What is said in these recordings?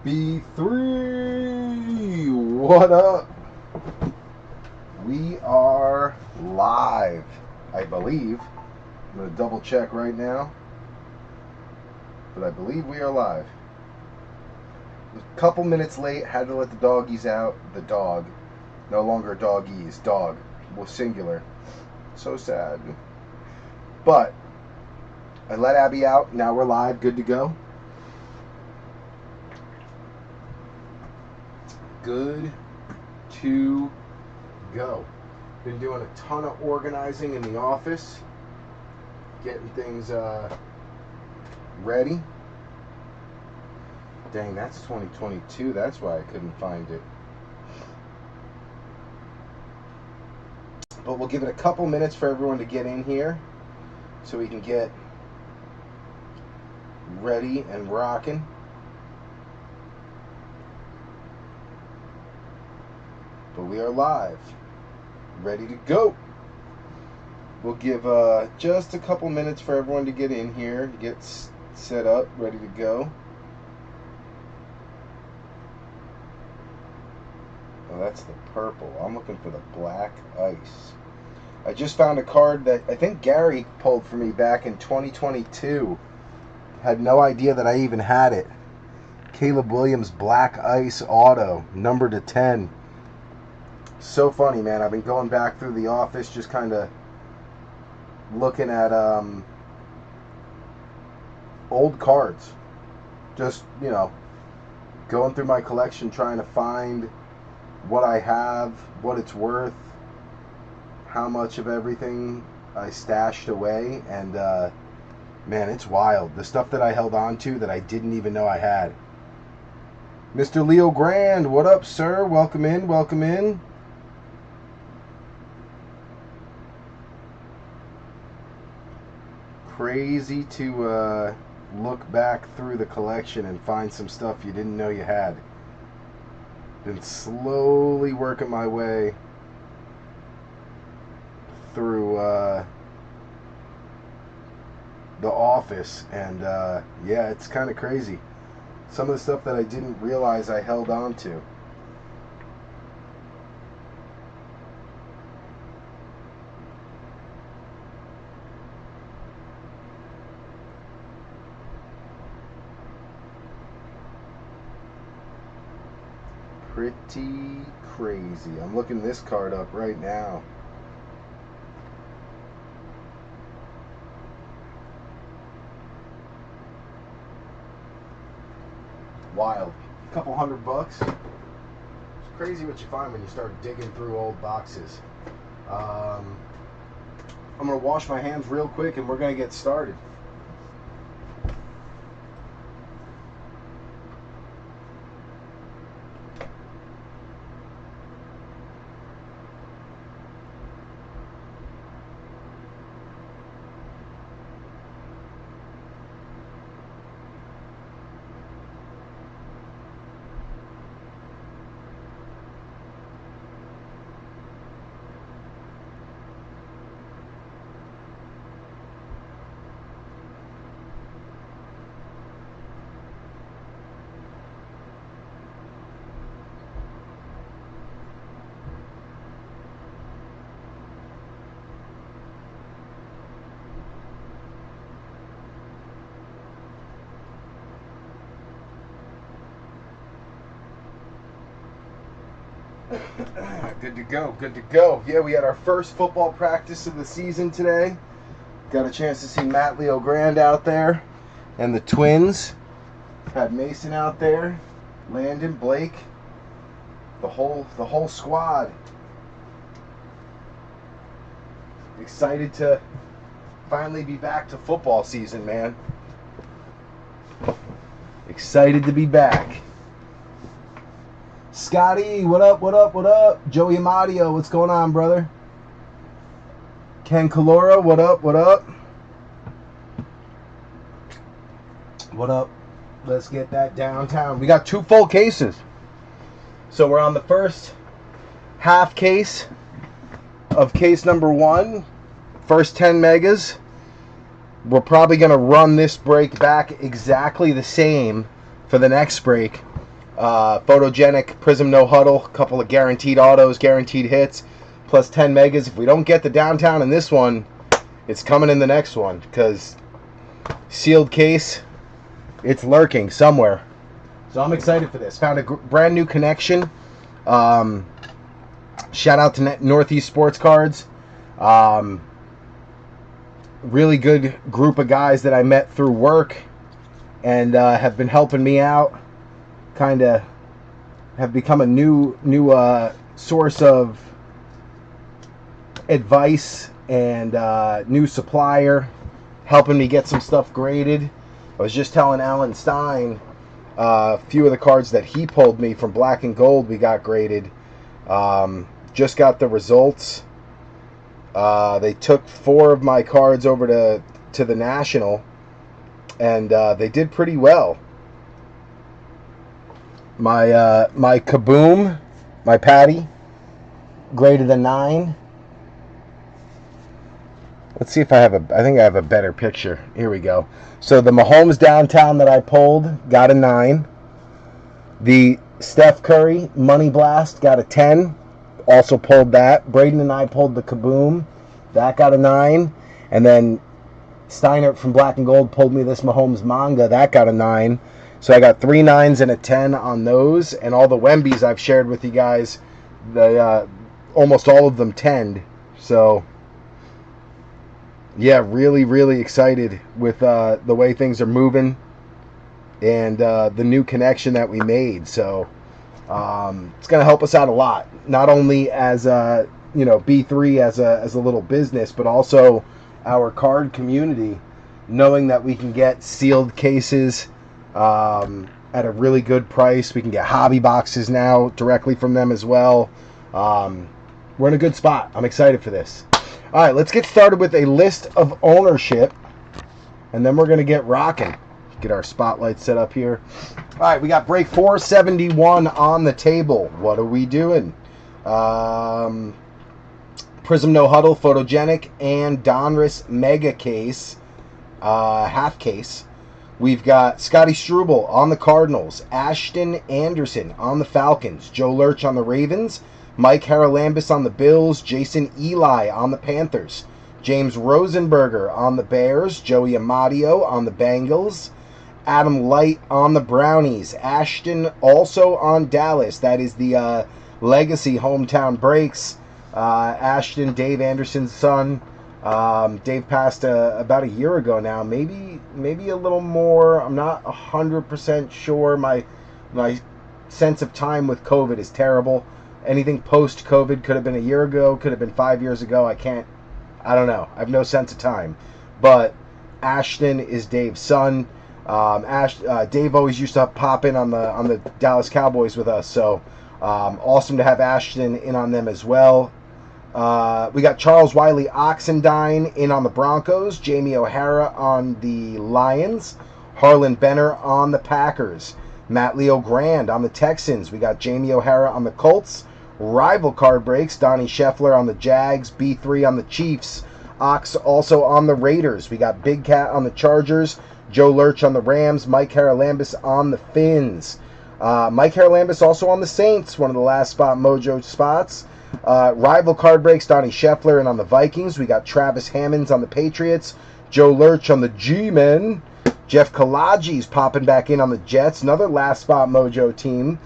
B3, what up? We are live, I believe. I'm going to double check right now, but I believe we are live. A couple minutes late, had to let the doggies out. The dog, no longer doggies, dog, well, singular. So sad. But I let Abby out, now we're live, good to go. Good to go. Been doing a ton of organizing in the office, getting things ready. Dang, that's 2022. That's why I couldn't find it. But we'll give it a couple minutes for everyone to get in here so we can get ready and rocking. But we are live, ready to go. We'll give just a couple minutes for everyone to get in here, get set up, ready to go. Oh, that's the purple. I'm looking for the black ice. I just found a card that I think Gary pulled for me back in 2022. Had no idea that I even had it. Caleb Williams Black Ice Auto, number to 10. So funny, man. I've been going back through the office, just kind of looking at old cards. Just, you know, going through my collection, trying to find what I have, what it's worth, how much of everything I stashed away, and man, it's wild. The stuff that I held on to that I didn't even know I had. Mr. Leo Grand, what up, sir? Welcome in, welcome in. Crazy to look back through the collection and find some stuff you didn't know you had. Been slowly working my way through the office, and yeah, it's kind of crazy. Some of the stuff that I didn't realize I held on to. Pretty crazy. I'm looking this card up right now. Wild. A couple $100. It's crazy what you find when you start digging through old boxes. I'm going to wash my hands real quick and we're going to get started. Good to go, good to go. Yeah, we had our first football practice of the season today. Got a chance to see Matt Leo Grand out there and the twins. Had Mason out there, Landon, Blake, the whole squad. Excited to finally be back to football season, man. Excited to be back. Scotty, what up, what up, what up? Joey Amadio, what's going on, brother? Ken Calora, what up, what up? What up? Let's get that downtown. We got 2 full cases. So we're on the first half case of case number 1. First 10 megas. We're probably going to run this break back exactly the same for the next break. Photogenic, Prizm No Huddle, a couple of guaranteed autos, guaranteed hits, plus 10 megas. If we don't get the downtown in this one, it's coming in the next one, because sealed case, it's lurking somewhere. So I'm excited for this. Found a brand new connection. Shout out to Northeast Sports Cards. Really good group of guys that I met through work and have been helping me out. Kind of have become a new source of advice and new supplier, helping me get some stuff graded. I was just telling Alan Stein a few of the cards that he pulled me from Black and Gold we got graded. Just got the results. They took 4 of my cards over to the National, and they did pretty well. My Kaboom, my Patty, graded a 9. Let's see if I think I have a better picture. Here we go. So the Mahomes downtown that I pulled got a 9. The Steph Curry Money Blast got a 10. Also pulled that. Braden and I pulled the Kaboom. That got a 9. And then Steiner from Black and Gold pulled me this Mahomes manga. That got a 9. So I got 3 9s and a 10 on those. And all the Wembies I've shared with you guys, almost all of them 10'd. So yeah, really, really excited with the way things are moving and the new connection that we made. So it's going to help us out a lot, not only as B3 as a little business, but also our card community, knowing that we can get sealed cases at a really good price. We can get hobby boxes now directly from them as well. We're in a good spot. I'm excited for this. All right, let's get started with a list of ownership, and then we're going to get rocking. Get our spotlight set up here. All right, we got break 471 on the table. What are we doing? Prizm No Huddle, Photogenic, and Donruss Mega Case, half case. We've got Scotty Struble on the Cardinals, Ashton Anderson on the Falcons, Joe Lurch on the Ravens, Mike Haralambis on the Bills, Jason Eli on the Panthers, James Rosenberger on the Bears, Joey Amadio on the Bengals, Adam Light on the Brownies, Ashton also on Dallas. That is the Legacy Hometown Breaks. Ashton, Dave Anderson's son. Dave passed about a year ago now, maybe a little more. I'm not 100% sure. My sense of time with COVID is terrible. Anything post-COVID could have been a year ago, could have been 5 years ago. I don't know. I have no sense of time. But Ashton is Dave's son. Dave always used to pop in on the Dallas Cowboys with us, so awesome to have Ashton in on them as well. We got Charles Wiley Oxendine in on the Broncos, Jamie O'Hara on the Lions, Harlan Benner on the Packers, Matt Leo Grand on the Texans. We got Jamie O'Hara on the Colts. Rival card breaks, Donnie Scheffler on the Jags, B3 on the Chiefs, Ox also on the Raiders. We got Big Cat on the Chargers, Joe Lurch on the Rams, Mike Haralambis on the Finns. Mike Haralambis also on the Saints, one of the last spot mojo spots. Rival card breaks, Donnie Scheffler, and on the Vikings, we got Travis Hammonds on the Patriots, Joe Lurch on the G-Men, Jeff Kalaji's popping back in on the Jets, another last spot mojo team.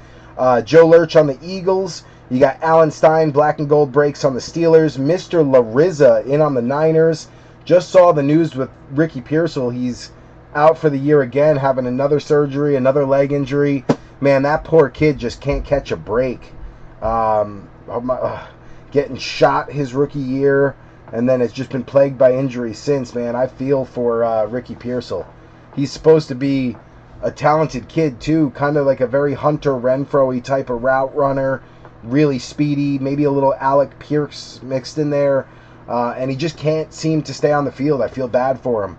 Joe Lurch on the Eagles. You got Alan Stein, Black and Gold breaks on the Steelers, Mr. Larissa in on the Niners. Just saw the news with Ricky Pearsall. He's out for the year again, having another surgery, another leg injury. Man, that poor kid just can't catch a break. Getting shot his rookie year, and then it's just been plagued by injuries since. Man, I feel for Ricky Pearsall. He's supposed to be a talented kid too, kind of like a very Hunter Renfrow-y type of route runner, really speedy, maybe a little Alec Pierce mixed in there, and he just can't seem to stay on the field. I feel bad for him.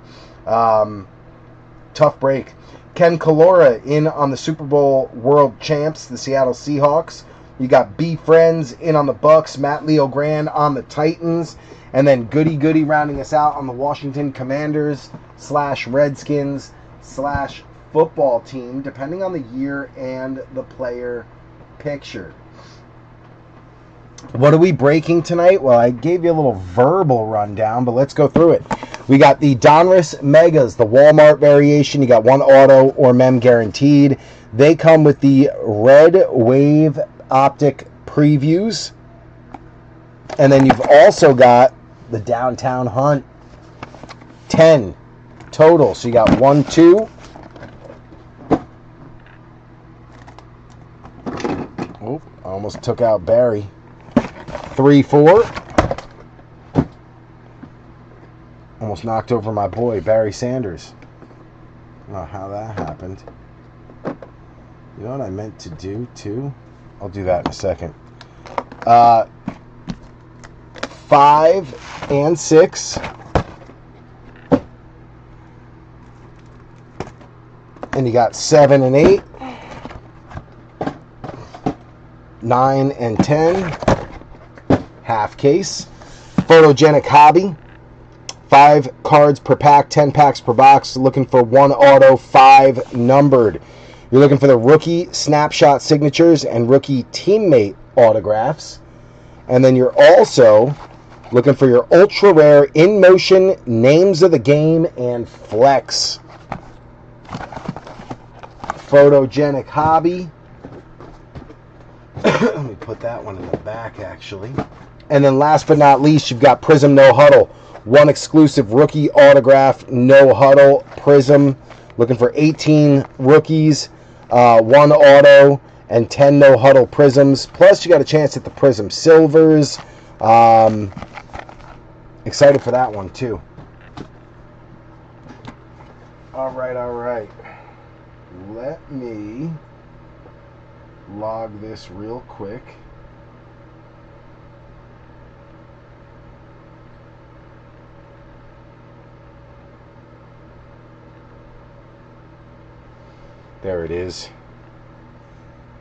Tough break. Ken Kalora in on the Super Bowl world champs, the Seattle Seahawks. You got B Friends in on the Bucks, Matt Leo Grand on the Titans, and then Goody rounding us out on the Washington Commanders / Redskins / football team, depending on the year and the player picture. What are we breaking tonight? Well, I gave you a little verbal rundown, but let's go through it. We got the Donruss Megas, the Walmart variation. You got one auto or mem guaranteed. They come with the red wave optic previews. And then you've also got the Downtown Hunt. 10 total. So you got 1, 2. Oh, I almost took out Barry. 3, 4. Almost knocked over my boy, Barry Sanders. I don't know how that happened. You know what I meant to do, too? I'll do that in a second. 5 and 6. And you got 7 and 8. 9 and 10. Half case. Photogenic hobby. 5 cards per pack, 10 packs per box. Looking for 1 auto, 5 numbered. You're looking for the rookie snapshot signatures and rookie teammate autographs. And then you're also looking for your ultra rare in motion names of the game and flex. Photogenic hobby. Let me put that one in the back, actually. And then last but not least, you've got Prizm No Huddle. 1 exclusive rookie autograph, No Huddle Prizm. Looking for 18 rookies, 1 auto, and 10 No Huddle Prizms. Plus, you got a chance at the Prizm Silvers. Excited for that one, too. All right. Let me log this real quick. There it is.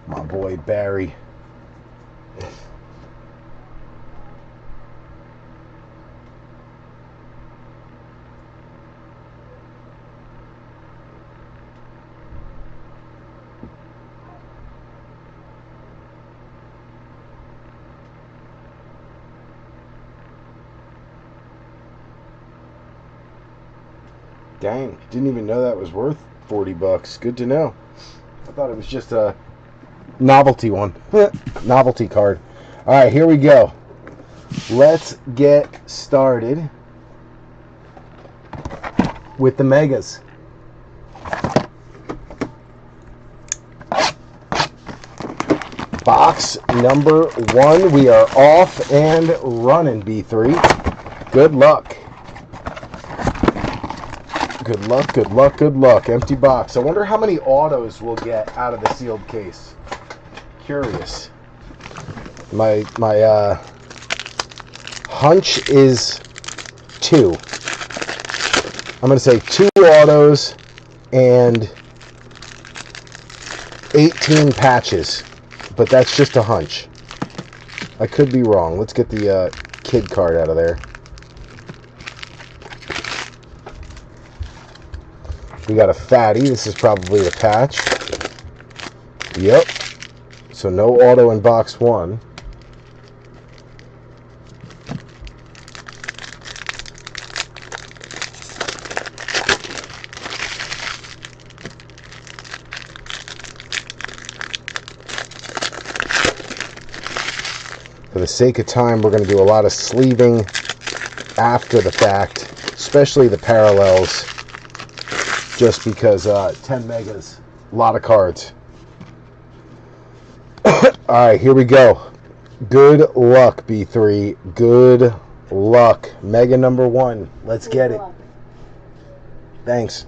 My boy Barry. Dang, didn't even know that was worth $40. Good to know. I thought it was just a novelty one. Novelty card. All right, here we go. Let's get started with the Megas. Box number 1. We are off and running, B3. Good luck. Good luck. Empty box. I wonder how many autos we'll get out of the sealed case. Curious. My hunch is 2. I'm going to say 2 autos and 18 patches. But that's just a hunch. I could be wrong. Let's get the kid card out of there. We got a fatty. This is probably the patch. Yep. So no auto in box 1. For the sake of time, we're going to do a lot of sleeving after the fact, especially the parallels. Just because 10 megas, a lot of cards. Alright, here we go. Good luck, B3. Good luck. Mega number 1. Let's get it. Thanks.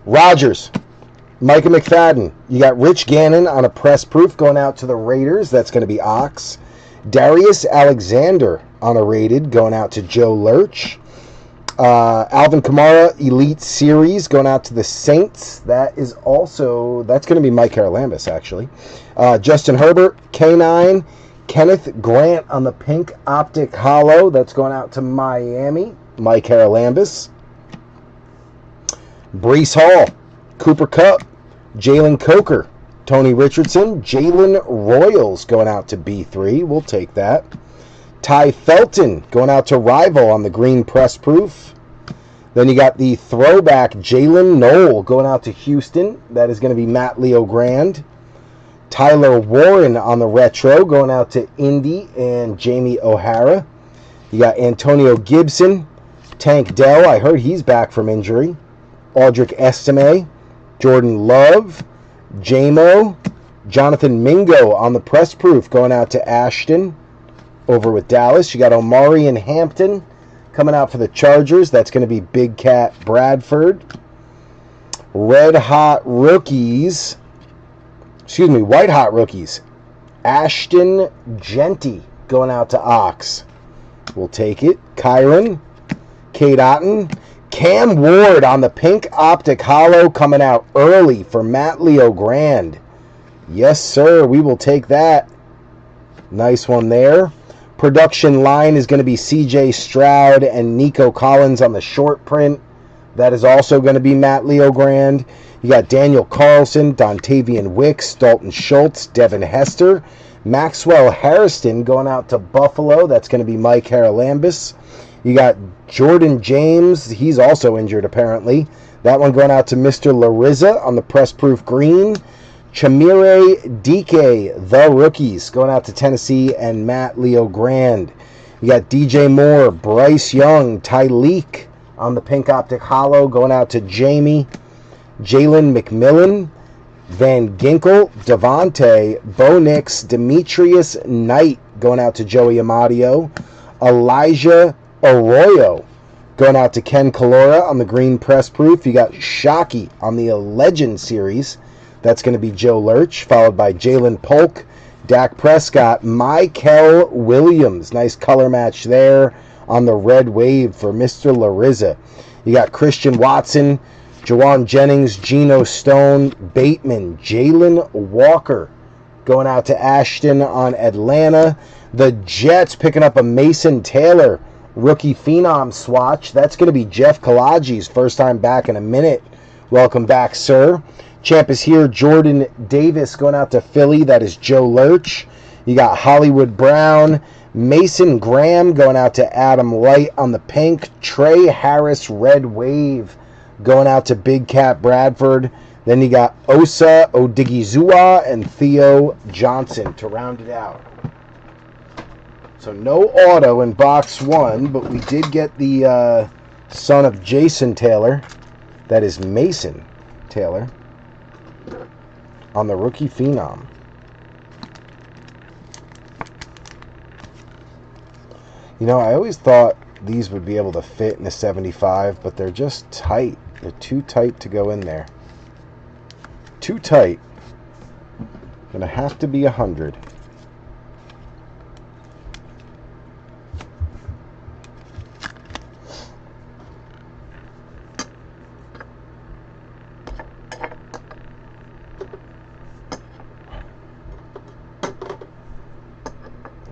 Rogers. Micah McFadden. You got Rich Gannon on a press proof going out to the Raiders. That's going to be Ox. Darius Alexander on a rated going out to Joe Lurch. Alvin Kamara Elite Series going out to the Saints. That's going to be Mike Carolambis, actually. Justin Herbert, K9. Kenneth Grant on the pink optic hollow. That's going out to Miami. Mike Carolambis. Breece Hall. Cooper Kupp, Jalen Coker, Tony Richardson, Jalen Royals going out to B3. We'll take that. Ty Felton going out to Rival on the green press proof. Then you got the throwback Jalen Knoll going out to Houston. That is going to be Matt Leo Grand. Tyler Warren on the retro going out to Indy and Jamie O'Hara. You got Antonio Gibson, Tank Dell. I heard he's back from injury. Aldrich Estime, Jordan Love, J-Mo, Jonathan Mingo on the press proof going out to Ashton over with Dallas. You got Omari and Hampton coming out for the Chargers. That's going to be Big Cat Bradford. White Hot Rookies. Ashton Genty going out to Ox. We'll take it. Kyron, Kate Otten, Cam Ward on the pink optic hollow coming out early for Matt Leo Grand. Yes, sir. We will take that. Nice one there. Production line is going to be CJ Stroud and Nico Collins on the short print. That is also going to be Matt Leo Grand. You got Daniel Carlson, Dontavian Wicks, Dalton Schultz, Devin Hester, Maxwell Harrison going out to Buffalo. That's going to be Mike Haralambis. You got Jordan James. He's also injured, apparently. That one going out to Mr. Larissa on the press proof green. Chamire Dike, the rookies, going out to Tennessee and Matt Leo Grand. You got DJ Moore, Bryce Young, Tyleek on the pink optic hollow going out to Jamie. Jalen McMillan, Van Ginkel, Devontae, Bo Nix, Demetrius Knight going out to Joey Amadio. Elijah Arroyo going out to Ken Calora on the green press proof. You got Shockey on the Legend series. That's going to be Joe Lurch, followed by Jalen Polk, Dak Prescott, Michael Williams. Nice color match there on the red wave for Mr. Larissa. You got Christian Watson, Jawan Jennings, Geno Stone, Bateman, Jalen Walker going out to Ashton on Atlanta. The Jets picking up a Mason Taylor rookie phenom swatch. That's going to be Jeff Kalaji's first time back in a minute. Welcome back, sir. Champ is here. Jordan Davis going out to Philly. That is Joe Lurch. You got Hollywood Brown. Mason Graham going out to Adam Light on the pink. Trey Harris red wave going out to Big Cat Bradford. Then you got Osa Odigizua and Theo Johnson to round it out. So no auto in box one, but we did get the son of Jason Taylor. That is Mason Taylor on the rookie phenom. You know, I always thought these would be able to fit in a 75, but they're just tight. They're too tight to go in there. Too tight. Gonna have to be 100.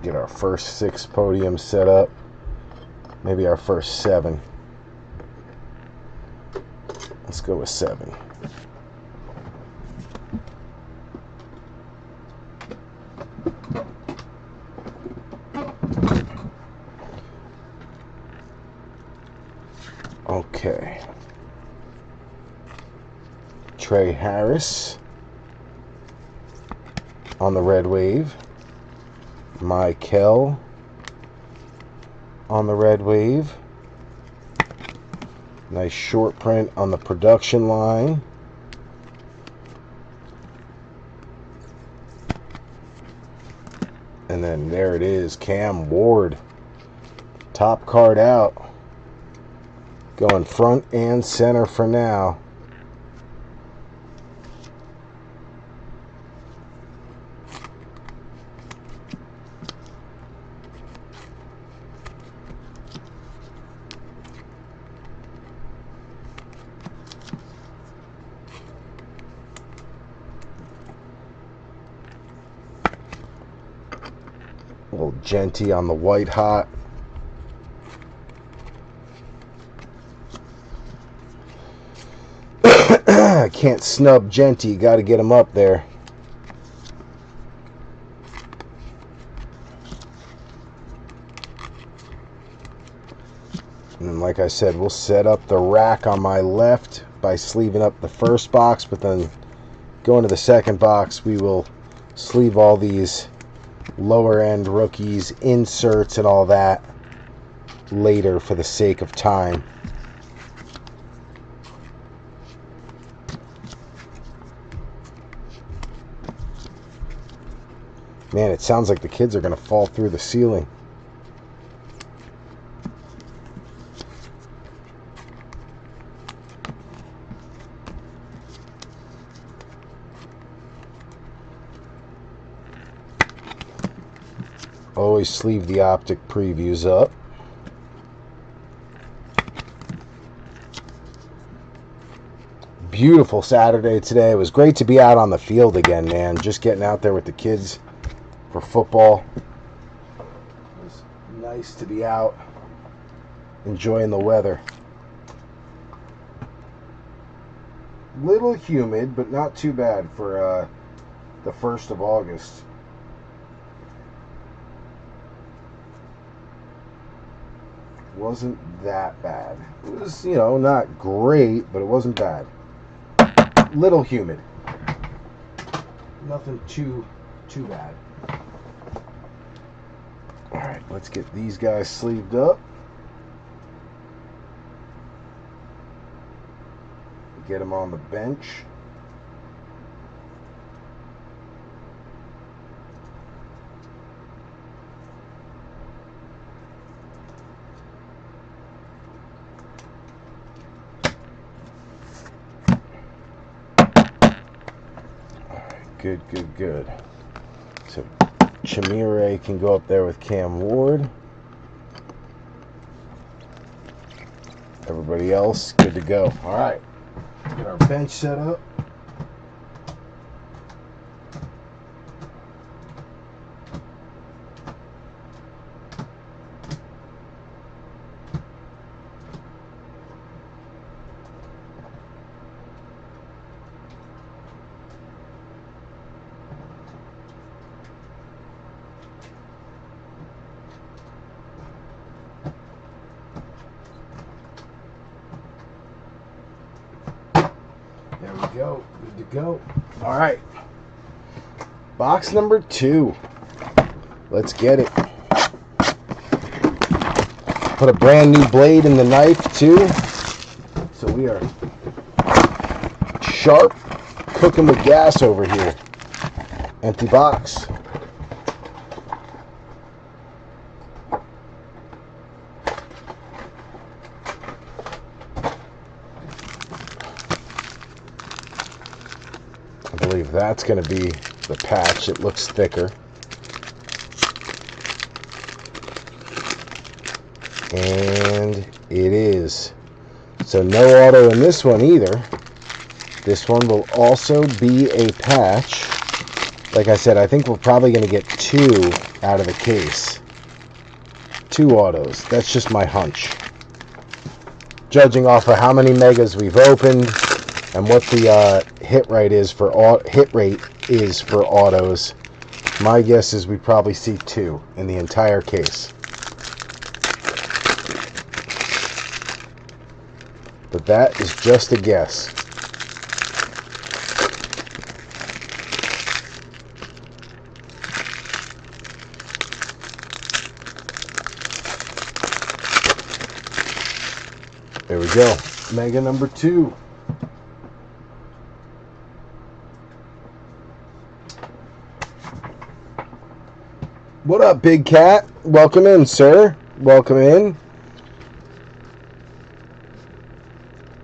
Get our first 6 podiums set up. Maybe our first 7. Let's go with 7. Okay. Trey Harris on the red wave. Michael on the red wave. Nice short print on the production line. And then there it is, Cam Ward. Top card out. Going front and center for now. Little Genty on the white hot. can't snub Genty. You got to get him up there. And like I said, we'll set up the rack on my left by sleeving up the first box, but then going to the second box, we will sleeve all these lower end rookies, inserts, and all that later for the sake of time. Man, it sounds like the kids are going to fall through the ceiling. Always sleeve the optic previews up. Beautiful Saturday today. It was great to be out on the field again, man. Just getting out there with the kids for football. It was nice to be out, enjoying the weather. Little humid, but not too bad for the 1st of August. Wasn't that bad. It was, you know, not great, but it wasn't bad. Little humid. Nothing too bad. Alright, let's get these guys sleeved up. Get them on the bench. Good. So Chimere can go up there with Cam Ward. Everybody else good to go. All right, get our bench set up. There we go. Good to go. All right. Box number 2. Let's get it. Put a brand new blade in the knife too. So we are sharp, cooking with gas over here. Empty box. I believe that's going to be the patch. It looks thicker. And it is. So no auto in this one either. This one will also be a patch. Like I said, I think we're probably going to get 2 out of the case. 2 autos. That's just my hunch. Judging off of how many megas we've opened and what the hit rate is for autos, my guess is we probably see 2 in the entire case. But that is just a guess. There we go. Mega number 2. What up, Big Cat? Welcome in, sir. Welcome in.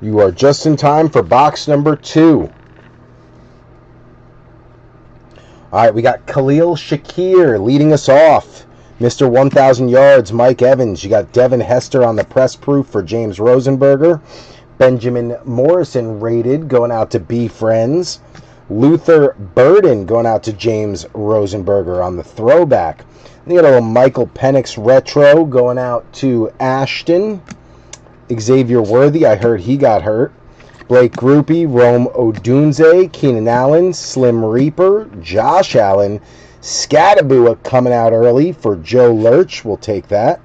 You are just in time for box number 2. All right, we got Khalil Shakir leading us off. Mr. 1,000 yards, Mike Evans. You got Devin Hester on the press proof for James Rosenberger. Benjamin Morrison rated, going out to B Friends. Luther Burden going out to James Rosenberger on the throwback. And you got a little Michael Penix retro going out to Ashton. Xavier Worthy, I heard he got hurt. Blake Grupe, Rome Odunze, Keenan Allen, Slim Reaper, Josh Allen, Scattaboo coming out early for Joe Lurch. We'll take that.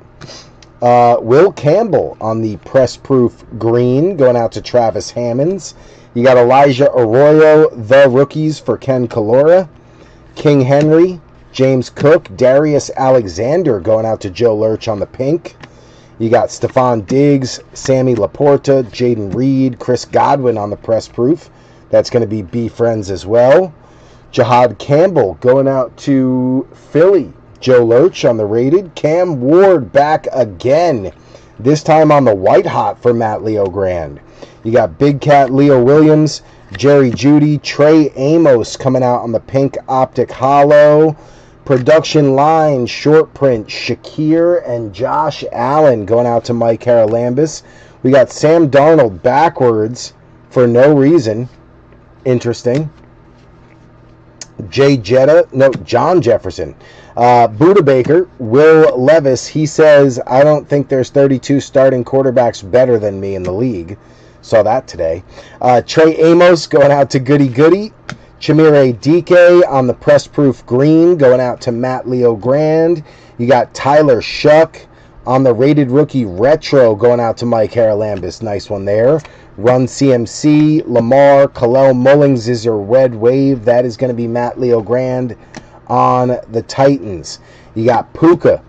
Will Campbell on the press proof green going out to Travis Hammonds. You got Elijah Arroyo, the rookies for Ken Calora. King Henry, James Cook, Darius Alexander going out to Joe Lurch on the pink. You got Stephon Diggs, Sammy Laporta, Jaden Reed, Chris Godwin on the press proof. That's going to be B Friends as well. Jahad Campbell going out to Philly. Joe Lurch on the rated. Cam Ward back again. This time on the white hot for Matt Leo Grand. You got Big Cat Leo Williams, Jerry Jeudy, Trey Amos coming out on the pink optic hollow. Production line, short print, Shakir and Josh Allen going out to Mike Haralambis. We got Sam Darnold backwards for no reason. Interesting. John Jefferson. Buda Baker, Will Levis, he says, I don't think there's 32 starting quarterbacks better than me in the league. Saw that today. Trey Amos going out to Goody Goody. Chimere DK on the press proof green going out to Matt Leo Grand. You got Tyler Shuck on the rated rookie retro going out to Mike Haralambis. Nice one there. Run CMC, Lamar, Kalel Mullings is your red wave. That is going to be Matt Leo Grand on the Titans. You got Puka,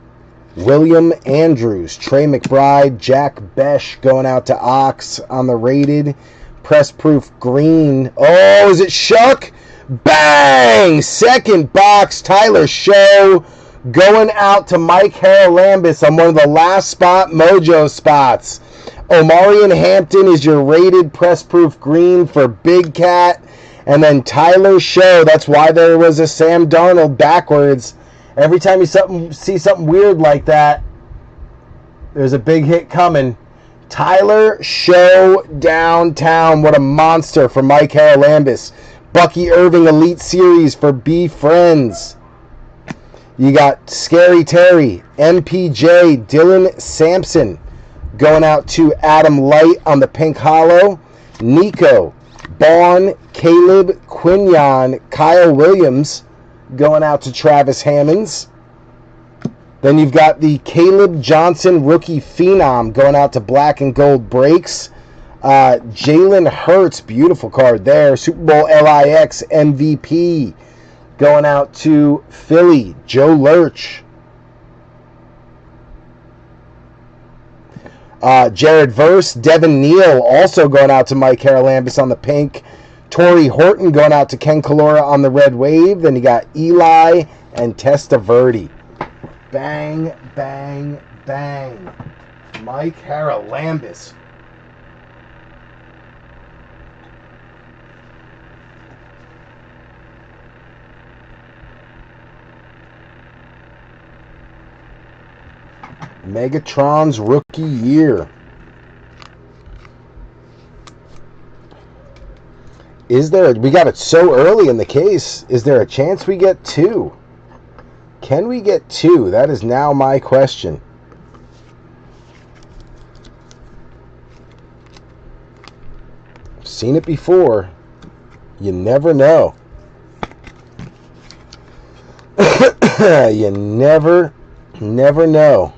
William Andrews, Trey McBride, Jack Besh going out to Ox on the rated. Press proof green. Oh, is it Shuck? Bang! Second box, Tyler Show going out to Mike Haralambis on one of the last spot mojo spots. Omarion Hampton is your rated press proof green for Big Cat. And then Tyler Show, that's why there was a Sam Darnold backwards. Every time you see something weird like that, there's a big hit coming. Tyler Show downtown. What a monster for Mike Haralambis. Bucky Irving Elite Series for B Friends. You got Scary Terry, MPJ, Dylan Sampson going out to Adam Light on the pink hollow. Nico, Bond, Caleb, Quinion, Kyle Williams going out to Travis Hammonds. Then you've got the Caleb Johnson rookie phenom going out to Black and Gold Breaks. Jalen Hurts, beautiful card there. Super Bowl LIX MVP going out to Philly. Joe Lurch. Jared Verse, Devin Neal also going out to Mike Haralambis on the pink. Torrey Horton going out to Ken Calora on the red wave. Then you got Eli and Testaverde. Bang, bang, bang. Mike Haralambis. Megatron's rookie year. We got it so early in the case. Is there a chance we get two? Can we get two? That is now my question. I've seen it before. You never know. You never know.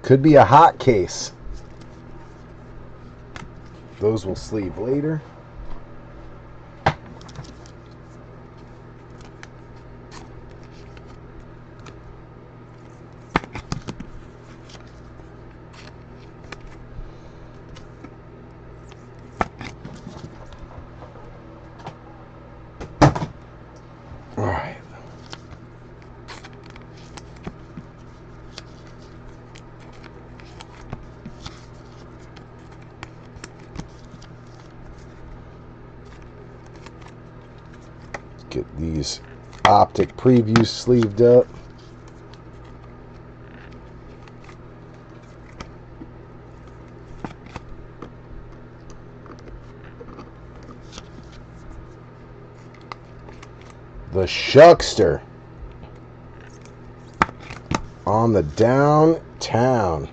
Could be a hot case. Those will sleeve later. All right. Get these optic previews sleeved up. The Shuckster on the downtown.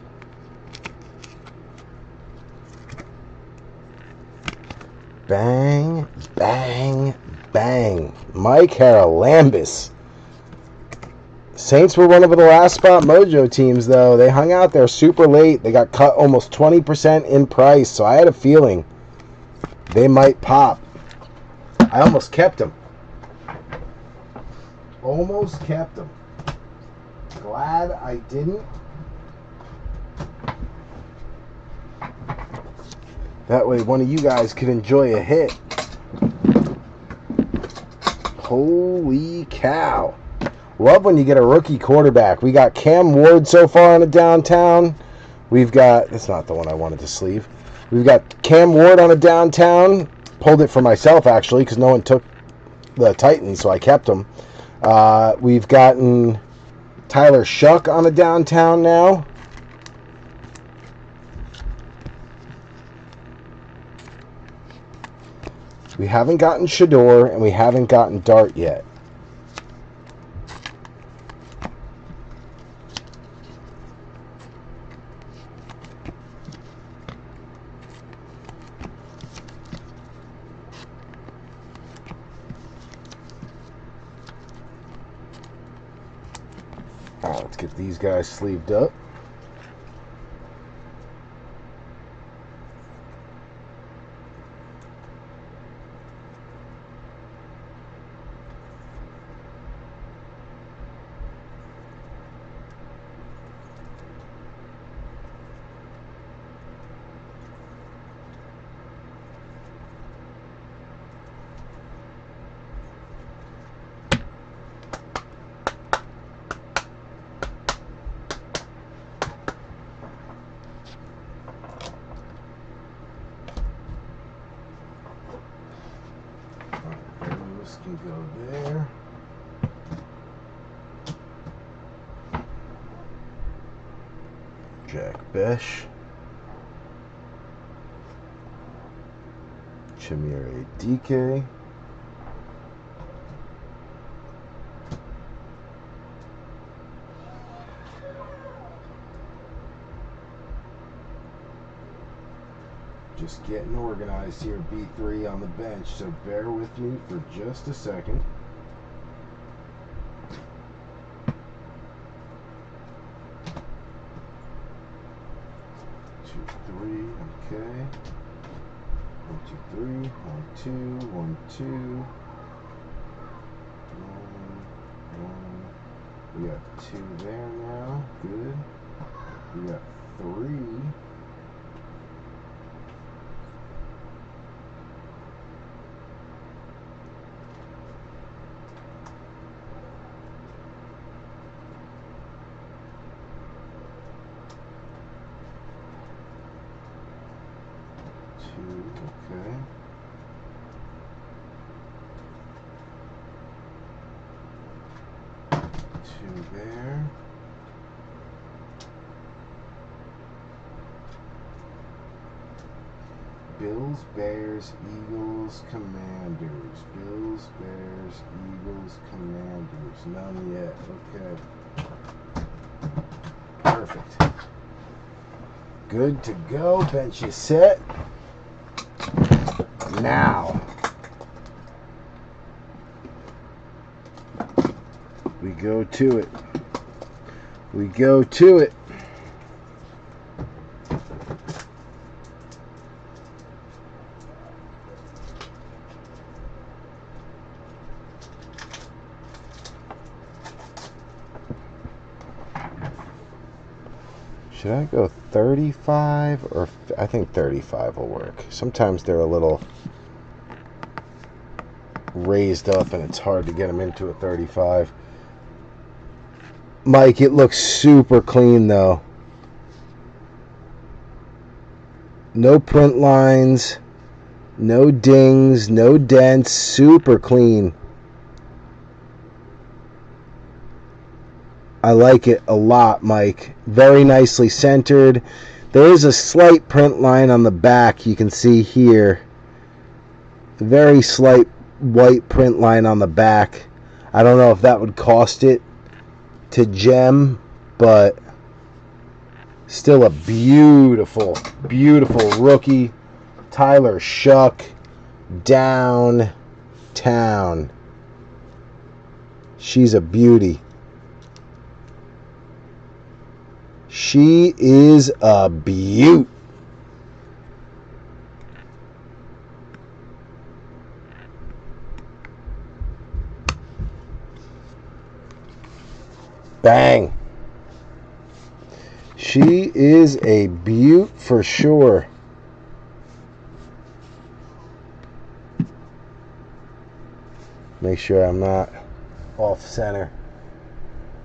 Bang, bang, bang. Mike Haralambis. Saints were one of the last spot mojo teams, though. They hung out there super late. They got cut almost 20% in price, so I had a feeling they might pop. I almost kept them. Almost kept them. Glad I didn't. That way one of you guys could enjoy a hit. Holy cow. Love when you get a rookie quarterback. We got Cam Ward so far on a downtown. We've got, that's not the one I wanted to sleeve. We've got Cam Ward on a downtown. Pulled it for myself, actually, because no one took the Titans, so I kept them. We've gotten Tyler Shuck on a downtown now. We haven't gotten Shador, and we haven't gotten Dart yet. All right, let's get these guys sleeved up. Can go there. Jack Besh. Chimere DK. Just getting organized here, B3 on the bench, so bear with me for just a second. Two, three, okay. 1, 2, 3, 1, 2, 1, 2. 1, 1. We got 2 there now, good. We got 3. Okay. Two there. Bills, Bears, Eagles, Commanders. Bills, Bears, Eagles, Commanders. None yet. Okay. Perfect. Good to go. Bench is set. Now, we go to it. We go to it. Should I go 35 or I think 35 will work. Sometimes they're a little raised up and it's hard to get them into a 35. Mike, it looks super clean though. No print lines, no dings, no dents, super clean. I like it a lot, Mike. Very nicely centered. There is a slight print line on the back you can see here. Very slight white print line on the back. I don't know if that would cost it to gem, but still a beautiful, beautiful rookie. Tyler Shuck. downtown. She's a beauty. She is a beaut. Bang. She is a beaut for sure. Make sure I'm not off center.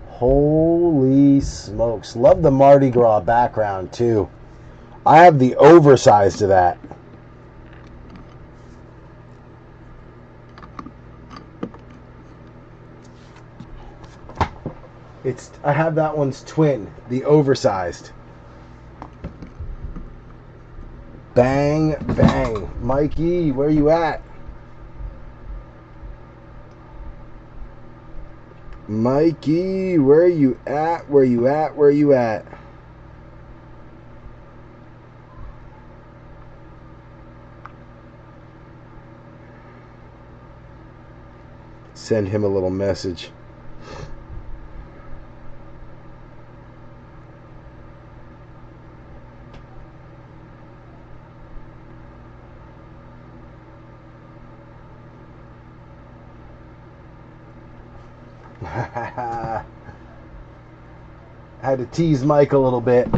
Holy smokes. Love the Mardi Gras background too. I have the oversized to that. I have that one's twin, the oversized. Bang, bang. Mikey, where you at? Mikey, where you at? Where you at? Where you at? Send him a little message. Had to tease Mike a little bit.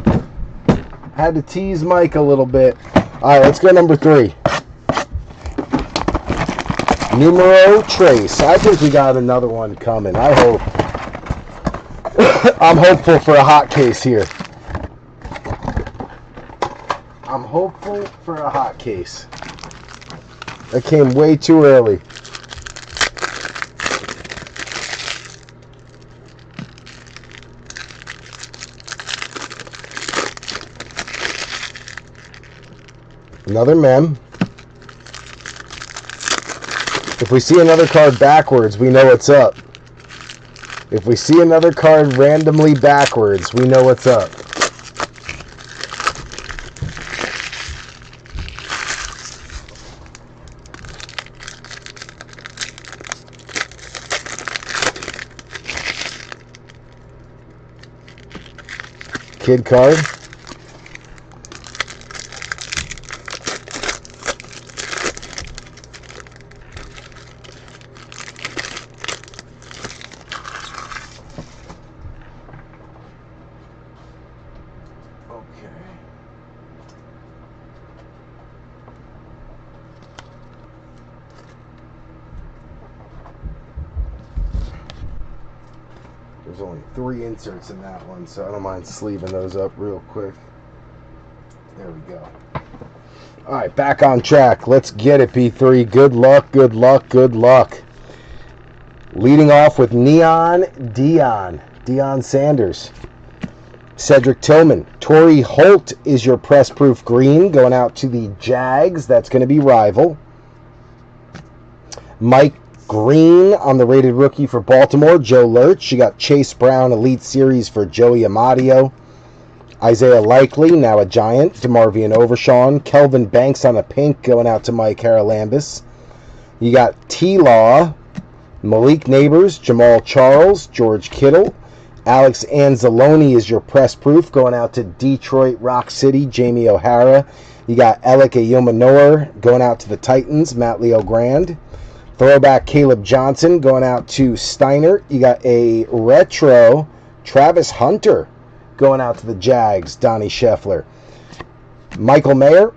Alright, let's go number 3. Numero Trace. I think we got another one coming. I hope. I'm hopeful for a hot case here. I'm hopeful for a hot case. That came way too early. Another mem. If we see another card backwards, we know what's up. If we see another card randomly backwards, we know what's up. Kid card. There's only 3 inserts in that one, so I don't mind sleeving those up real quick. There we go. Alright, back on track. Let's get it, P3. Good luck, good luck, good luck. Leading off with Neon Deion Sanders. Cedric Tillman. Torrey Holt is your press proof green, going out to the Jags. That's going to be rival. Mike Green on the rated rookie for Baltimore, Joe Lurch. You got Chase Brown, Elite Series for Joey Amadio. Isaiah Likely, now a Giant. DeMarvion Overshawn. Kelvin Banks on a pink, going out to Mike Haralambis. You got T-Law, Malik Neighbors, Jamal Charles, George Kittle. Alex Anzalone is your press proof, going out to Detroit Rock City, Jamie O'Hara. You got Alec Ayomanor going out to the Titans, Matt Leo Grand. Throwback Caleb Johnson going out to Steiner. You got a retro Travis Hunter going out to the Jags, Donnie Scheffler. Michael Mayer,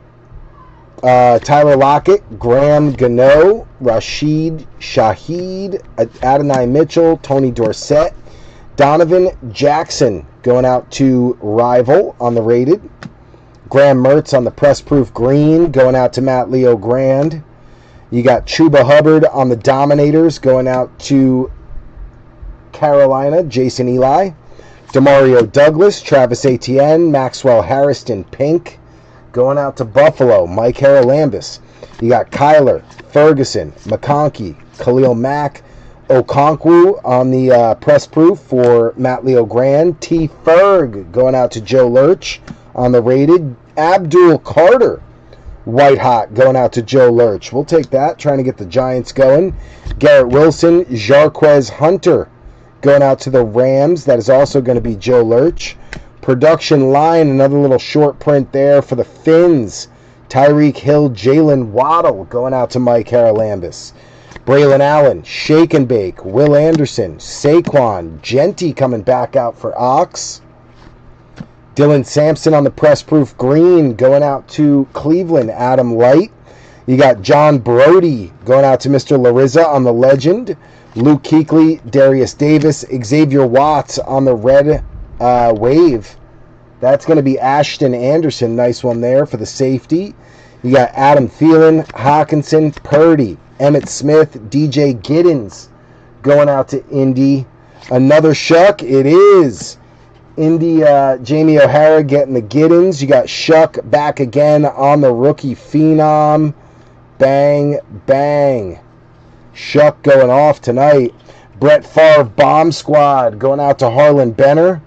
Tyler Lockett, Graham Gano, Rashid Shaheed, Adonai Mitchell, Tony Dorsett, Donovan Jackson going out to Rival on the rated. Graham Mertz on the press proof green going out to Matt Leo Grand. You got Chuba Hubbard on the Dominators going out to Carolina, Jason Eli. Demario Douglas, Travis Etienne, Maxwell Harrison Pink going out to Buffalo, Mike Haralambis. You got Kyler, Ferguson, McConkey, Khalil Mack, Okonkwo on the press proof for Matt Leo Grand. T. Ferg going out to Joe Lurch on the rated. Abdul Carter White hot going out to Joe Lurch. We'll take that, trying to get the Giants going. Garrett Wilson, Jarquez Hunter going out to the Rams. That is also going to be Joe Lurch. Production line, another little short print there for the Finns. Tyreek Hill, Jalen Waddle going out to Mike Haralambis. Braylon Allen, Shake and Bake, Will Anderson, Saquon, Genty coming back out for Ox. Dylan Sampson on the press proof green going out to Cleveland, Adam Light. You got John Brody going out to Mr. Larissa on the legend. Luke Kuechly, Darius Davis, Xavier Watts on the red wave. That's going to be Ashton Anderson. Nice one there for the safety. You got Adam Thielen, Hawkinson, Purdy, Emmitt Smith, DJ Giddens going out to Indy. Another Shuck. It is Indy, Jamie O'Hara getting the Giddens. You got Shuck back again on the rookie phenom. Bang, bang. Shuck going off tonight. Brett Favre Bomb Squad going out to Harlan Benner.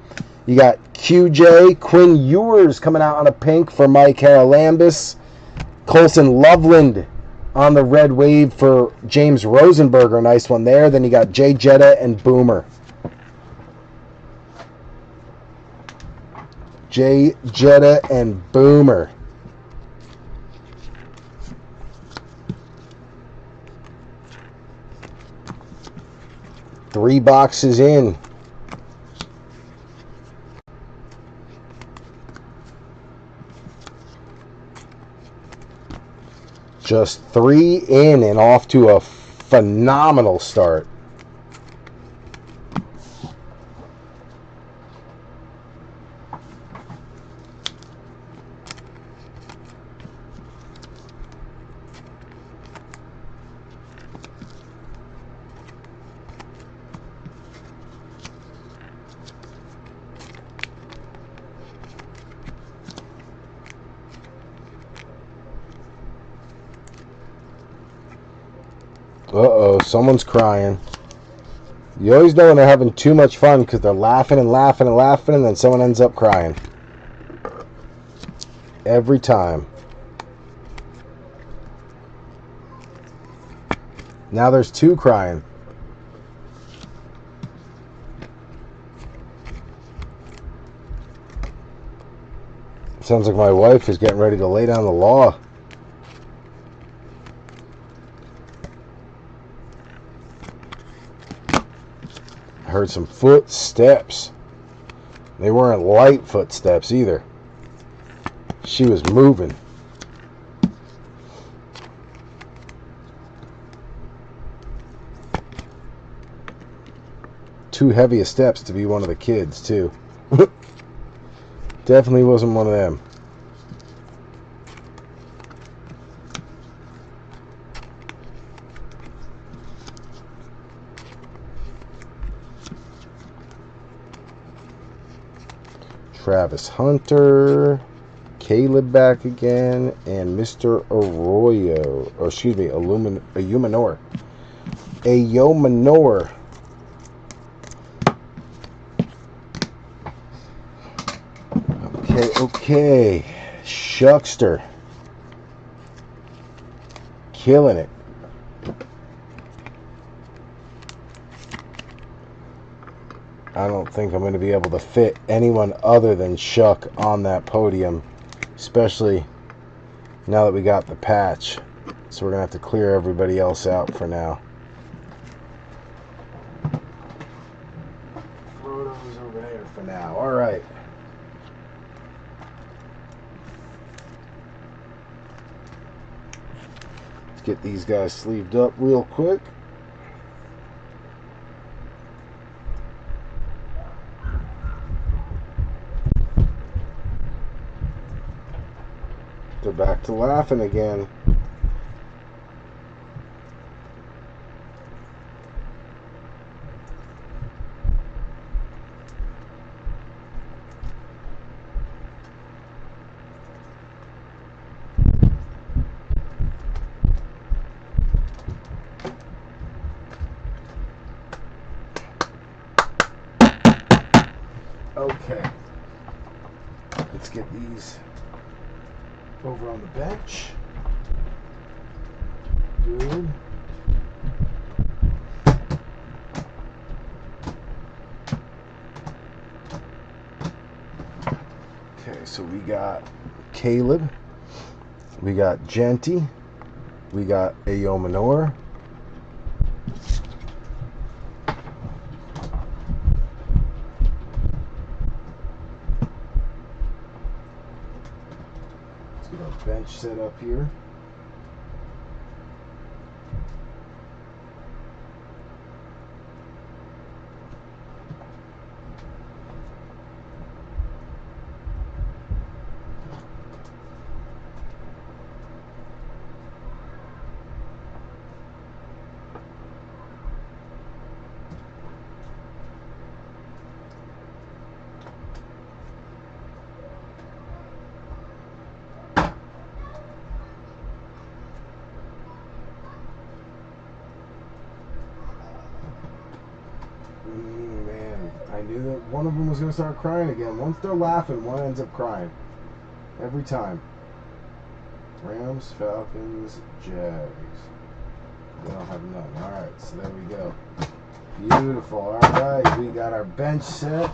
You got QJ, Quinn Ewers coming out on a pink for Mike Haralambis. Colson Loveland on the red wave for James Rosenberger. Nice one there. Then you got Jay Jetta and Boomer. Jay Jetta and Boomer. Three boxes in. Just three in and off to a phenomenal start. Uh-oh, someone's crying. You always know when they're having too much fun because they're laughing and laughing and laughing, and then someone ends up crying. Every time. Now there's two crying. Sounds like my wife is getting ready to lay down the law. Heard some footsteps. They weren't light footsteps either. She was moving. Too heavy of steps to be one of the kids, too. Definitely wasn't one of them. Travis Hunter, Caleb back again, and Mr. Arroyo, or excuse me, Ayumanor. Ayomanor. Okay. Shuckster. Killing it. I don't think I'm going to be able to fit anyone other than Shuck on that podium, especially now that we got the patch. So we're going to have to clear everybody else out for now. Photos over there for now. All right. Let's get these guys sleeved up real quick. They're back to laughing again. Okay. Let's get these over on the bench. Good. Okay, so we got Caleb, we got Genty, we got Ayo Manor, let's get our bench set up here. Man, I knew that one of them was going to start crying again. Once they're laughing, one ends up crying. Every time. Rams, Falcons, Jags. We don't have none. Alright, so there we go. Beautiful. Alright, we got our bench set.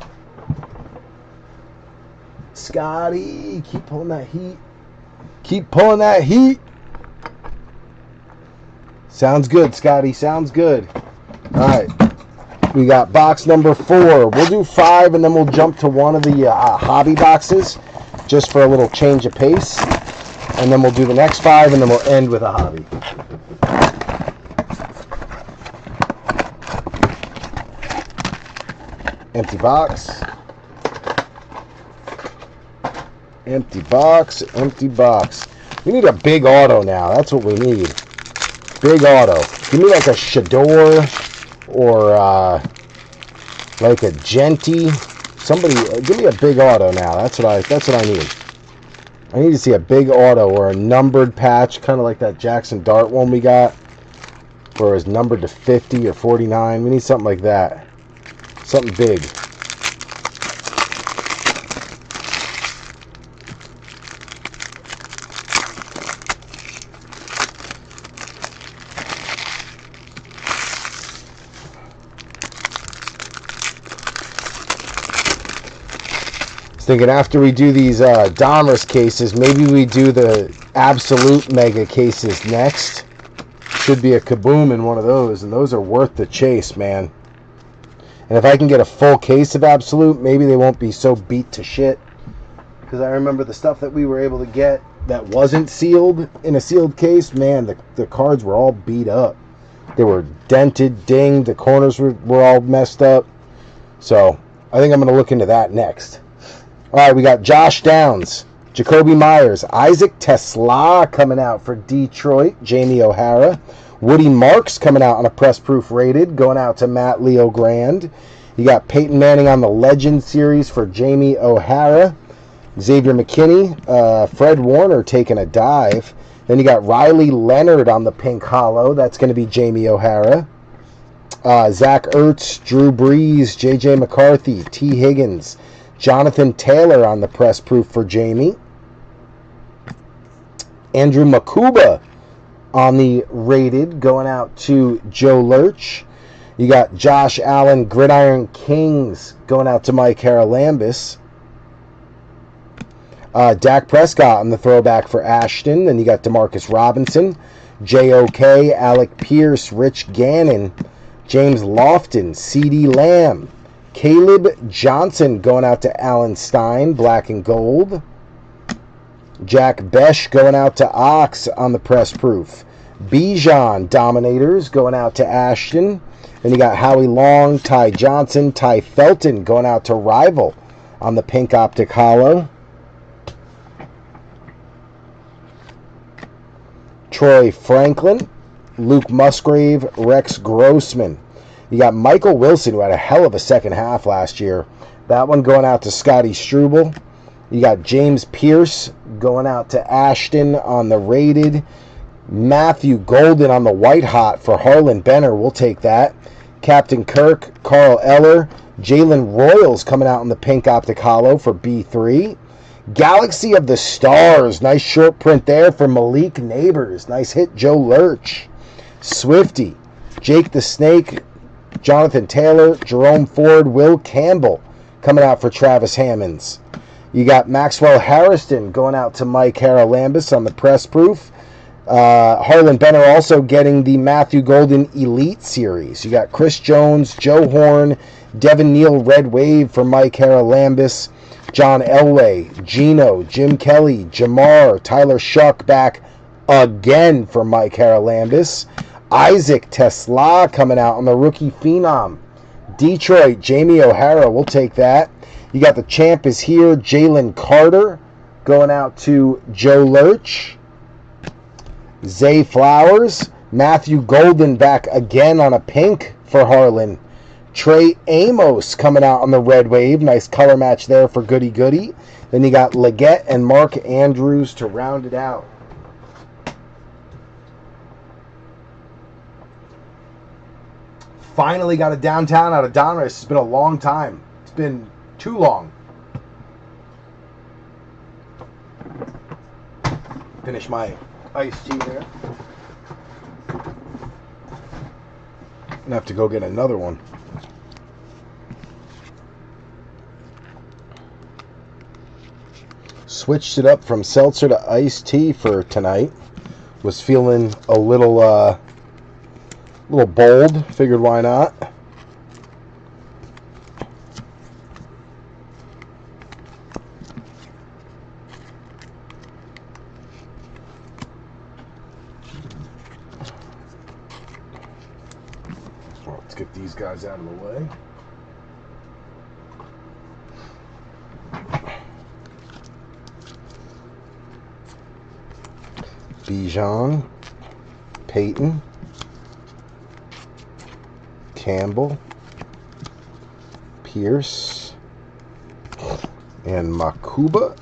Scotty, keep pulling that heat. Keep pulling that heat. Sounds good, Scotty. Sounds good. Alright. We got box number 4. We'll do 5 and then we'll jump to one of the hobby boxes just for a little change of pace. And then we'll do the next 5 and then we'll end with a hobby. Empty box. Empty box. Empty box. We need a big auto now. That's what we need. Big auto. Give me like a Shador or like a Genty. Somebody give me a big auto now. That's what I need. I need to see a big auto or a numbered patch, kind of like that Jackson Dart one we got, where it was numbered to 50 or 49. We need something like that. Something big. Thinking after we do these Donruss cases, maybe we do the Absolute Mega cases next. Should be a kaboom in one of those, and those are worth the chase, man. And if I can get a full case of Absolute, maybe they won't be so beat to shit. Because I remember the stuff that we were able to get that wasn't sealed in a sealed case, man, the cards were all beat up. They were dented, dinged, the corners were all messed up. So I think I'm going to look into that next. All right, we got Josh Downs, Jacoby Myers, Isaac Tesla coming out for Detroit, Jamie O'Hara. Woody Marks coming out on a press proof rated, going out to Matt Leo Grand. You got Peyton Manning on the Legend Series for Jamie O'Hara. Xavier McKinney, Fred Warner taking a dive. Then you got Riley Leonard on the pink hollow. That's going to be Jamie O'Hara. Zach Ertz, Drew Brees, J.J. McCarthy, T. Higgins, Jonathan Taylor on the press proof for Jamie. Andrew Makuba on the rated, going out to Joe Lurch. You got Josh Allen, Gridiron Kings, going out to Mike Haralambis. Dak Prescott on the throwback for Ashton. Then you got DeMarcus Robinson, J.O.K., Alec Pierce, Rich Gannon, James Lofton, C.D. Lamb, Caleb Johnson going out to Alan Stein, black and gold. Jack Besh going out to Ox on the press proof. Bijan Dominators going out to Ashton. Then you got Howie Long, Ty Johnson, Ty Felton going out to Rival on the pink optic hollow. Troy Franklin, Luke Musgrave, Rex Grossman. You got Michael Wilson, who had a hell of a second half last year. That one going out to Scotty Struble. You got James Pierce going out to Ashton on the rated. Matthew Golden on the white hot for Harlan Benner. We'll take that. Captain Kirk, Carl Eller. Jalen Royals coming out in the pink optic hollow for B3. Galaxy of the Stars. Nice short print there for Malik Neighbors. Nice hit, Joe Lurch. Swifty, Jake the Snake, Jonathan Taylor, Jerome Ford, Will Campbell coming out for Travis Hammonds. You got Maxwell Harrison going out to Mike Haralambis on the press proof. Harlan Benner also getting the Matthew Golden Elite Series. You got Chris Jones, Joe Horn, Devin Neal Red Wave for Mike Haralambis, John Elway, Gino, Jim Kelly, Jamar, Tyler Shuck back again for Mike Haralambis. Isaac Tesla coming out on the rookie phenom. Detroit, Jamie O'Hara, we'll take that. You got the champ is here, Jalen Carter going out to Joe Lurch. Zay Flowers, Matthew Golden back again on a pink for Harlan. Trey Amos coming out on the red wave. Nice color match there for Goody Goody. Then you got Leggett and Mark Andrews to round it out. Finally got a downtown out of Donruss. It's been a long time. It's been too long. Finish my iced tea there. I'm gonna have to go get another one. Switched it up from seltzer to iced tea for tonight. Was feeling a little bold. Figured why not. Well, let's get these guys out of the way. Bijan, Peyton, Campbell, Pierce, and Makuba.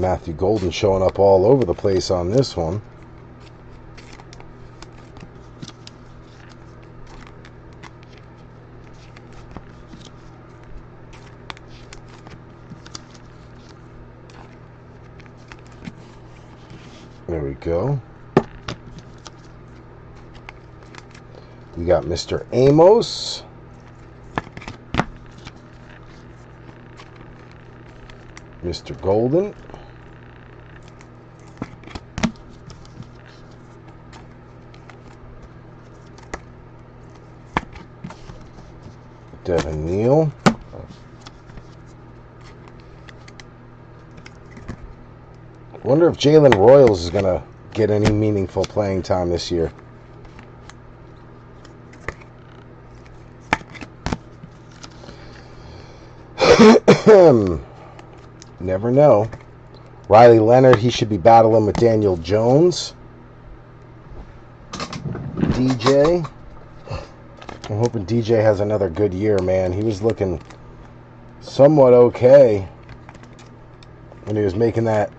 Matthew Golden showing up all over the place on this one. There we go. We got Mr. Amos. Mr. Golden. Devin Neal. Wonder if Jalen Royals is going to get any meaningful playing time this year. Never know. Riley Leonard, he should be battling with Daniel Jones. DJ. I'm hoping DJ has another good year, man. He was looking somewhat okay when he was making that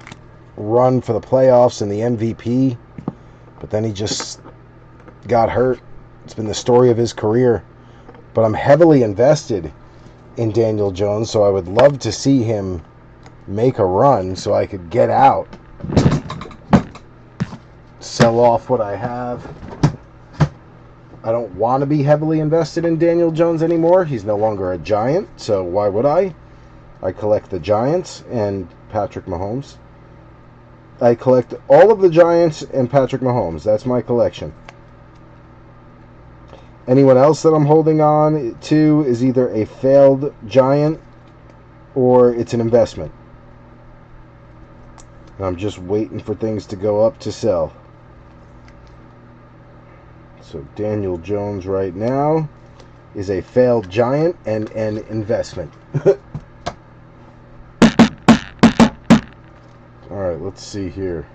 run for the playoffs and the MVP, but then he just got hurt. It's been the story of his career. But I'm heavily invested in Daniel Jones, so I would love to see him make a run so I could get out, sell off what I have. I don't want to be heavily invested in Daniel Jones anymore. He's no longer a Giant, so why would I? I collect the Giants and Patrick Mahomes. I collect all of the Giants and Patrick Mahomes. That's my collection. Anyone else that I'm holding on to is either a failed Giant or it's an investment. And I'm just waiting for things to go up to sell. So Daniel Jones right now is a failed Giant and an investment. Alright, let's see here.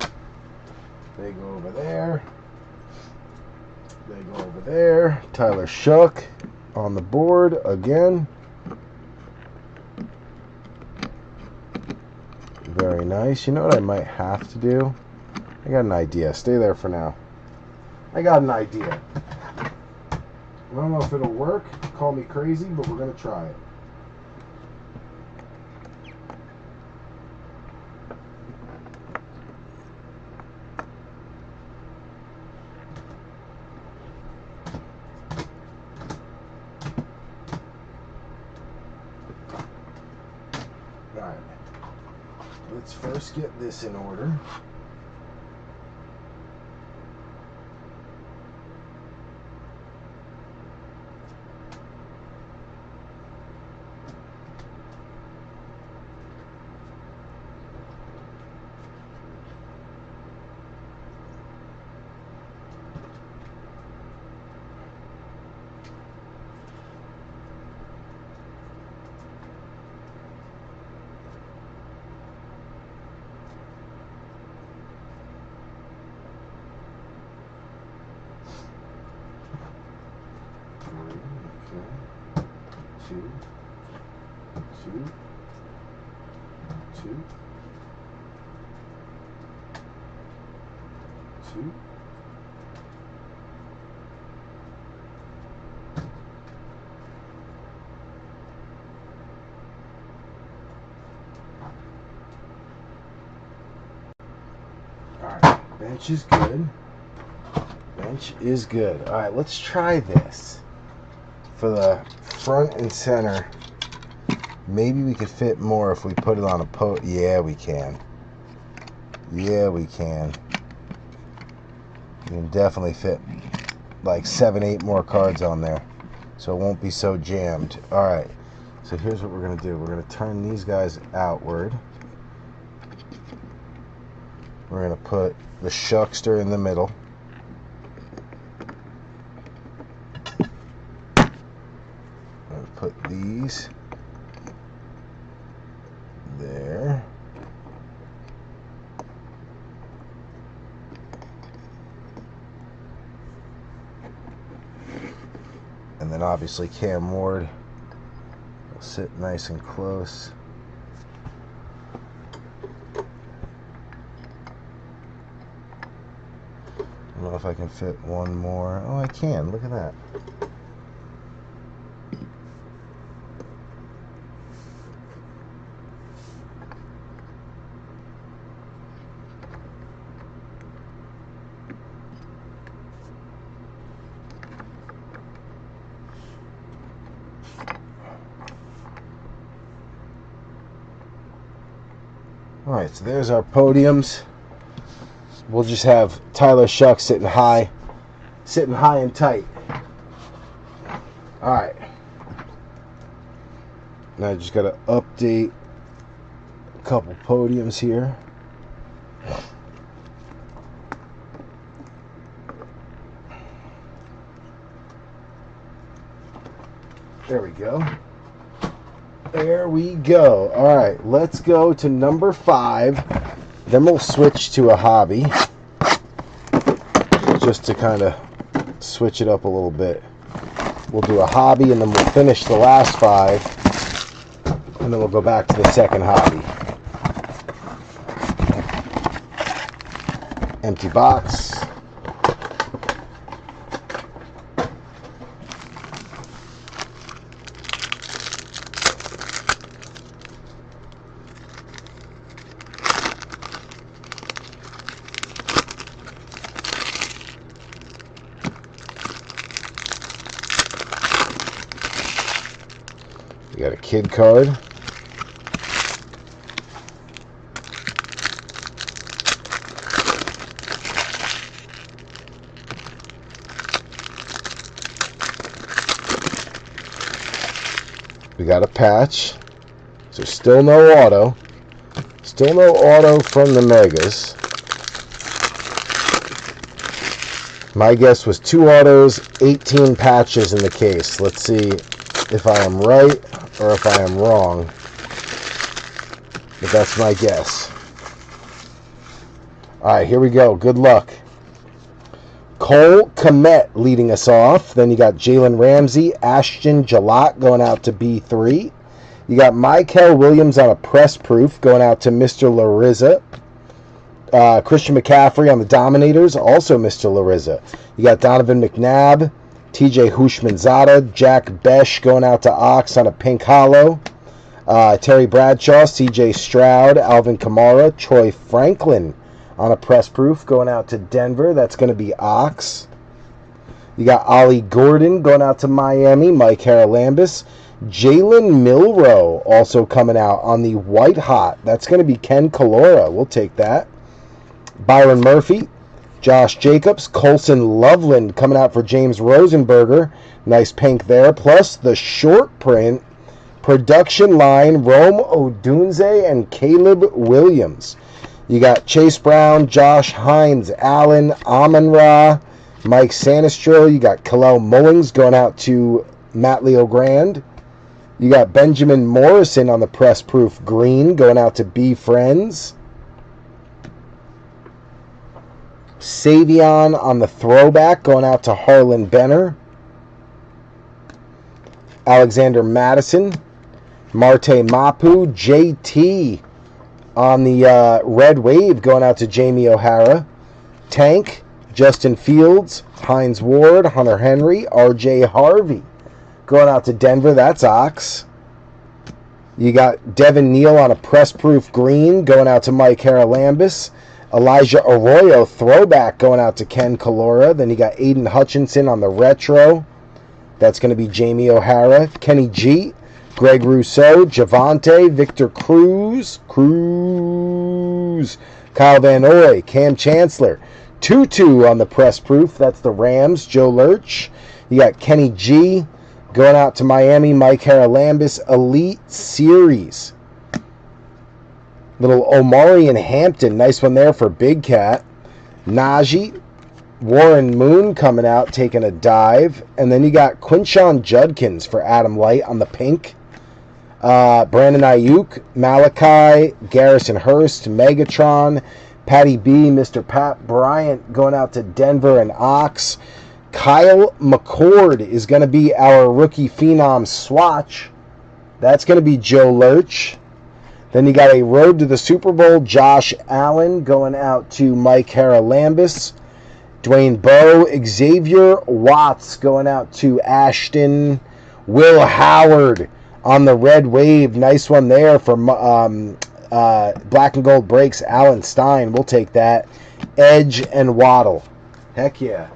They go over there. They go over there. Tyler Shuck on the board again. Very nice. You know what I might have to do? I got an idea. Stay there for now. I got an idea. I don't know if it'll work. Call me crazy, but we're going to try it. Alright. Let's first get this in order. Two. Alright, bench is good. Bench is good. Alright, let's try this. For the front and center, maybe we could fit more if we put it on a yeah, we can. Yeah, we can. You can definitely fit like 7-8 more cards on there, so it won't be so jammed. Alright, so here's what we're going to do. We're going to turn these guys outward. We're going to put the shuckster in the middle. I'm going to put these there. And then obviously Cam Ward will sit nice and close. I don't know if I can fit one more. Oh, I can. Look at that. Alright, so there's our podiums. We'll just have Tyler Shuck sitting high and tight. Alright. Now I just got to update a couple podiums here. There we go. There we go. Alright, let's go to number 5. Then we'll switch to a hobby. Just to kind of switch it up a little bit. We'll do a hobby and then we'll finish the last 5. And then we'll go back to the second hobby. Empty box. We got a kid card. We got a patch. So still no auto. Still no auto from the Megas. My guess was 2 autos, 18 patches in the case. Let's see if I am right or if I am wrong. But that's my guess. Alright, here we go. Good luck. Cole Kmet leading us off. Then you got Jalen Ramsey, Ashton Jalot going out to B3. You got Michael Williams on a press proof going out to Mr. Larissa. Christian McCaffrey on the Dominators, also Mr. Larissa. You got Donovan McNabb, TJ Hushmanzada, Jack Besh going out to Ox on a pink hollow. Terry Bradshaw, CJ Stroud, Alvin Kamara, Troy Franklin on a press proof going out to Denver. That's going to be Ox. You got Ollie Gordon going out to Miami, Mike Haralambis. Jalen Milroe also coming out on the white hot. That's going to be Ken Kalora. We'll take that. Byron Murphy, Josh Jacobs, Colson Loveland coming out for James Rosenberger. Nice pink there. Plus the short print production line, Rome Odunze and Caleb Williams. You got Chase Brown, Josh Hines, Allen, Amon-Ra, Mike Sanistro. You got Kalel Mullings going out to Matt Leo Grand. You got Benjamin Morrison on the press proof green going out to B Friends. Savion on the throwback going out to Harlan Benner. Alexander Madison, Marte Mapu, JT on the red wave going out to Jamie O'Hara. Tank, Justin Fields, Hines Ward, Hunter Henry, RJ Harvey going out to Denver. That's Ox. You got Devin Neal on a press proof green going out to Mike Haralambis. Elijah Arroyo throwback going out to Ken Kalora. Then you got Aiden Hutchinson on the retro. That's going to be Jamie O'Hara. Kenny G, Greg Rousseau, Javante, Victor Cruz, Kyle Van Noy, Cam Chancellor. Tutu on the press proof. That's the Rams, Joe Lurch. You got Kenny G going out to Miami, Mike Haralambis, Elite Series. Little Omari and Hampton. Nice one there for Big Cat. Najee, Warren Moon coming out, taking a dive. And then you got Quinshon Judkins for Adam Light on the pink. Brandon Ayuk, Malachi, Garrison Hurst, Megatron, Patty B, Mr. Pat Bryant going out to Denver and Ox. Kyle McCord is going to be our rookie phenom swatch. That's going to be Joe Lurch. Then you got a road to the Super Bowl, Josh Allen going out to Mike Haralambis. Dwayne Bowe, Xavier Watts going out to Ashton. Will Howard on the red wave. Nice one there for Black and Gold Breaks, Alan Stein. We'll take that. Edge and Waddle. Heck yeah.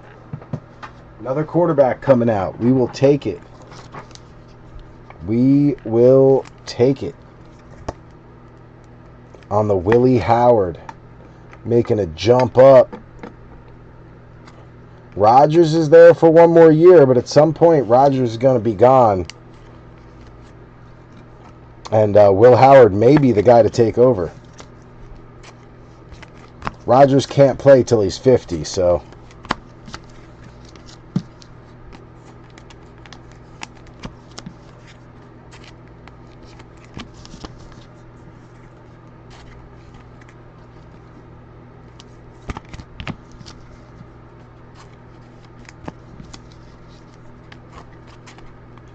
Another quarterback coming out. We will take it. We will take it. On the Willie Howard. Making a jump up. Rodgers is there for one more year, but at some point Rodgers is going to be gone. And Will Howard may be the guy to take over. Rodgers can't play till he's 50, so...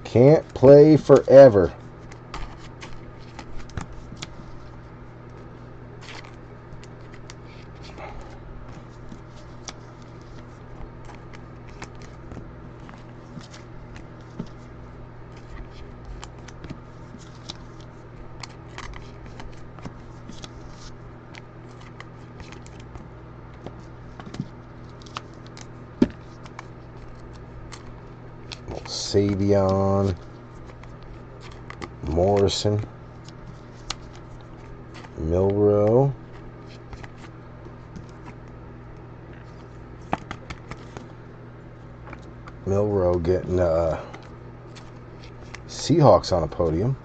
Can't play forever. Savion, Morrison, Milroe, getting Seahawks on a podium.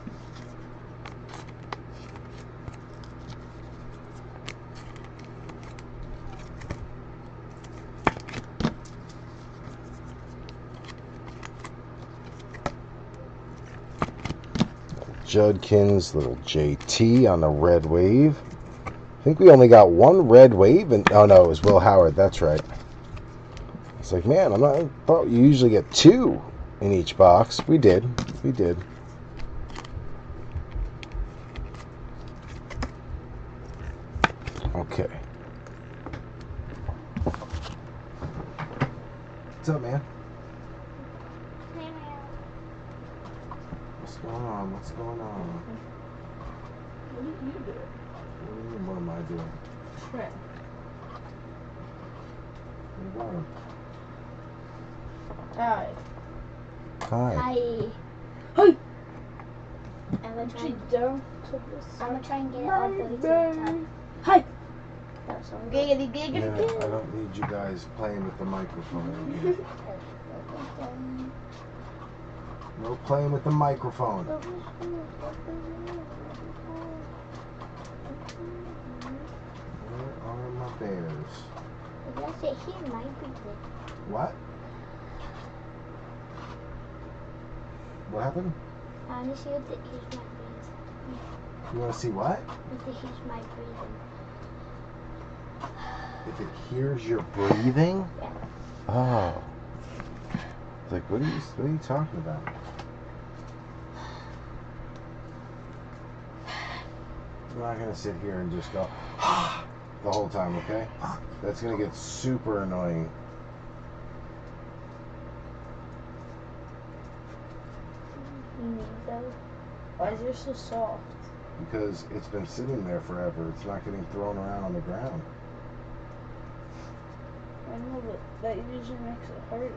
Judkins, little JT on the red wave. I think we only got one red wave, and oh no, it was Will Howard. That's right. It's like, man, I thought you usually get two in each box. We did. Okay. What's up, man? What's going on? What's going on? What are you doing? What do you mean, what am I doing? Shrimp. You got him. Hi. Hi. Hi. Hi. I'm gonna try. Don't put this. I'm gonna try and get it all the way to the top. Hi. That's all. Giggity, giggity, Yeah, I giggity. don't need you guys playing with the microphone. No playing with the microphone. Where are my bears? That's it. He might be good. What? What happened? I want to see what the here's my breathing. You want to see what? What the here's my breathing. If it hears your breathing? Yeah. Oh. It's like, what are you talking about? I'm not going to sit here and just go the whole time, okay? That's going to get super annoying. Why is yours so soft? Because it's been sitting there forever. It's not getting thrown around on the ground. I know, but that usually makes it harder.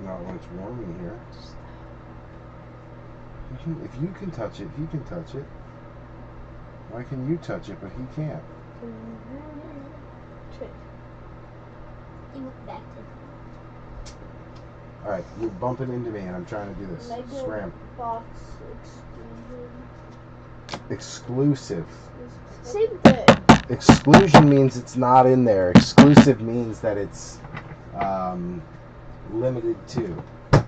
Not when it's warm in here. If you can touch it, he can touch it. Why can you touch it, but he can't? You look back to Alright, you're bumping into me and I'm trying to do this. Scram. Box exclusion. Exclusive. Same thing. Exclusion means it's not in there. Exclusive means that it's limited to. Wait,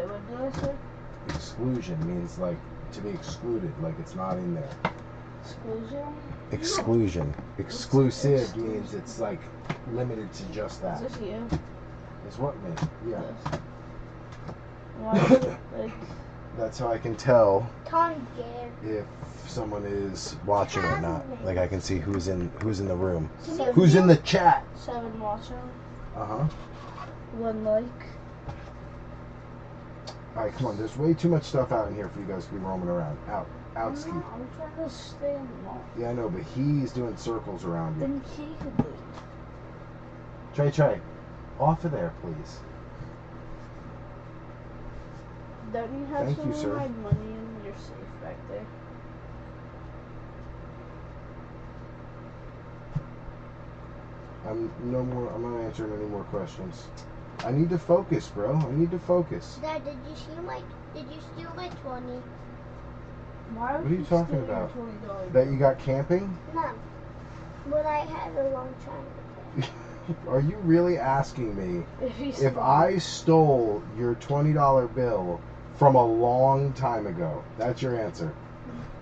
what did I say? Exclusion means like to be excluded, like it's not in there. Exclusion? Exclusion. Exclusive means it's like limited to just that. Is this you? Is what me? Yeah. Yes. Why is it like... That's how I can tell Tom Gare. if someone is watching or not. Like I can see who's in the room. Seven, Who's in the chat? 7 watching, Uh-huh. 1 like. Alright, come on. There's way too much stuff out in here for you guys to be roaming around. Out. Out, Ski. I'm trying to stay in the mall. Yeah, I know, but he's doing circles around you. Then he could leave. Trey. Off of there, please. Don't you have Thank some you, sir. of my money in your safe back there? I'm not answering any more questions. I need to focus, bro. I need to focus. Dad, did you steal my 20? Why What are you talking about? $20? That you got camping? No. But I had a long time ago. Are you really asking me If if I stole your $20 bill from a long time ago? That's your answer.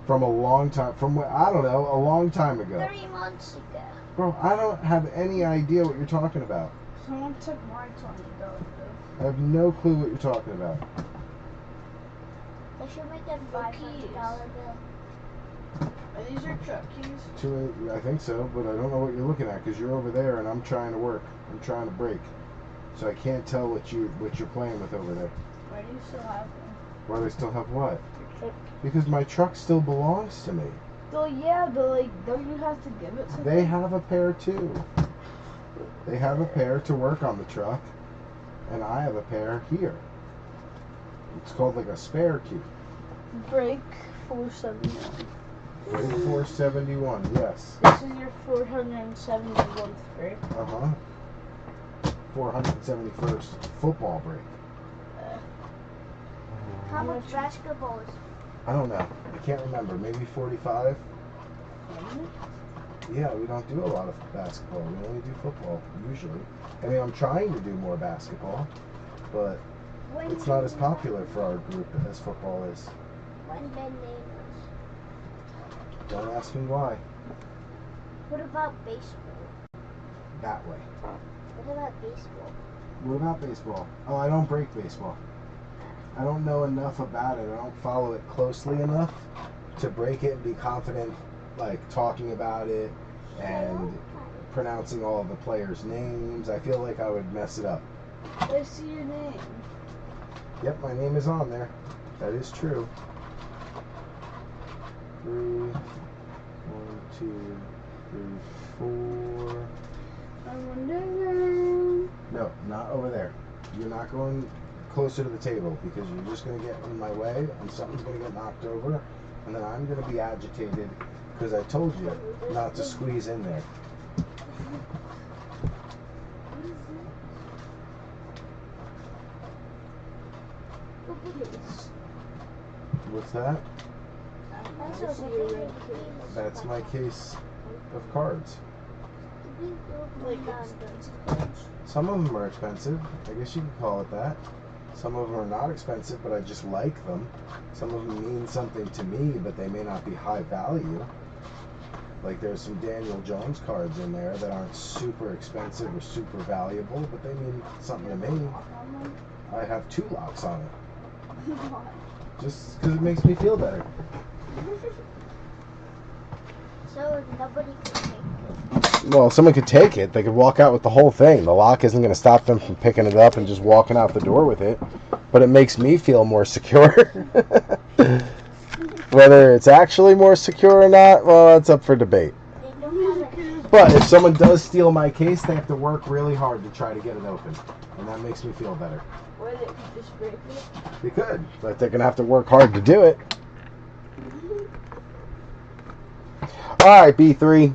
From a long time, I don't know, a long time ago. 3 months ago. Bro, I don't have any idea what you're talking about. Someone took my $20 bill. I have no clue what you're talking about. I should make a $500 bill. Are these your truck keys? I think so, but I don't know what you're looking at because you're over there and I'm trying to work. I'm trying to break. So I can't tell what you're playing with over there. Why do you still have them? Why do I still have what? Your truck. Because my truck still belongs to me. Well, yeah, but like, don't you have to give it to They them? have a pair too. They have a pair to work on the truck, and I have a pair here. It's called like a spare key. Break 471. Break 471, yes. This is your 471th break. Uh-huh. 471st football break. How much basketball is I don't know. I can't remember. Maybe 45? Yeah, we don't do a lot of basketball. We only do football, usually. I mean, I'm trying to do more basketball, but it's not as popular for our group as football is. When Ben named Don't ask me why. What about baseball? That way. What about baseball? What about baseball? Oh, I don't break baseball. I don't know enough about it. I don't follow it closely enough to break it and be confident, like, talking about it and pronouncing all the players' names. I feel like I would mess it up. I see your name. Yep, my name is on there. That is true. 3, 1, 2, 3, 4. I'm wondering. No, not over there. You're not going closer to the table because you're just going to get in my way and something's going to get knocked over and then I'm going to be agitated because I told you not to squeeze in there. What's that? That's my case of cards. Like expensive cards. Some of them are expensive. I guess you could call it that. Some of them are not expensive, but I just like them. Some of them mean something to me, but they may not be high value. Like there's some Daniel Jones cards in there that aren't super expensive or super valuable, but they mean something to me. I have 2 locks on it. Just because it makes me feel better. So nobody can take it. Well, if someone could take it, they could walk out with the whole thing. The lock isn't going to stop them from picking it up and just walking out the door with it. But it makes me feel more secure. Whether it's actually more secure or not, well, that's up for debate. They don't have it. But if someone does steal my case, they have to work really hard to try to get it open. And that makes me feel better. Or they could just break it. They could. But they're going to have to work hard to do it. All right, B3.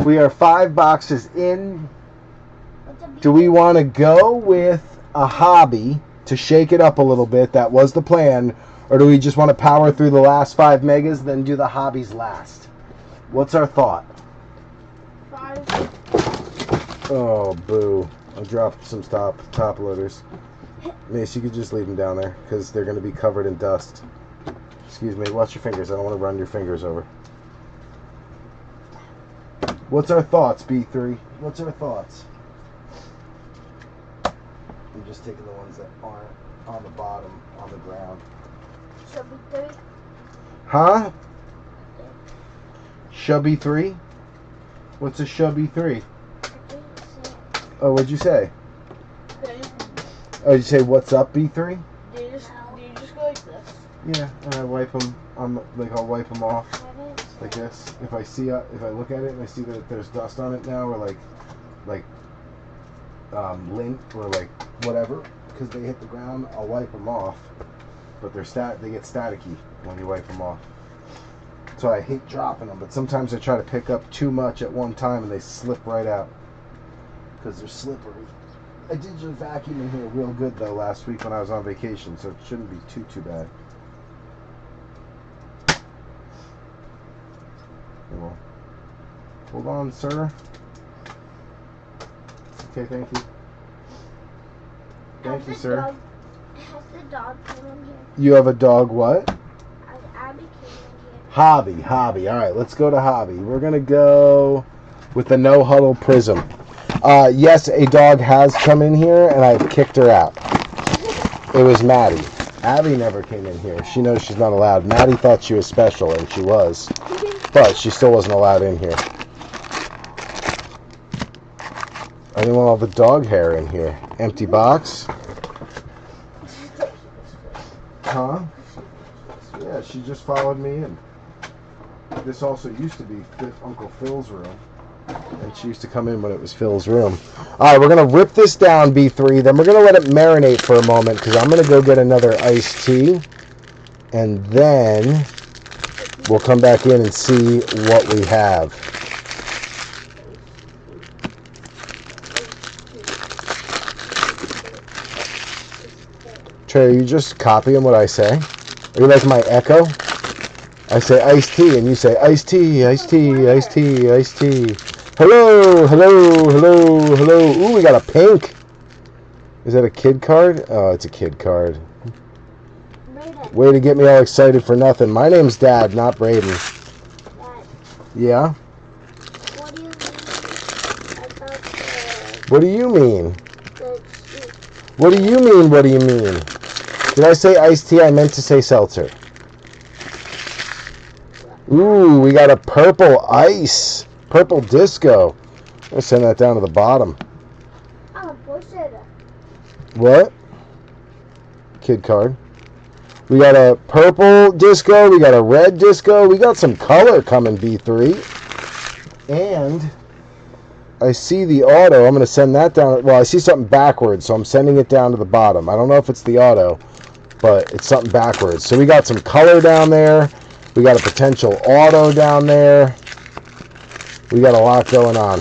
We are 5 boxes in. Do we want to go with a hobby to shake it up a little bit? That was the plan. Or do we just want to power through the last 5 megas, then do the hobbies last? What's our thought? 5. Oh, boo. I dropped some top loaders. Mace, you could just leave them down there because they're going to be covered in dust. Excuse me. Watch your fingers. I don't want to run your fingers over. What's our thoughts, B3? What's our thoughts? I'm just taking the ones that aren't on the bottom, on the ground. Should be 3. Huh? Shubby 3? What's a shubby 3? Oh, what'd you say? Okay. Oh, you say what's up, B3? Do you just go like this? Yeah, and I wipe them. I'll wipe them off like this. If I look at it and I see that there's dust on it now, or like lint or like whatever, because they hit the ground, I'll wipe them off. But they get staticky when you wipe them off. So I hate dropping them, but sometimes I try to pick up too much at one time and they slip right out because they're slippery. I did just vacuum in here real good though last week when I was on vacation, so it shouldn't be too bad. Well, hold on, sir. Okay, thank you. Thank you, sir. Has the dog come in here? You have a dog what? Abby came in here. Hobby. All right, let's go to hobby. We're going to go with the no huddle Prizm. Yes, a dog has come in here, and I've kicked her out. It was Maddie. Abby never came in here. She knows she's not allowed. Maddie thought she was special, and she was. But she still wasn't allowed in here. I didn't want all the dog hair in here. Empty box. Huh? Yeah, she just followed me in. This also used to be Uncle Phil's room. And she used to come in when it was Phil's room. Alright, we're going to rip this down, B3. Then we're going to let it marinate for a moment because I'm going to go get another iced tea. And then we'll come back in and see what we have. Trey, are you just copying what I say? Are you like my echo? I say iced tea and you say iced tea, iced tea, iced tea, iced tea. Hello, hello, hello, hello. Ooh, we got a pink. Is that a kid card? Oh, it's a kid card. Way to get me all excited for nothing. My name's Dad, not Braden. Dad, Yeah? what do you mean? What do you mean? What do you mean? Did I say iced tea? I meant to say seltzer. Ooh, we got a purple ice. Purple Disco. I'm going to send that down to the bottom. Oh, push it. What? Kid card. We got a purple disco. We got a red disco. We got some color coming, B3. And I see the auto. I'm going to send that down. Well, I see something backwards, so I'm sending it down to the bottom. I don't know if it's the auto, but it's something backwards. So we got some color down there. We got a potential auto down there. We got a lot going on.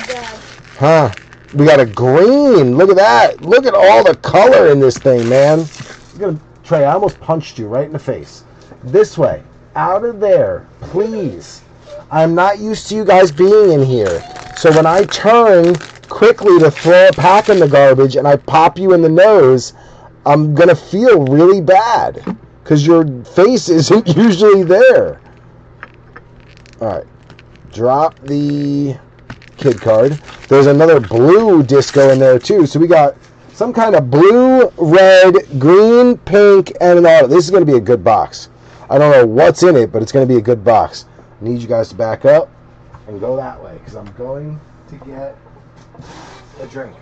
Dad. Huh? We got a green. Look at that. Look at all the color in this thing, man. Trey, I almost punched you right in the face. This way. Out of there. Please. I'm not used to you guys being in here. So when I turn quickly to throw a pack in the garbage and I pop you in the nose, I'm going to feel really bad because your face isn't usually there. All right. Drop the kid card. There's another blue disco in there too. So we got some kind of blue, red, green, pink, and an auto. This is going to be a good box. I don't know what's in it, but it's going to be a good box. I need you guys to back up and go that way because I'm going to get a drink.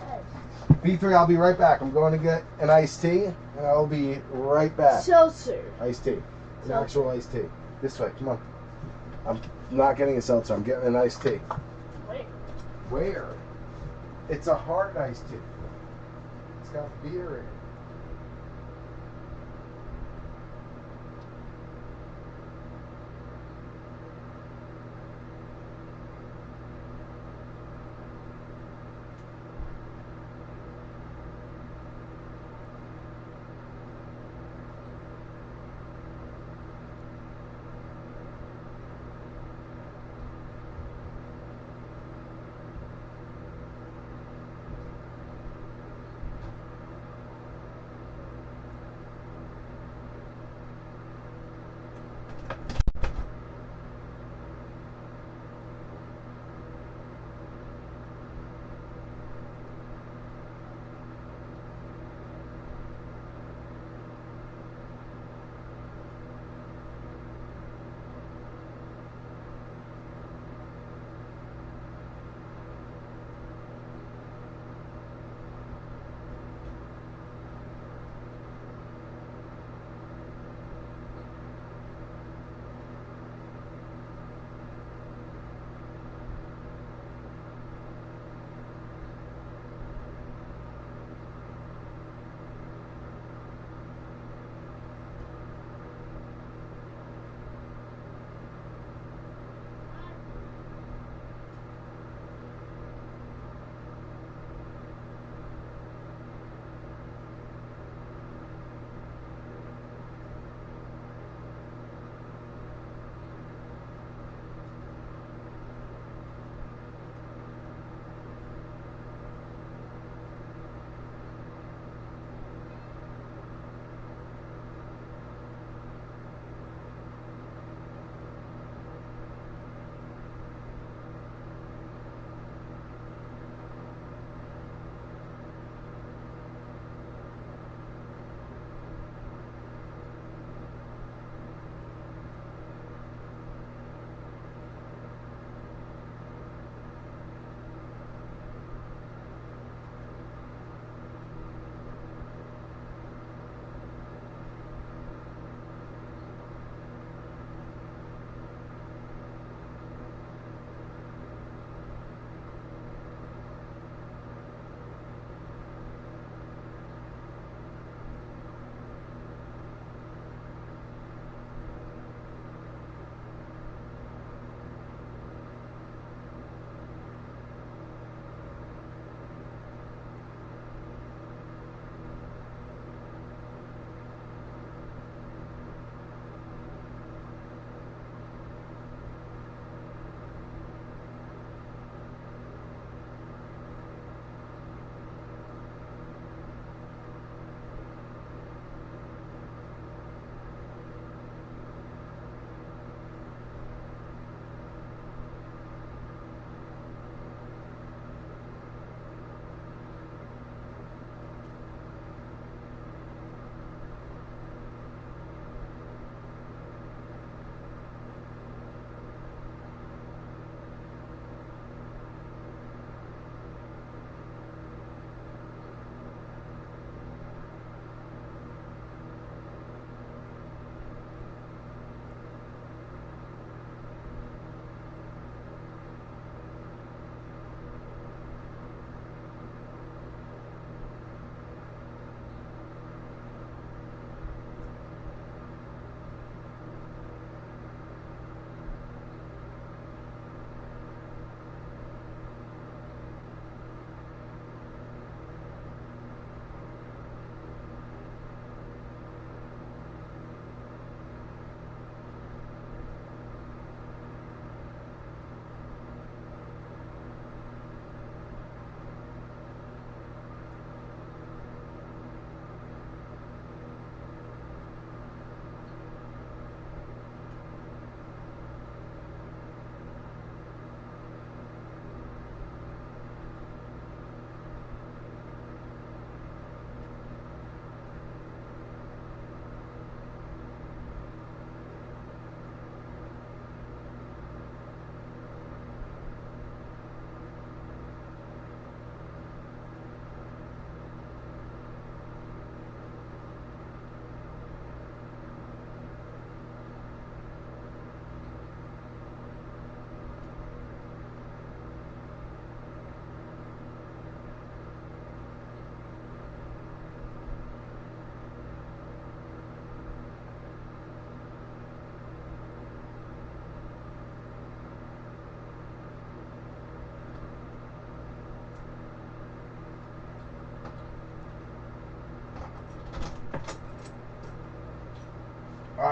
B3, I'll be right back. I'm going to get an iced tea, and I'll be right back. Seltzer. Iced tea. An actual iced tea. This way. Come on. I'm not getting a seltzer. I'm getting an iced tea. Wait. Where? It's a hard iced tea. It's got beer in it.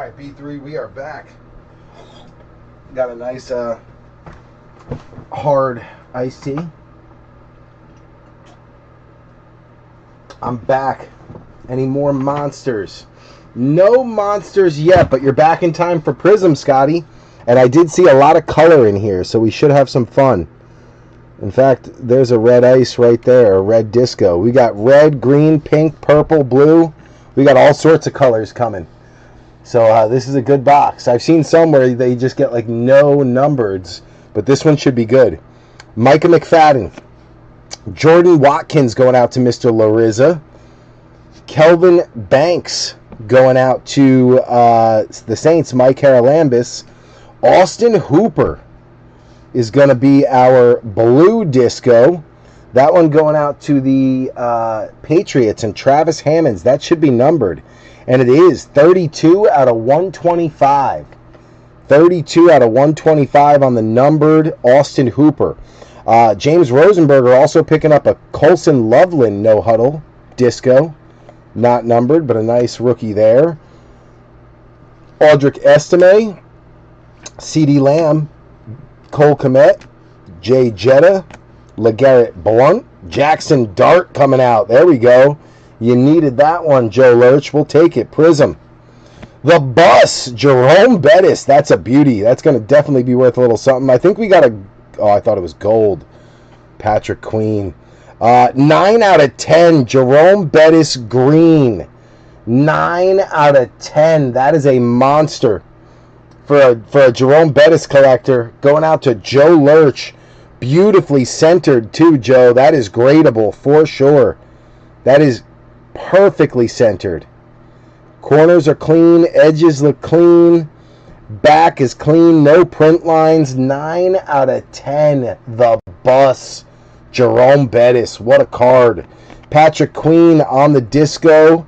right, B3, we are back. Got a nice hard iced tea. I'm back. Any more monsters? No monsters yet, but you're back in time for Prizm, Scotty. And I did see a lot of color in here, so we should have some fun. In fact, there's a red ice right there, a red disco. We got red, green, pink, purple, blue. We got all sorts of colors coming. So this is a good box. I've seen some where they just get like no numbereds, but this one should be good. Micah McFadden. Jordan Watkins going out to Mr. Larissa. Kelvin Banks going out to the Saints, Mike Haralambis. Austin Hooper is going to be our blue disco. That one going out to the Patriots and Travis Hammonds. That should be numbered. And it is 32 out of 125. 32 out of 125 on the numbered Austin Hooper. James Rosenberger also picking up a Colson Loveland no huddle disco. Not numbered, but a nice rookie there. Audric Estime, CeeDee Lamb, Cole Kmet, Jay Jetta, LeGarrette Blount, Jackson Dart coming out. There we go. You needed that one, Joe Lurch. We'll take it. Prizm. The Bus, Jerome Bettis. That's a beauty. That's going to definitely be worth a little something. I think we got a... Oh, I thought it was gold. Patrick Queen. 9 out of 10, Jerome Bettis green. 9 out of 10. That is a monster for a Jerome Bettis collector. Going out to Joe Lurch. Beautifully centered too, Joe. That is gradable for sure. That is perfectly centered. Corners are clean. Edges look clean. Back is clean. No print lines. 9 out of 10. The Bus. Jerome Bettis. What a card. Patrick Queen on the disco.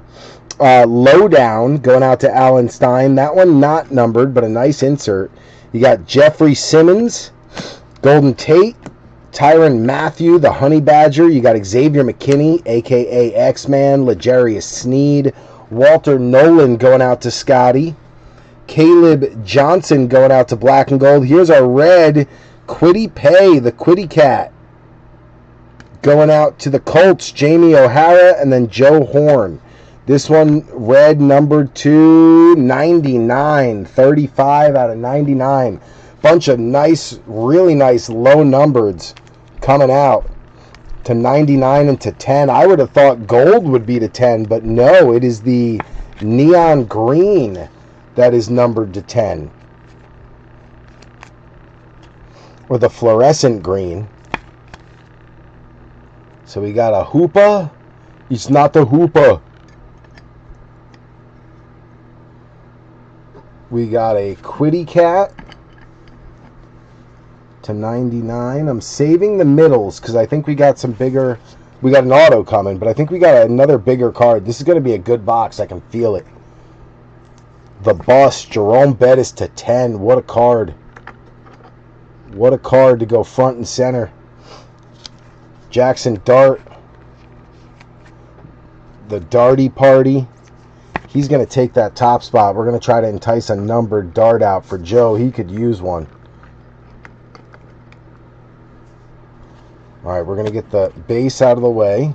Lowdown going out to Alan Stein. That one not numbered, but a nice insert. You got Jeffrey Simmons. Golden Tate. Tyrann Mathieu, the Honey Badger. You got Xavier McKinney, a.k.a. X-Man. L'Jarius Sneed. Walter Nolan going out to Scotty. Caleb Johnson going out to Black and Gold. Here's our red Kwity Paye, the Kwity Cat. Going out to the Colts, Jamie O'Hara, and then Joe Horn. This one, red, numbered to 99. 35 out of 99. Bunch of nice, really nice low numbereds coming out to 99 and to 10. I would have thought gold would be to 10, but no, it is the neon green that is numbered to 10. Or the fluorescent green. So we got a Hoopa. It's not the Hoopa. We got a Kwity Cat to 99. I'm saving the middles because I think we got some bigger... We got an auto coming, but I think we got another bigger card. This is going to be a good box. I can feel it. The Bus, Jerome Bettis to 10. What a card. What a card to go front and center. Jackson Dart. The Darty Party. He's going to take that top spot. We're going to try to entice a numbered Dart out for Joe. He could use one. All right, we're going to get the base out of the way.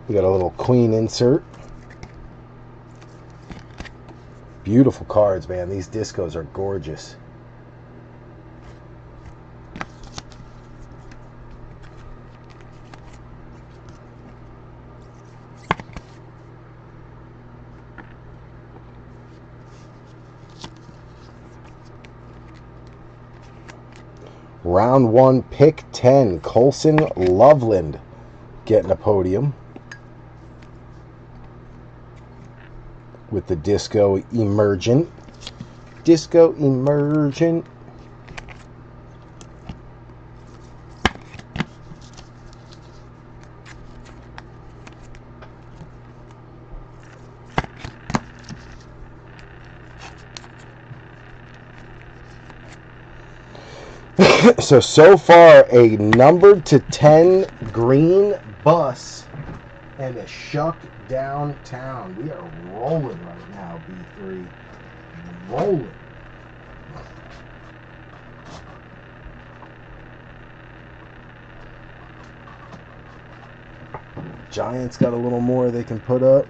We got a little Queen insert. Beautiful cards, man. These discos are gorgeous. Round 1, pick 10. Colson Loveland getting a podium. With the Disco Emergent. Disco Emergent. So far, a numbered to 10 green bus, and a shuck downtown. We are rolling right now, B3. Rolling. Giants got a little more they can put up.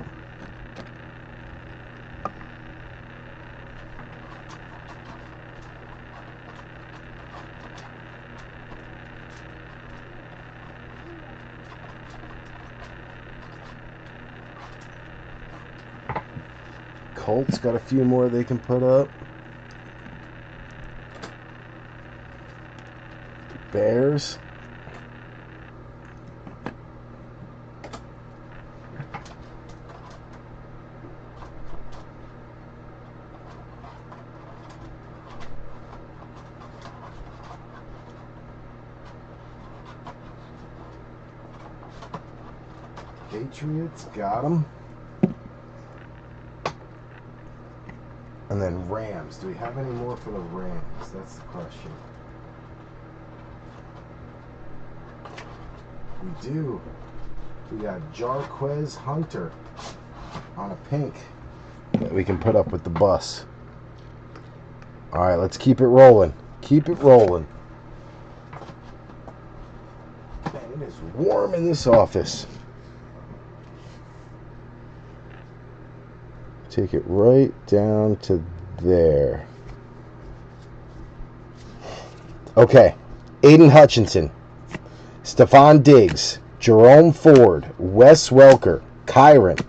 Colts got a few more they can put up. Bears. Patriots got them. And then Rams. Do we have any more for the Rams? That's the question. We do. We got Jarquez Hunter on a pink that we can put up with the bus. All right, let's keep it rolling. Keep it rolling. Man, it is warm in this office. Take it right down to there. Okay. Aiden Hutchinson, Stephon Diggs, Jerome Ford, Wes Welker, Kyron,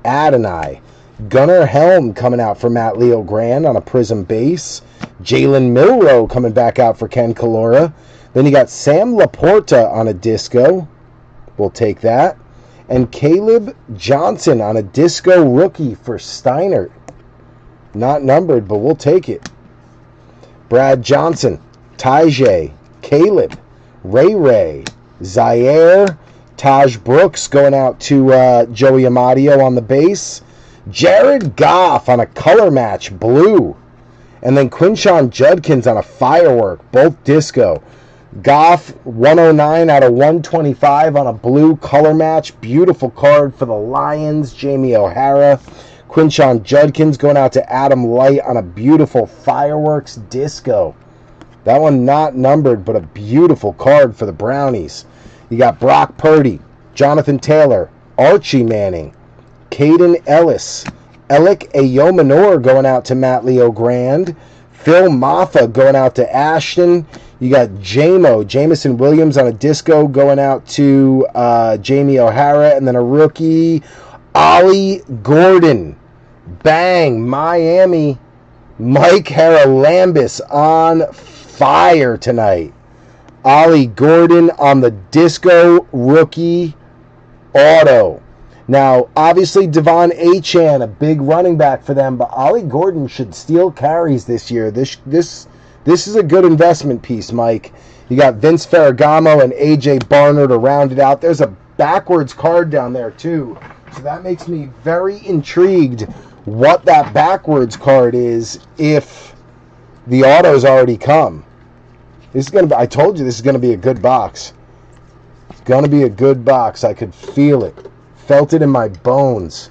Adonai, Gunnar Helm coming out for Matt Leo Grand on a Prizm base. Jalen Milroe coming back out for Ken Kalora. Then you got Sam Laporta on a disco. We'll take that. And Caleb Johnson on a disco rookie for Steiner. Not numbered, but we'll take it. Brad Johnson, Tajay, Caleb, Ray, Zaire, Taj Brooks going out to Joey Amadio on the base. Jared Goff on a color match, blue. And then Quinshon Judkins on a firework, both disco. Goff, 109 out of 125 on a blue color match. Beautiful card for the Lions. Jamie O'Hara. Quinshon Judkins going out to Adam Light on a beautiful fireworks disco. That one not numbered, but a beautiful card for the Brownies. You got Brock Purdy, Jonathan Taylor, Archie Manning, Caden Ellis, Alec Ayomanor going out to Matt Leo Grand, Phil Maffa going out to Ashton. You got Jameson Williams on a disco going out to Jamie O'Hara, and then a rookie, Ollie Gordon. Bang, Miami. Mike Haralambis on fire tonight. Ollie Gordon on the disco rookie auto. Now, obviously, Devon Achane, a big running back for them, but Ollie Gordon should steal carries this year. This is a good investment piece, Mike. You got Vince Ferragamo and A.J. Barner to round it out. There's a backwards card down there, too. So that makes me very intrigued what that backwards card is if the autos already come. This is I told you this is going to be a good box. It's going to be a good box. I could feel it. Felt it in my bones.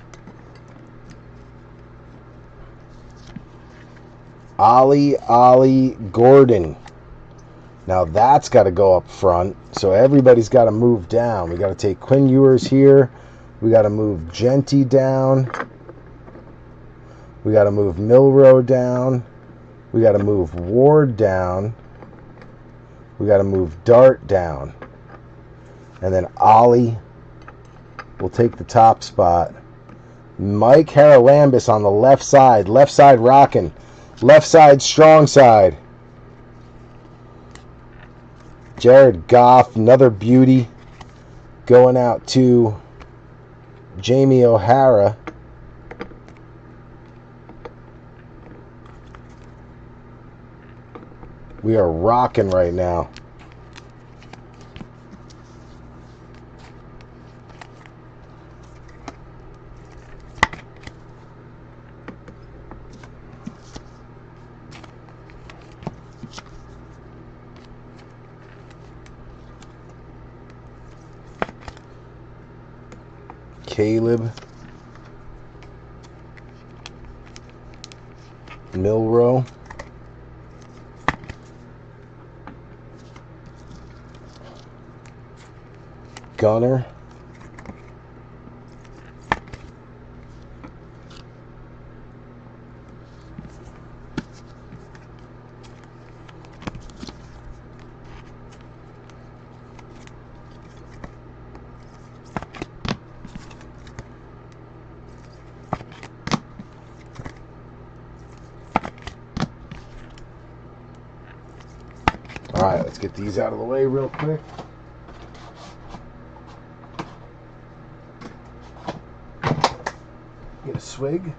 Ollie Gordon. Now that's got to go up front. So everybody's got to move down. We got to take Quinn Ewers here. We got to move Genty down. We got to move Milroe down. We got to move Ward down. We got to move Dart down. And then Ollie will take the top spot. Mike Haralambis on the left side. Left side rocking. Left side strong side. Jared Goff, another beauty. Going out to Jamie O'Hara. We are rocking right now. Caleb. Milrow. Gunner. All right, let's get these out of the way real quick. Get a swig.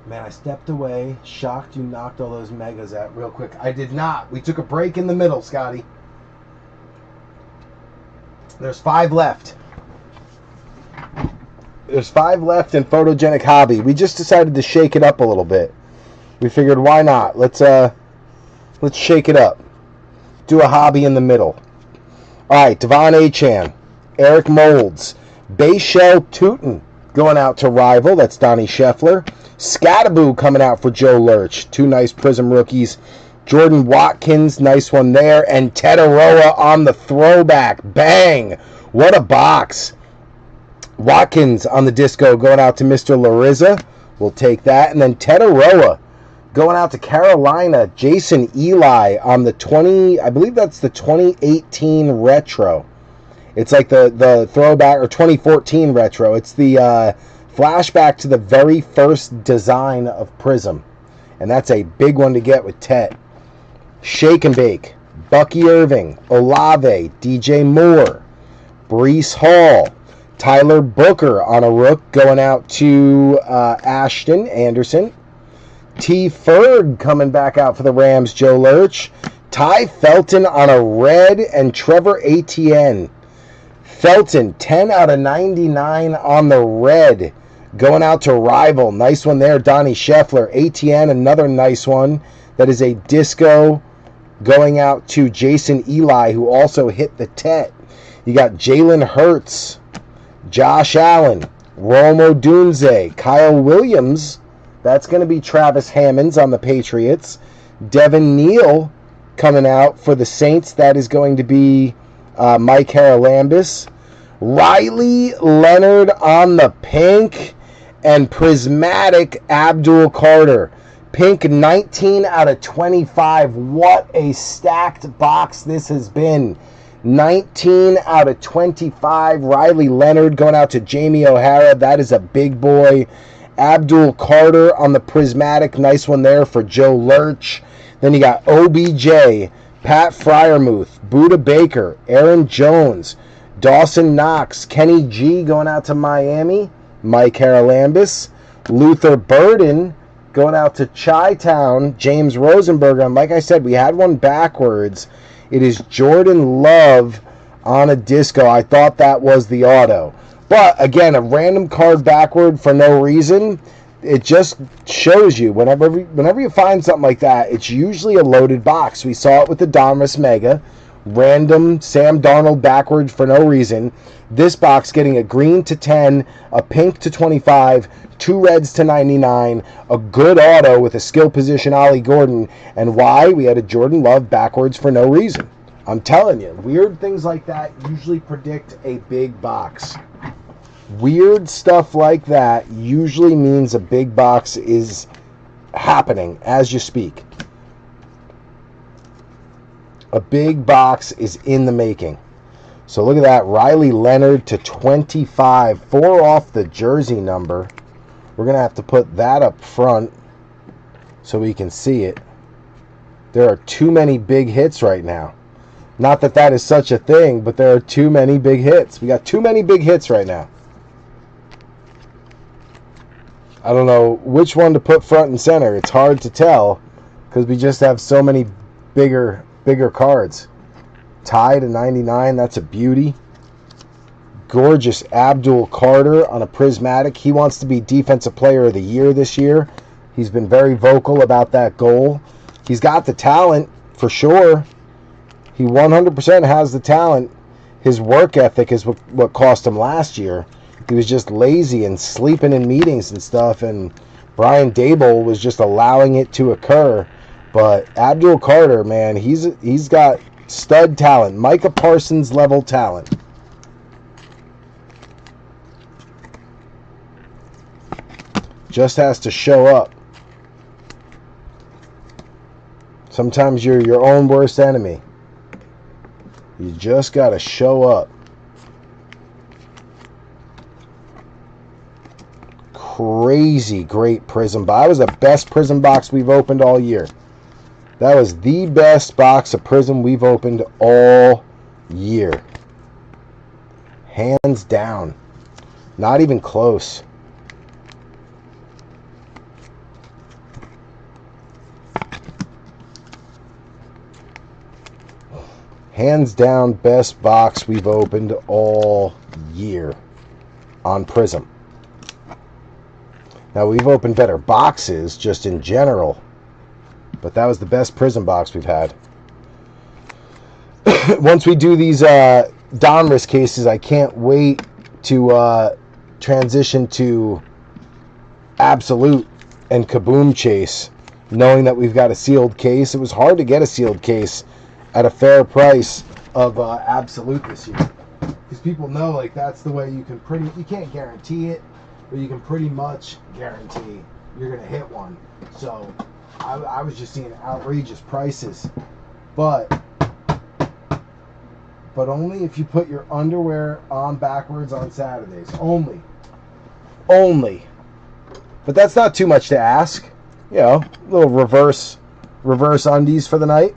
Man, I stepped away. Shocked you knocked all those megas out real quick. I did not. We took a break in the middle, Scotty. There's 5 left. There's 5 left in Photogenic Hobby. We just decided to shake it up a little bit. We figured, why not? Let's shake it up. Do a hobby in the middle. All right, Devon Achan, Eric Molds, Bayshell Tootin going out to Rival. That's Donnie Scheffler. Scataboo coming out for Joe Lurch. 2 nice Prizm rookies. Jordan Watkins, nice one there. And Tetaroa on the throwback. Bang! What a box. Watkins on the disco going out to Mr. Larissa. We'll take that. And then Tetaroa going out to Carolina. Jason Eli on the 20, I believe that's the 2018 retro. It's like the throwback, or 2014 retro. It's the flashback to the very first design of Prizm. And that's a big one to get with Tet. Shake and Bake, Bucky Irving, Olave, DJ Moore, Brees Hall, Tyler Booker on a rook going out to Ashton Anderson. T. Ferg coming back out for the Rams, Joe Lurch. Ty Felton on a red, and Trevor Etienne. Felton, 10 out of 99 on the red. Going out to Rival. Nice one there, Donnie Scheffler. Etienne, another nice one. That is a disco going out to Jason Eli, who also hit the Tet. You got Jalen Hurts, Josh Allen, Rome Odunze, Kyle Williams. That's going to be Travis Hammonds on the Patriots. Devin Neal coming out for the Saints. That is going to be Mike Haralambis. Riley Leonard on the pink. And Prismatic Abdul Carter. Pink 19 out of 25. What a stacked box this has been. 19 out of 25. Riley Leonard going out to Jamie O'Hara. That is a big boy. Abdul Carter on the Prismatic. Nice one there for Joe Lurch. Then you got OBJ, Pat Fryermuth, Buda Baker, Aaron Jones, Dawson Knox, Kenny G going out to Miami, Mike Haralambis, Luther Burden going out to Chi-Town, James Rosenberger. And like I said, we had one backwards. It is Jordan Love on a disco. I thought that was the auto. But, again, a random card backward for no reason, it just shows you, whenever you find something like that, it's usually a loaded box. We saw it with the Donruss Mega. Random Sam Darnold backward for no reason. This box getting a green to 10, a pink to 25, 2 reds to 99, a good auto with a skill position Ollie Gordon, and why? We had a Jordan Love backwards for no reason. I'm telling you, weird things like that usually predict a big box. Weird stuff like that usually means a big box is happening as you speak. A big box is in the making. So look at that. Riley Leonard to 25. 4 off the jersey number. We're going to have to put that up front so we can see it. There are too many big hits right now. Not that that is such a thing, but there are too many big hits. We got too many big hits right now. I don't know which one to put front and center. It's hard to tell because we just have so many bigger cards. Ty to 99, that's a beauty. Gorgeous Abdul Carter on a Prismatic. He wants to be Defensive Player of the Year this year. He's been very vocal about that goal. He's got the talent, for sure. He 100% has the talent. his work ethic is what cost him last year. He was just lazy and sleeping in meetings and stuff, and Brian Daboll was just allowing it to occur. But Abdul Carter, man, he's got stud talent, Micah Parsons level talent. Just has to show up. Sometimes you're your own worst enemy. You just got to show up. Crazy great Prizm box. That was the best Prizm box we've opened all year. That was the best box of Prizm we've opened all year. Hands down. Not even close. Hands down, best box we've opened all year on Prizm. Now, we've opened better boxes just in general, but that was the best Prizm box we've had. Once we do these Donruss cases, I can't wait to transition to Absolute and Kaboom Chase, knowing that we've got a sealed case. It was hard to get a sealed case at a fair price of Absolute this year, because people know, like, that's the way you can't guarantee it, but you can pretty much guarantee you're gonna hit one. So I was just seeing outrageous prices, but only if you put your underwear on backwards on Saturdays. Only. But that's not too much to ask. You know, a little reverse undies for the night.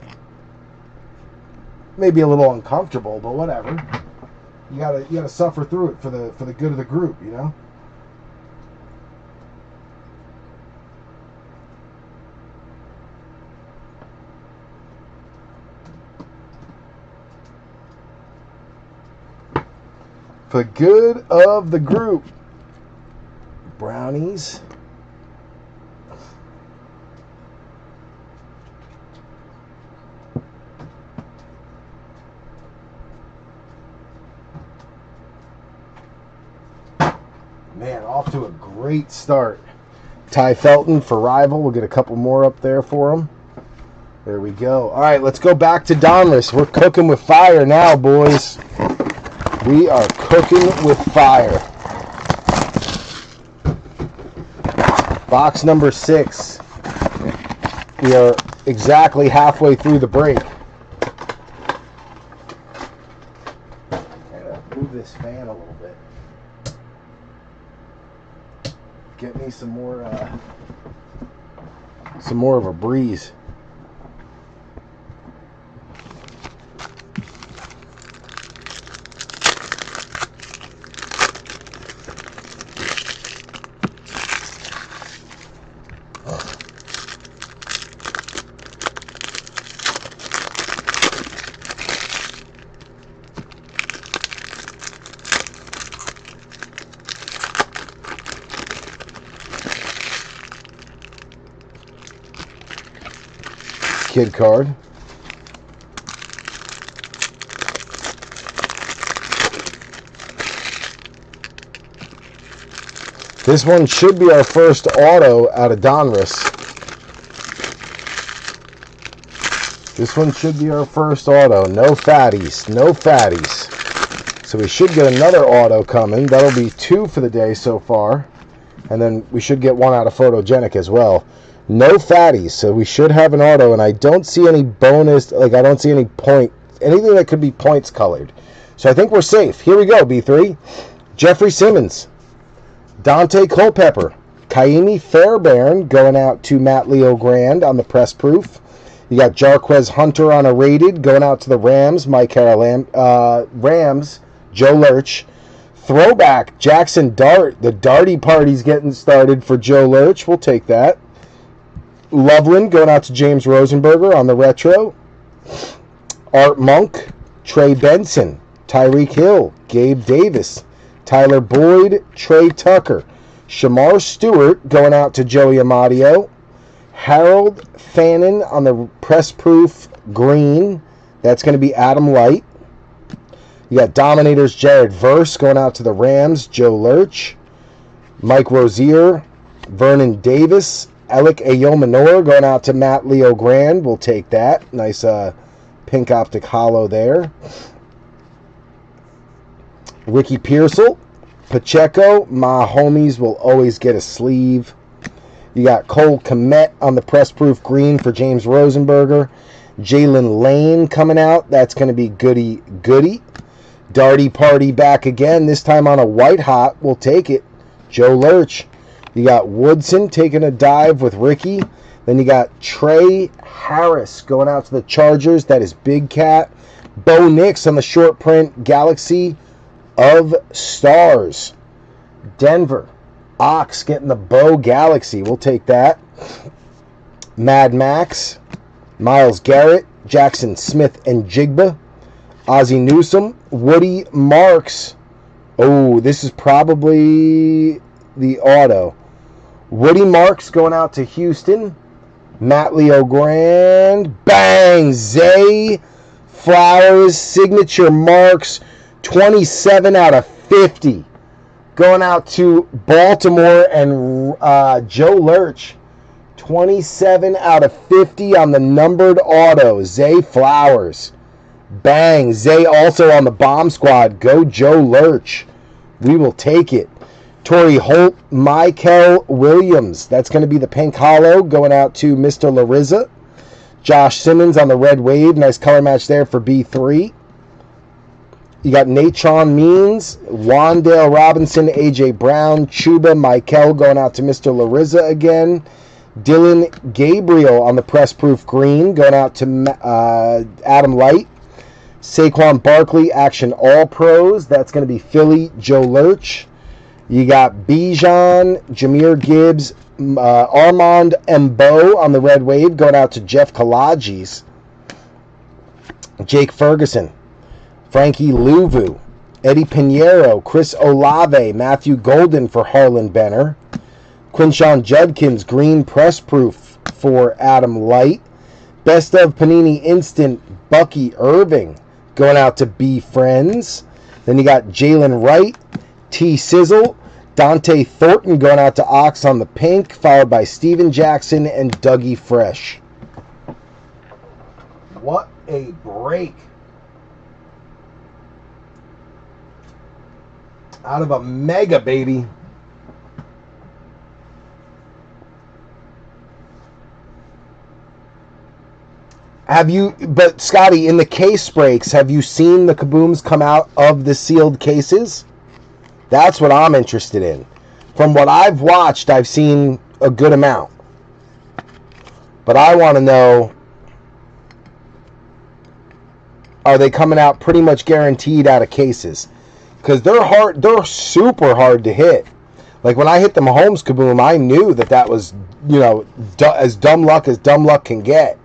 Maybe a little uncomfortable, but whatever. You gotta suffer through it for the good of the group, you know? For the good of the group. Brownies. Man, off to a great start. Ty Felton for Rival. We'll get a couple more up there for him. There we go. All right, let's go back to Donruss. We're cooking with fire now, boys. We are cooking with fire. Box number 6. We are exactly halfway through the break. I gotta move this fan a little bit. Get me some more of a breeze. Kid card. This one should be our first auto out of Donruss. This one should be our first auto. No fatties. No fatties. So we should get another auto coming. That'll be 2 for the day so far. And then we should get one out of Photogenic as well. No fatties, so we should have an auto, and I don't see any bonus, like I don't see any point, anything that could be points colored. So I think we're safe. Here we go, B3. Jeffrey Simmons, Dante Culpepper, Kaimi Fairbairn going out to Matt Leo Grand on the press proof. You got Jarquez Hunter on a rated going out to the Rams, Mike Carolan, Rams, Joe Lurch. Throwback, Jackson Dart, the Darty party's getting started for Joe Lurch. We'll take that. Loveland going out to James Rosenberger on the retro. Art Monk, Trey Benson, Tyreek Hill, Gabe Davis, Tyler Boyd, Trey Tucker. Shamar Stewart going out to Joey Amadio. Harold Fannin on the press proof green. That's going to be Adam Light. You got Dominators Jared Verse going out to the Rams, Joe Lurch. Mike Rozier, Vernon Davis, Alec Ayomanor going out to Matt Leo Grand. We'll take that. Nice pink optic hollow there. Ricky Pearsall, Pacheco. My homies will always get a sleeve. You got Cole Kmet on the press proof green for James Rosenberger. Jalen Lane coming out. That's going to be goody. Darty Party back again, this time on a white hot. We'll take it. Joe Lurch. You got Woodson taking a dive with Ricky. Then you got Trey Harris going out to the Chargers. That is Big Cat. Bo Nix on the short print Galaxy of Stars. Denver. Ox getting the Bo Galaxy. We'll take that. Mad Max. Myles Garrett. Jackson Smith and Jigba. Ozzie Newsome. Woody Marks. Oh, this is probably the auto. Woody Marks going out to Houston. Matt Leo Grand. Bang! Zay Flowers. Signature Marks. 27 out of 50. Going out to Baltimore and Joe Lurch. 27 out of 50 on the numbered auto. Zay Flowers. Bang. Zay also on the bomb squad. Go Joe Lurch. We will take it. Torrey Holt, Michael Williams. That's going to be the pink hollow going out to Mr. Larissa. Josh Simmons on the red wave. Nice color match there for B3. You got Natron Means, Wandale Robinson, AJ Brown, Chuba, Michael going out to Mr. Larissa again. Dylan Gabriel on the press proof green going out to Adam Light. Saquon Barkley, Action All Pros. That's going to be Philly, Joe Lurch. You got Bijan, Jahmyr Gibbs, Armand Mbo on the red wave going out to Jeff Kalajis. Jake Ferguson, Frankie Louvu, Eddie Pinheiro, Chris Olave, Matthew Golden for Harlan Benner. Quinshawn Judkins, green press proof for Adam Light. Best of Panini Instant, Bucky Irving going out to B Friends. Then you got Jalen Wright, T Sizzle, Dante Thornton going out to Ox on the pink, followed by Steven Jackson and Dougie Fresh. What a break. Out of a mega, baby. But Scotty, in the case breaks, have you seen the kabooms come out of the sealed cases? That's what I'm interested in. From what I've watched, I've seen a good amount. But I want to know, are they coming out pretty much guaranteed out of cases? Because they're super hard to hit. Like when I hit the Mahomes kaboom, I knew that was, as dumb luck can get.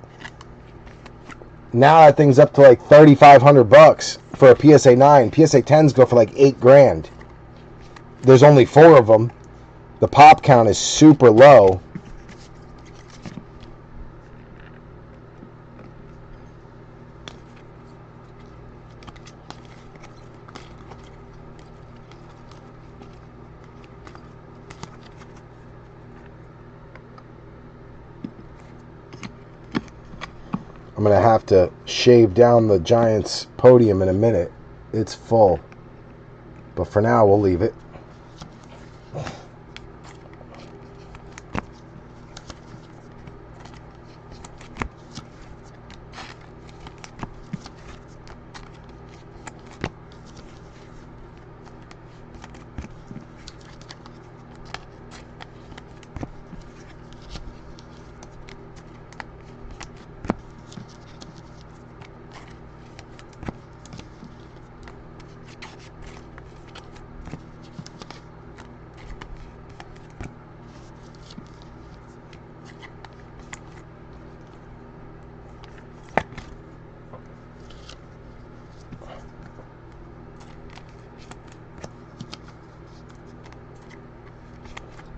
Now that thing's up to like $3,500 for a PSA 9. PSA 10s go for like $8,000. There's only 4 of them. The pop count is super low. I'm going to have to shave down the Giants podium in a minute. It's full. But for now, we'll leave it.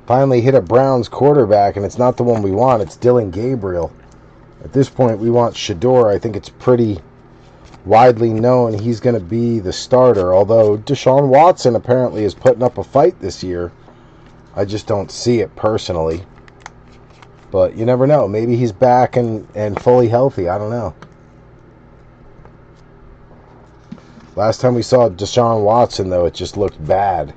Finally hit a Browns quarterback, and it's not the one we want. It's Dylan Gabriel. At this point, we want Shador. I think it's pretty widely known he's going to be the starter, although Deshaun Watson apparently is putting up a fight this year. I just don't see it personally. But you never know. Maybe he's back and fully healthy. I don't know. Last time we saw Deshaun Watson, though, it just looked bad.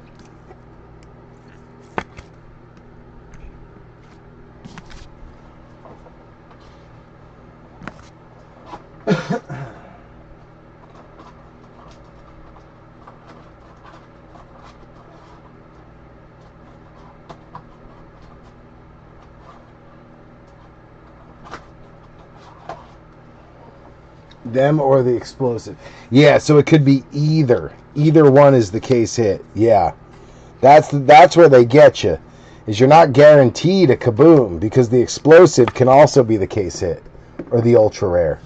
Them or the explosive. Yeah, so it could be either. Either one is the case hit. Yeah. That's where they get you. Is you're not guaranteed a kaboom because the explosive can also be the case hit or the ultra rare.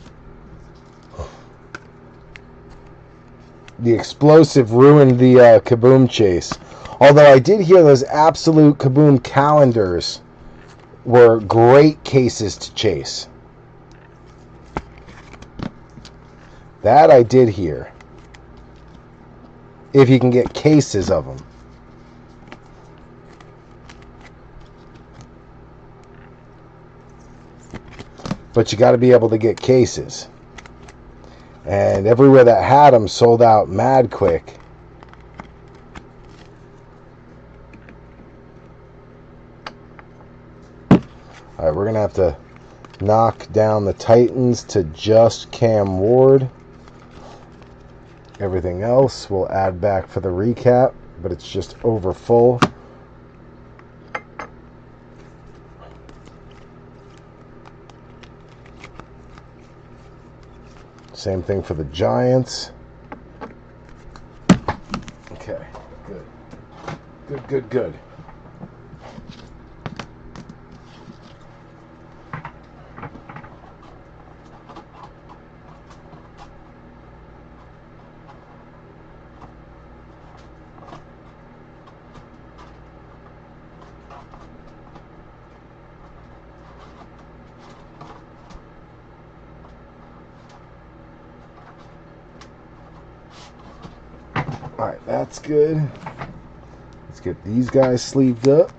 The explosive ruined the kaboom chase. Although I did hear those absolute kaboom calendars were great cases to chase. That I did hear. If you can get cases of them. But you got to be able to get cases. And everywhere that had them sold out mad quick. Alright, we're going to have to knock down the Titans to just Cam Ward. Everything else we'll add back for the recap, but it's just over full. Same thing for the Giants. Okay, good. Good, good, good. Alright, that's good. Let's get these guys sleeved up.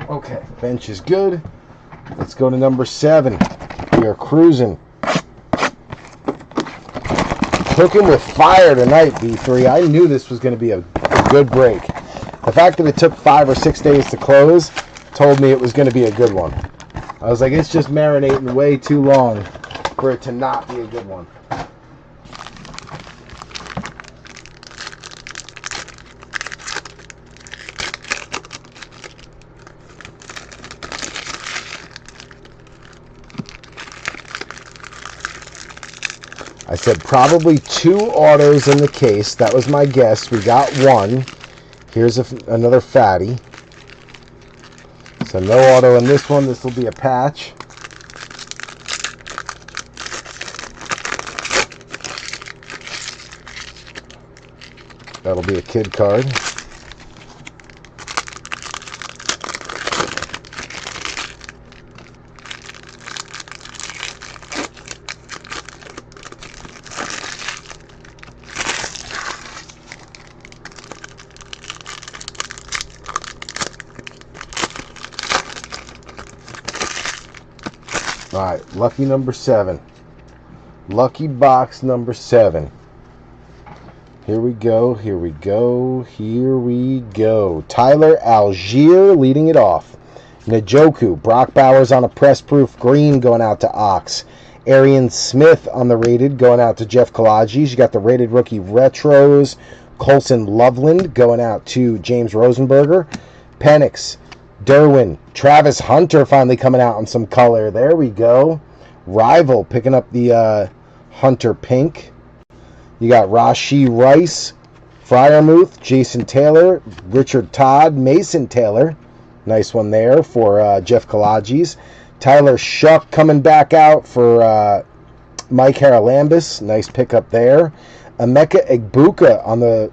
Okay, bench is good. Let's go to number 7. We are cruising. Cooking with fire tonight, B3. I knew this was going to be a good break. The fact that it took 5 or 6 days to close told me it was going to be a good one. I was like, it's just marinating way too long for it to not be a good one. I said probably 2 autos in the case. That was my guess. We got 1. Here's another fatty. So no auto in this one. This will be a patch. That'll be a kid card. Alright, lucky number 7. Lucky box number 7. Here we go, here we go, here we go. Tyler Algier leading it off. Njoku, Brock Bowers on a press-proof green going out to Ox. Arian Smith on the rated going out to Jeff Kalages. You got the rated rookie retros. Colson Loveland going out to James Rosenberger. Penix, Derwin, Travis Hunter finally coming out in some color. There we go. Rival picking up the Hunter pink. You got Rashee Rice, Fryermuth, Jason Taylor, Richard Todd, Mason Taylor. Nice one there for Jeff Kalages. Tyler Shuck coming back out for Mike Haralambis. Nice pickup there. Emeka Egbuka on the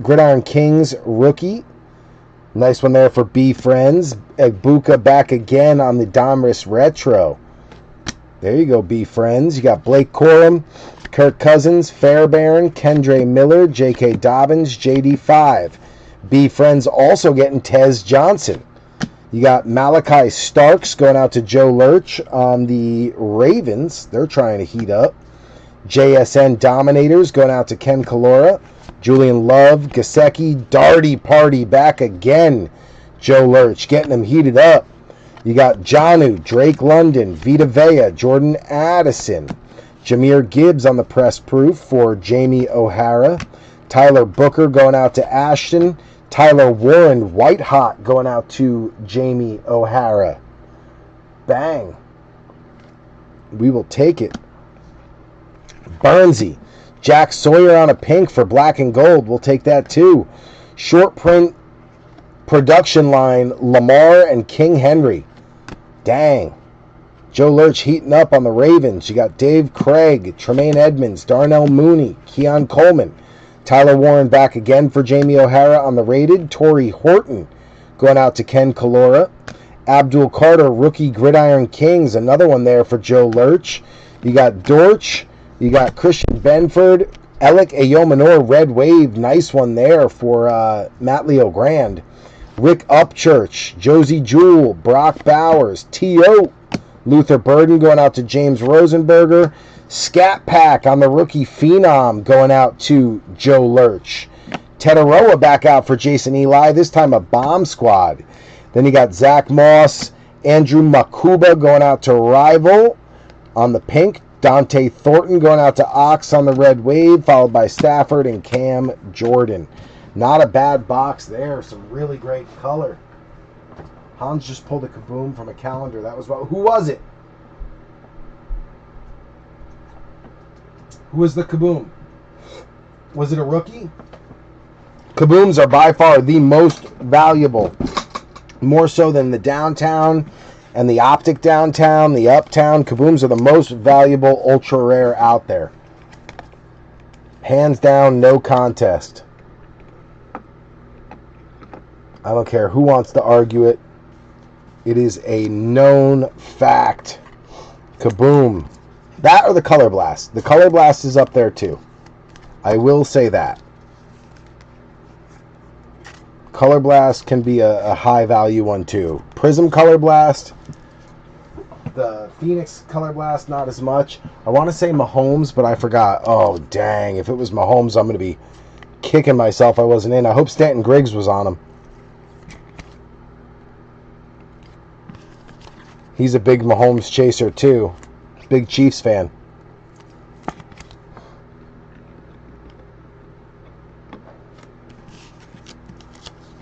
Gridiron Kings rookie. Nice one there for B Friends. Egbuka back again on the Donruss retro. There you go, B Friends. You got Blake Corum, Kirk Cousins, Fairbairn, Kendre Miller, J.K. Dobbins, JD5. B Friends also getting Tez Johnson. You got Malachi Starks going out to Joe Lurch on the Ravens. They're trying to heat up. JSN Dominators going out to Ken Kalora. Julian Love, Gasecki, Darty Party back again. Joe Lurch getting them heated up. You got Janu, Drake London, Vita Vea, Jordan Addison. Jahmyr Gibbs on the press proof for Jamie O'Hara. Tyler Booker going out to Ashton. Tyler Warren, white hot, going out to Jamie O'Hara. Bang. We will take it. Burnsy. Jack Sawyer on a pink for black and gold. We'll take that too. Short print production line, Lamar and King Henry. Dang. Joe Lurch heating up on the Ravens. You got Dave Craig, Tremaine Edmonds, Darnell Mooney, Keon Coleman. Tyler Warren back again for Jamie O'Hara on the rated. Torrey Horton going out to Ken Kalora. Abdul Carter, rookie Gridiron Kings. Another one there for Joe Lurch. You got Dortch. You got Christian Benford. Alec Ayomanor, Red Wave. Nice one there for Matt Leo Grand. Rick Upchurch. Josie Jewell. Brock Bowers. T.O. Luther Burden going out to James Rosenberger. Scat Pack on the rookie Phenom going out to Joe Lurch. Tetaroa back out for Jason Eli, this time a bomb squad. Then you got Zach Moss, Andrew Makuba going out to Rival on the pink. Dante Thornton going out to Ox on the red wave, followed by Stafford and Cam Jordan. Not a bad box there. Some really great color. Hans just pulled a kaboom from a calendar. That was what? Who was it? Who was the kaboom? Was it a rookie? Kabooms are by far the most valuable. More so than the downtown and the optic downtown, the uptown. Kabooms are the most valuable ultra rare out there. Hands down, no contest. I don't care who wants to argue it. It is a known fact. Kaboom. That or the Color Blast. The Color Blast is up there too. I will say that. Color Blast can be a high value one too. Prizm Color Blast. The Phoenix Color Blast, not as much. I want to say Mahomes, but I forgot. Oh, dang. If it was Mahomes, I'm going to be kicking myself I wasn't in. I hope Stanton Griggs was on him. He's a big Mahomes chaser too. Big Chiefs fan.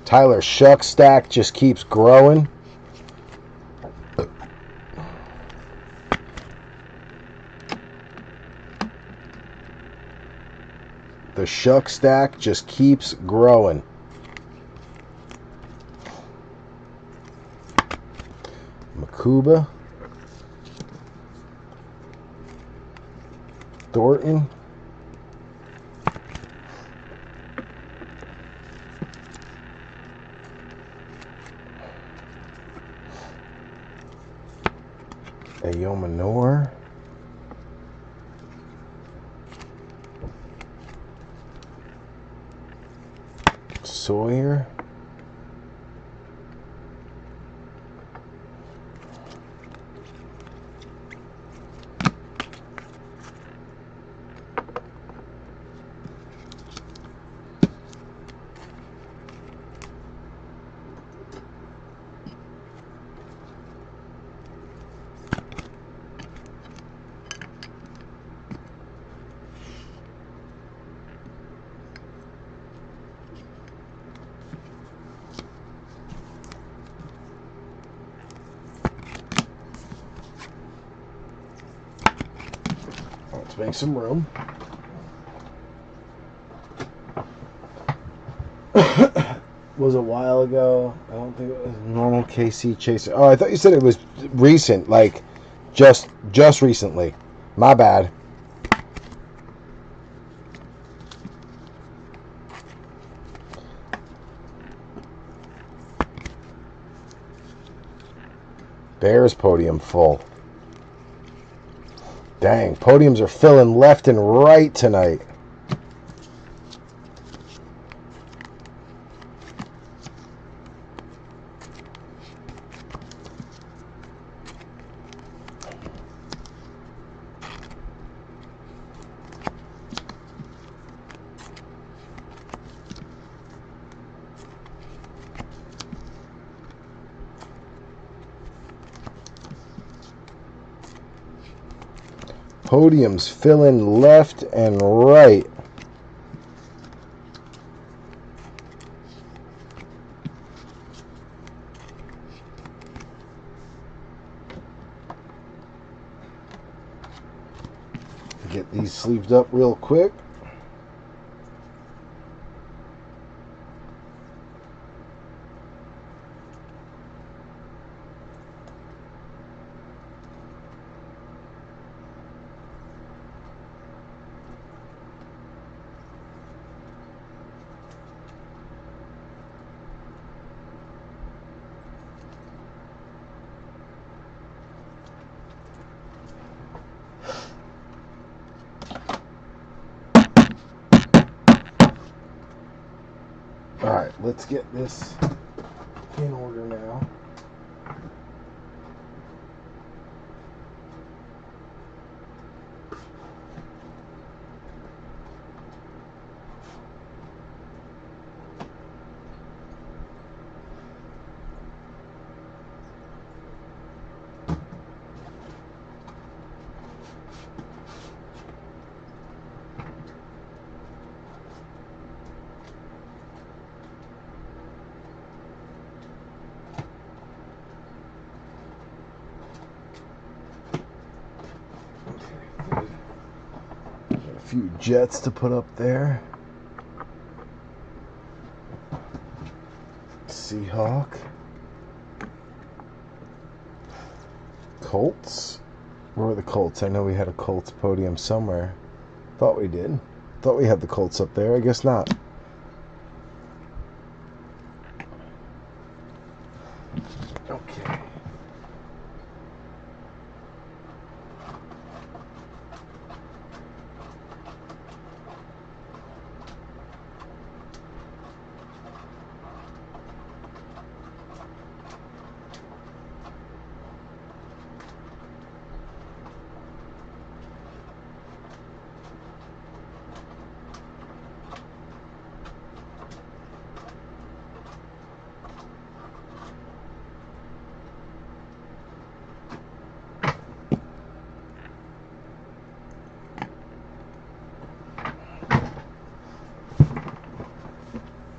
Tyler Shuck stack just keeps growing. The Shuck stack just keeps growing. Makuba. Thornton. Ayomanor. Sawyer. Let's make some room. Was a while ago. I don't think it was normal KC Chaser. Oh, I thought you said it was recent, like just recently. My bad. Bears podium full. Dang, podiums are filling left and right tonight. Podiums filling left and right. Get these sleeved up real quick. Alright, let's get this in order now. A few jets to put up there. Seahawk. Colts. Where were the Colts? I know we had a Colts podium somewhere. Thought we did. Thought we had the Colts up there. I guess not. Okay.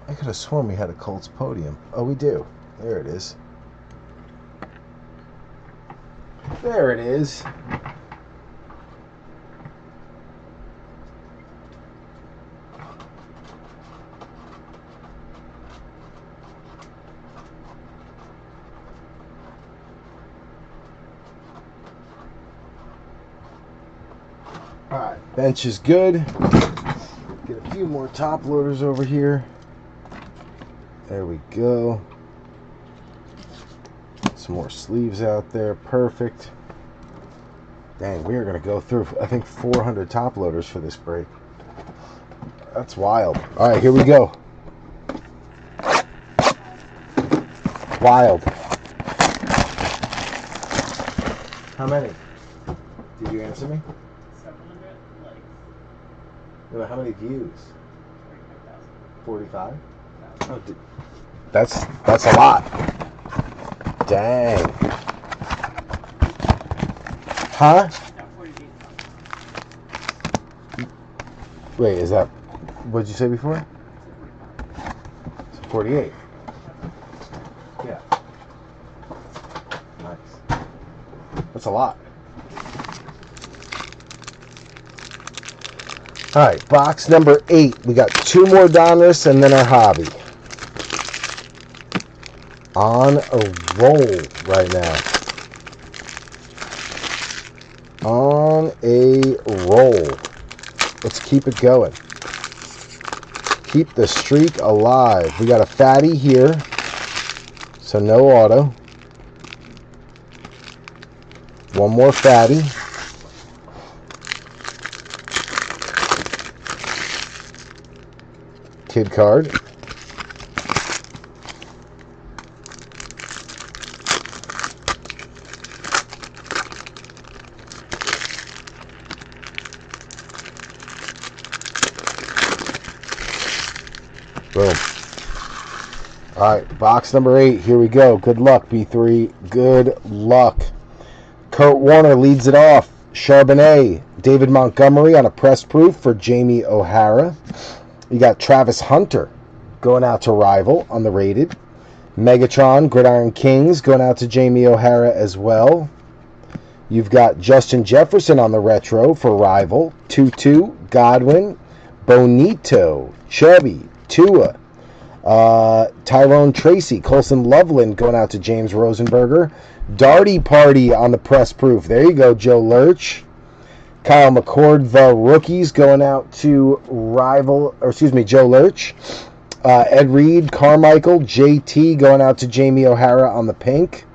I could have sworn we had a Colts podium. Oh, we do. There it is. There it is. Alright, bench is good. Get a few more top loaders over here. There we go. Some more sleeves out there. Perfect. Dang, we are going to go through, I think, 400 top loaders for this break. That's wild. All right, here we go. Wild. How many? Did you answer me? 700 likes. No, how many views? 45? Oh, dude. That's a lot. Dang. Huh? Wait, is that what did you say before? 48. Yeah. Nice. That's a lot. All right, box number 8. We got 2 more Donruss and then our hobby. On a roll right now. On a roll. Let's keep it going. Keep the streak alive. We got a fatty here, so no auto. One more fatty. Kid card. Boom. Alright, box number 8. Here we go. Good luck, B3. Good luck. Kurt Warner leads it off. Charbonnet. David Montgomery on a press proof for Jamie O'Hara. You got Travis Hunter going out to Rival on the rated. Megatron, Gridiron Kings going out to Jamie O'Hara as well. You've got Justin Jefferson on the retro for Rival. Tutu, Godwin, Bonito, Chubby, Tua, Tyrone Tracy, Colson Loveland going out to James Rosenberger. Darty Party on the press proof. There you go, Joe Lurch. Kyle McCord, the rookies going out to Joe Lurch. Ed Reed, Carmichael, JT going out to Jamie O'Hara on the pink.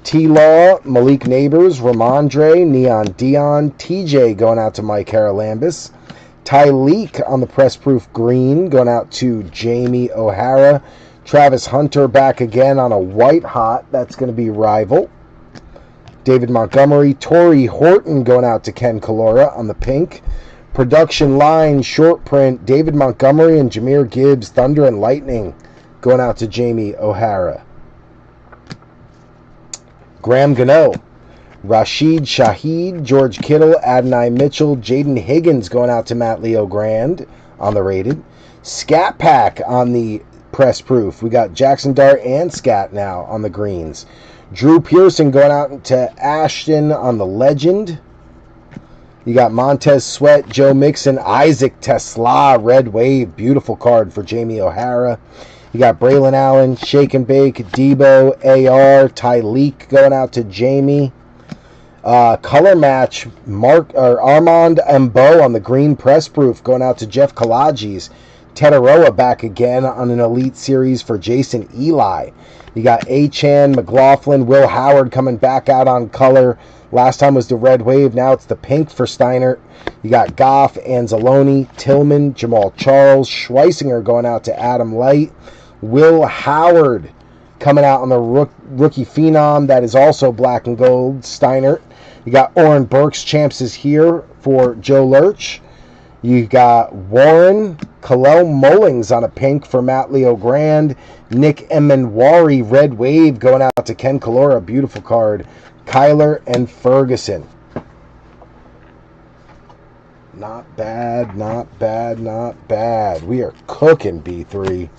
T-Law, Malik Neighbors, Ramondre, Neon Dion, TJ going out to Mike Haralambis. Tyleek on the press proof green going out to Jamie O'Hara. Travis Hunter back again on a white hot. That's going to be Rival. David Montgomery, Torrey Horton going out to Ken Calora on the pink. Production line short print, David Montgomery and Jahmyr Gibbs, Thunder and Lightning going out to Jamie O'Hara. Graham Gano, Rashid Shaheed, George Kittle, Adonai Mitchell, Jaden Higgins going out to Matt Leo Grand on the rated. Scat Pack on the press proof. We got Jackson Dart and Scat now on the greens. Drew Pearson going out to Ashton on the legend. You got Montez Sweat, Joe Mixon, Isaac Tesla, Red Wave. Beautiful card for Jamie O'Hara. You got Braylon Allen, Shake and Bake, Debo, AR, Tyleek going out to Jamie. Color match, Armand Embo on the green press proof going out to Jeff Kalages. Tetaroa back again on an Elite Series for Jason Eli. You got Achan, McLaughlin, Will Howard coming back out on color. Last time was the red wave. Now it's the pink for Steiner. You got Goff, Anzalone, Tillman, Jamal Charles, Schweisinger going out to Adam Light. Will Howard coming out on the rookie phenom. That is also black and gold. Steiner. You got Oren Burks champs is here for Joe Lurch. You got Warren, Kalel Mullings on a pink for Matt Leo Grand. Nick Emenwari, red wave going out to Ken Calora. Beautiful card. Kyler and Ferguson. Not bad, not bad, not bad. We are cooking, B3.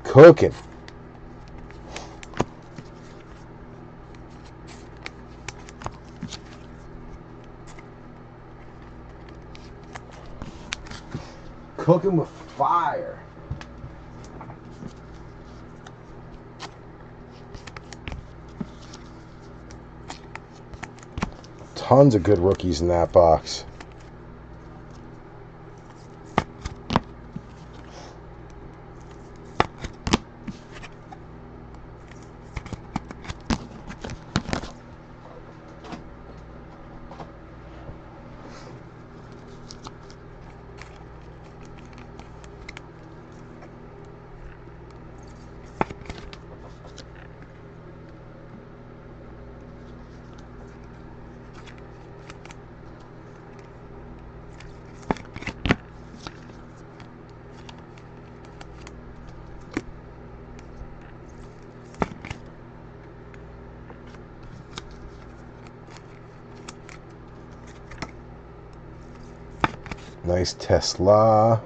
Cooking. Cooking with fire. Tons of good rookies in that box. Nice Tesla.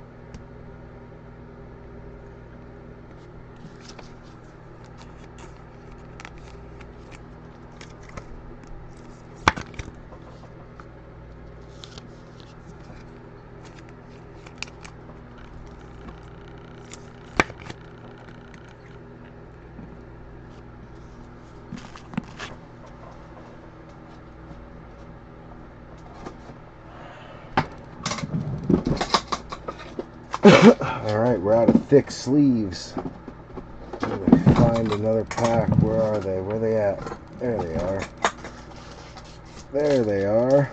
Alright, we're out of thick sleeves. Let me find another pack. Where are they? Where are they at? There they are. There they are.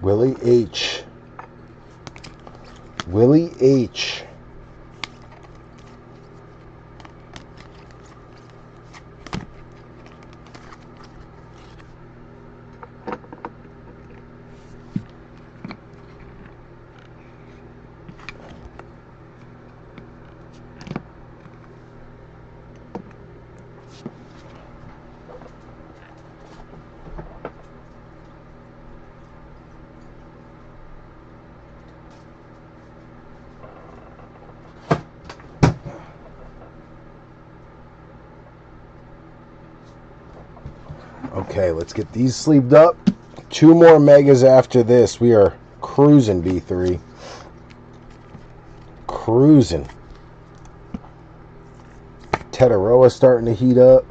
Willie H. Willie H. Okay, let's get these sleeved up. 2 more megas after this. We are cruising, B3. Cruising. Tetaroa starting to heat up.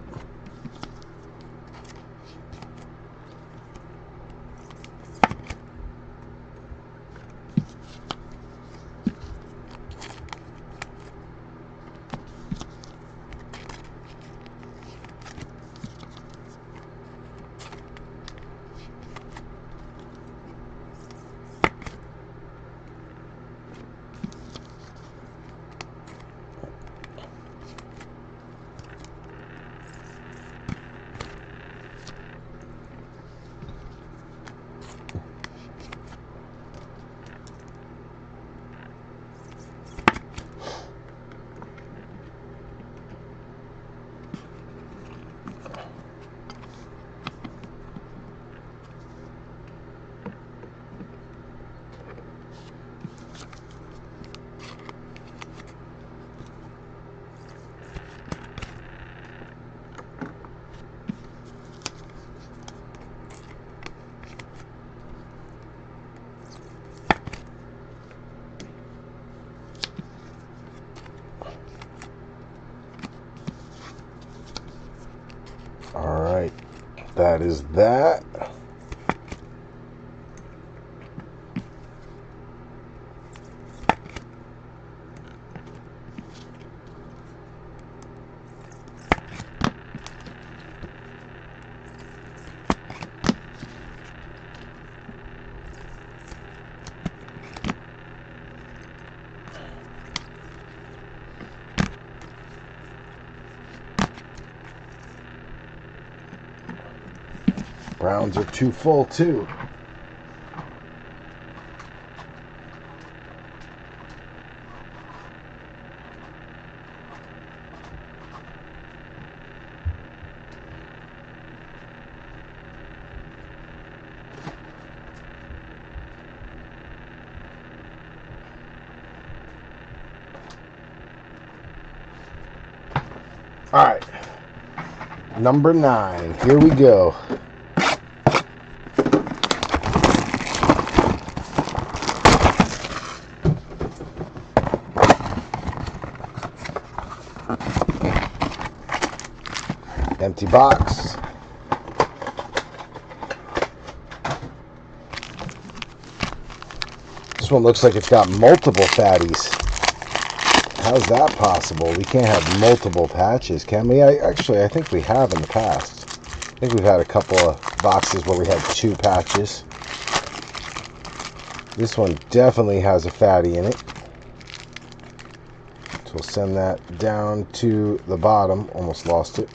Alright, that is that. Browns are too full too. All right, number 9. Here we go. Empty box. This one looks like it's got multiple fatties. How's that possible? We can't have multiple patches, can we? I think we have in the past. I think we've had a couple of boxes where we had 2 patches. This one definitely has a fatty in it. So we'll send that down to the bottom. Almost lost it.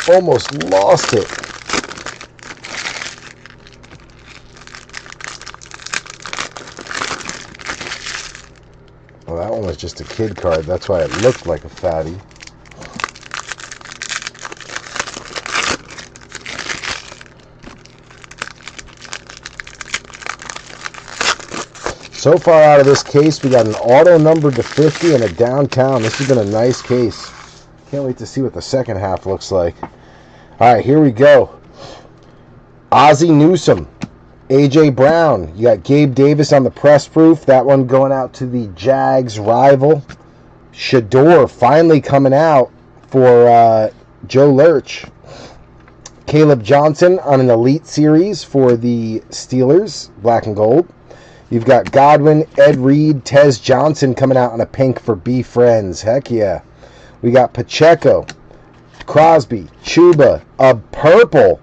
Almost lost it. Well, that one was just a kid card. That's why it looked like a fatty. So far out of this case, we got an auto numbered to 50 and a downtown. This has been a nice case. Can't wait to see what the second half looks like. All right, here we go. Ozzie Newsome, A.J. Brown. You got Gabe Davis on the press proof. That one going out to the Jags rival. Shador finally coming out for Joe Lurch. Caleb Johnson on an Elite Series for the Steelers, black and gold. You've got Godwin, Ed Reed, Tez Johnson coming out on a pink for B Friends. Heck yeah. We got Pacheco, Crosby, Chuba, a purple.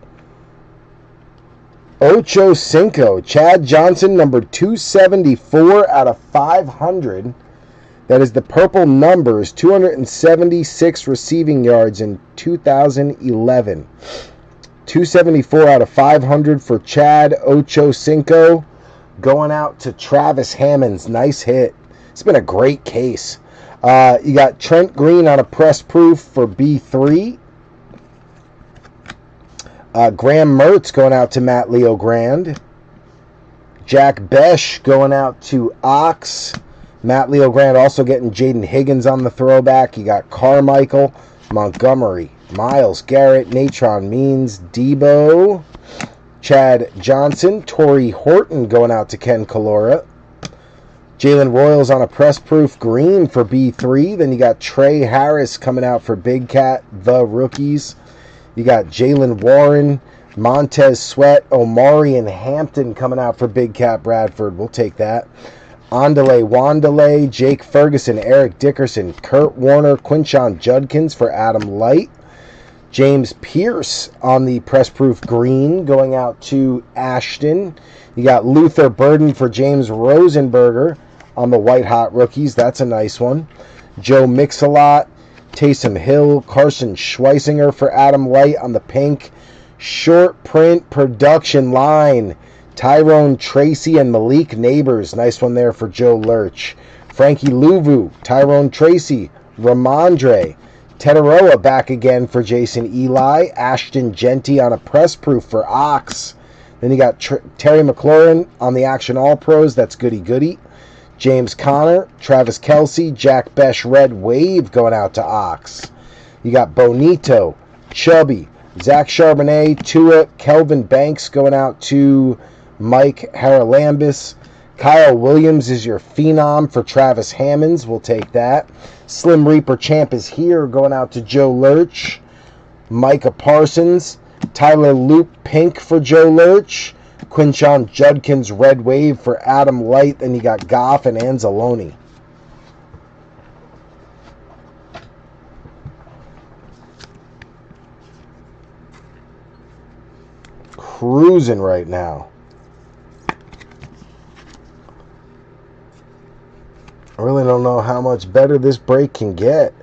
Ocho Cinco, Chad Johnson, number 274 out of 500. That is the purple numbers, 276 receiving yards in 2011. 274 out of 500 for Chad Ocho Cinco. Going out to Travis Hammonds. Nice hit. It's been a great case. You got Trent Green on a press proof for B3. Graham Mertz going out to Matt Leo Grand. Jack Besh going out to Ox. Matt Leo Grand also getting Jaden Higgins on the throwback. You got Carmichael, Montgomery, Miles Garrett, Natron Means, Debo, Chad Johnson, Torrey Horton going out to Ken Kalora. Jalen Royals on a press proof green for B3. Then you got Trey Harris coming out for Big Cat, the rookies. You got Jalen Warren, Montez Sweat, Omari, and Hampton coming out for Big Cat Bradford. We'll take that. Andale Wandale, Jake Ferguson, Eric Dickerson, Kurt Warner, Quinshon Judkins for Adam Light. James Pierce on the press proof green going out to Ashton. You got Luther Burden for James Rosenberger on the White Hot rookies. That's a nice one. Joe Mix-a-Lot, Taysom Hill, Carson Schweisinger for Adam Light on the pink. Short print production line. Tyrone Tracy and Malik Neighbors. Nice one there for Joe Lurch. Frankie Louvu, Tyrone Tracy, Ramondre. Tetaroa back again for Jason Eli. Ashton Genty on a press proof for Ox. Then you got Terry McLaurin on the Action All Pros. That's goody goody. James Conner, Travis Kelce, Jack Besh Red Wave going out to Ox. You got Bonito, Chubby, Zach Charbonnet, Tua, Kelvin Banks going out to Mike Haralambis. Kyle Williams is your phenom for Travis Hammonds. We'll take that. Slim Reaper Champ is here going out to Joe Lurch. Micah Parsons. Tyler Loop Pink for Joe Lurch. Quinshon Judkins Red Wave for Adam Light. Then you got Goff and Anzalone. Cruising right now. I really don't know how much better this break can get.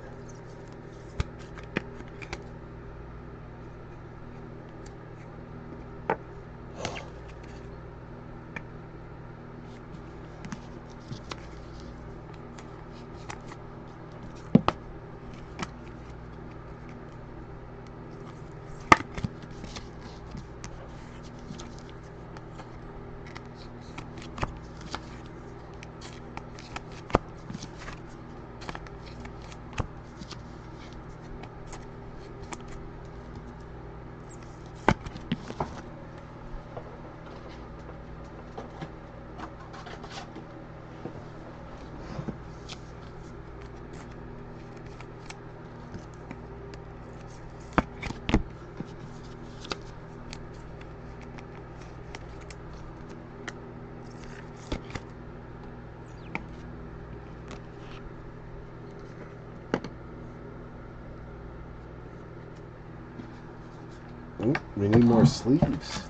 Ooh, we need more sleeves.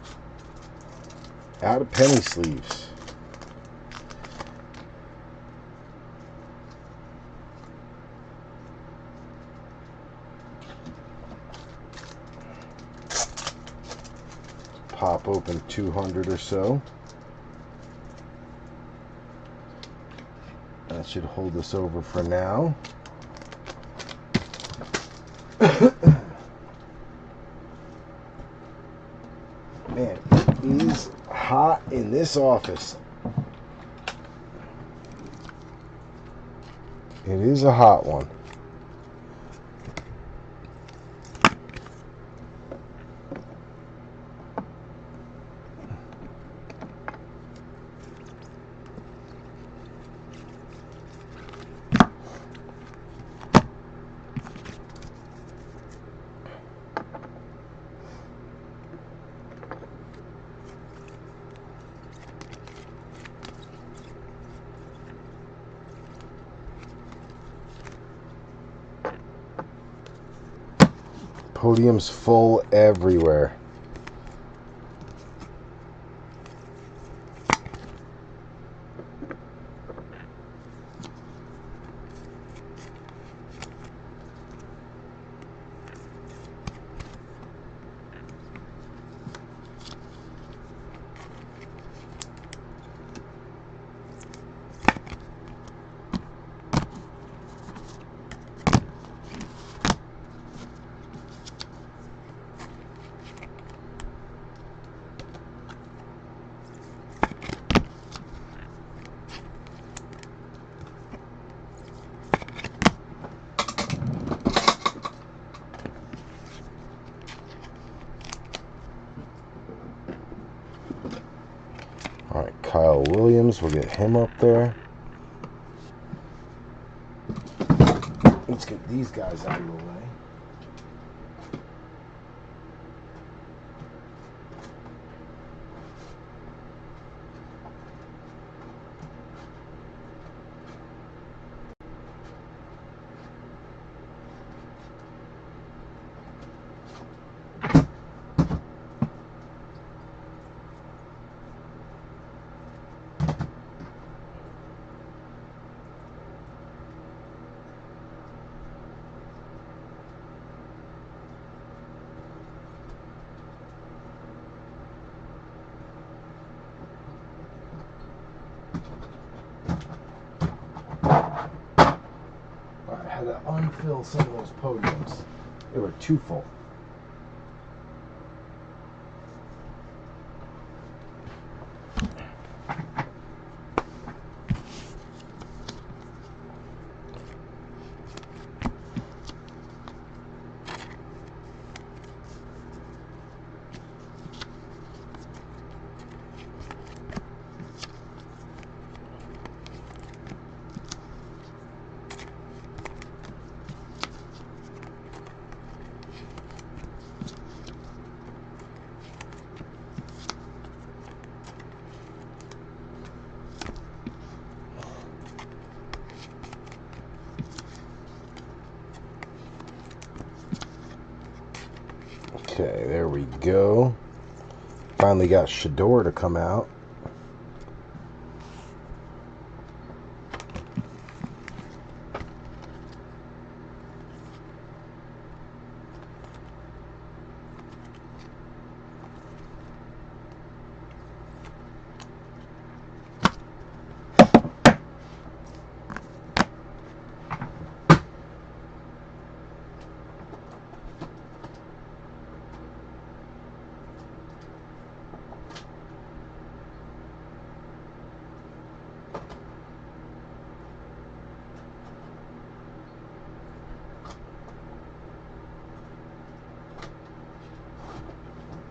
Out of penny sleeves. Pop open 200 or so. That should hold us over for now. Man, it is hot in this office. It is a hot one. Podium's full everywhere. All right, Kyle Williams, we'll get him up there. Let's get these guys out of the way. I had to unfill some of those podiums. They were too full. Okay, there we go. Finally got Shador to come out.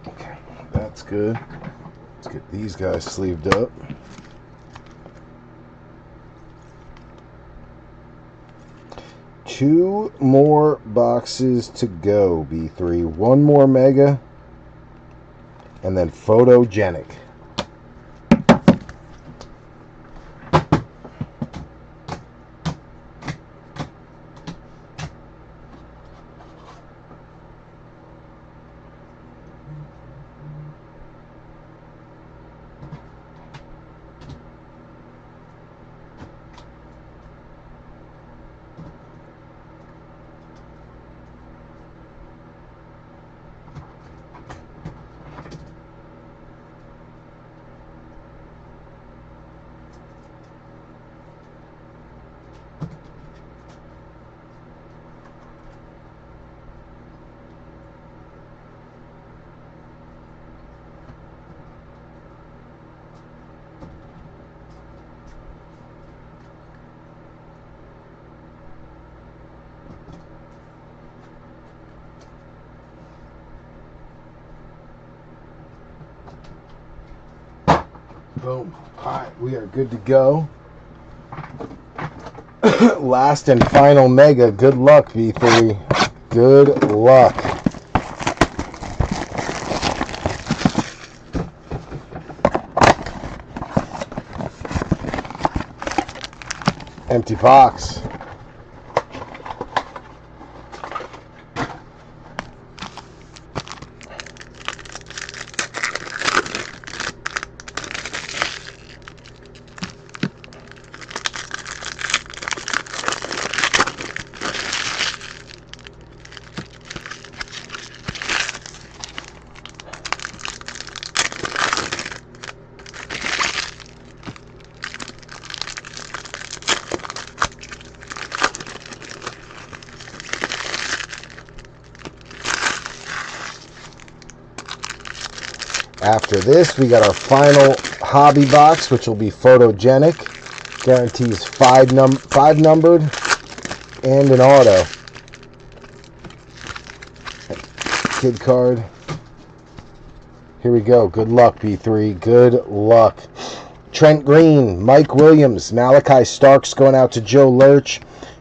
Okay, that's good. Let's get these guys sleeved up. Two more boxes to go, B3. One more Mega, and then Photogenic. Boom. Alright, we are good to go. Last and final mega. Good luck, V3. Good luck. Empty box. After this, we got our final hobby box, which will be Photogenic. Guarantees five numbered and an auto. Kid card. Here we go. Good luck, B3. Good luck. Trent Green, Mike Williams, Malachi Starks going out to Joe Lurch.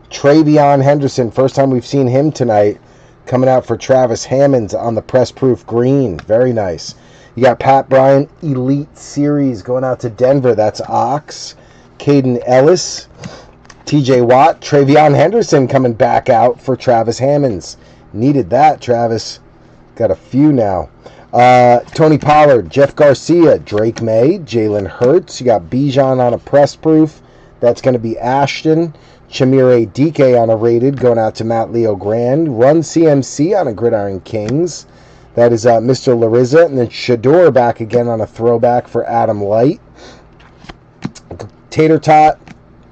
Travion Henderson, first time we've seen him tonight, coming out for Travis Hammonds on the press proof green. Very nice. You got Pat Bryant Elite Series going out to Denver. That's Ox. Caden Ellis. TJ Watt. Travion Henderson coming back out for Travis Hammonds. Needed that, Travis. Got a few now. Tony Pollard. Jeff Garcia. Drake May. Jalen Hurts. You got Bijan on a press proof. That's going to be Ashton. Chamire DK on a rated going out to Matt Leo Grand. Run CMC on a Gridiron Kings. That is Mr. Larissa. And then Shador back again on a throwback for Adam Light. Tater Tot,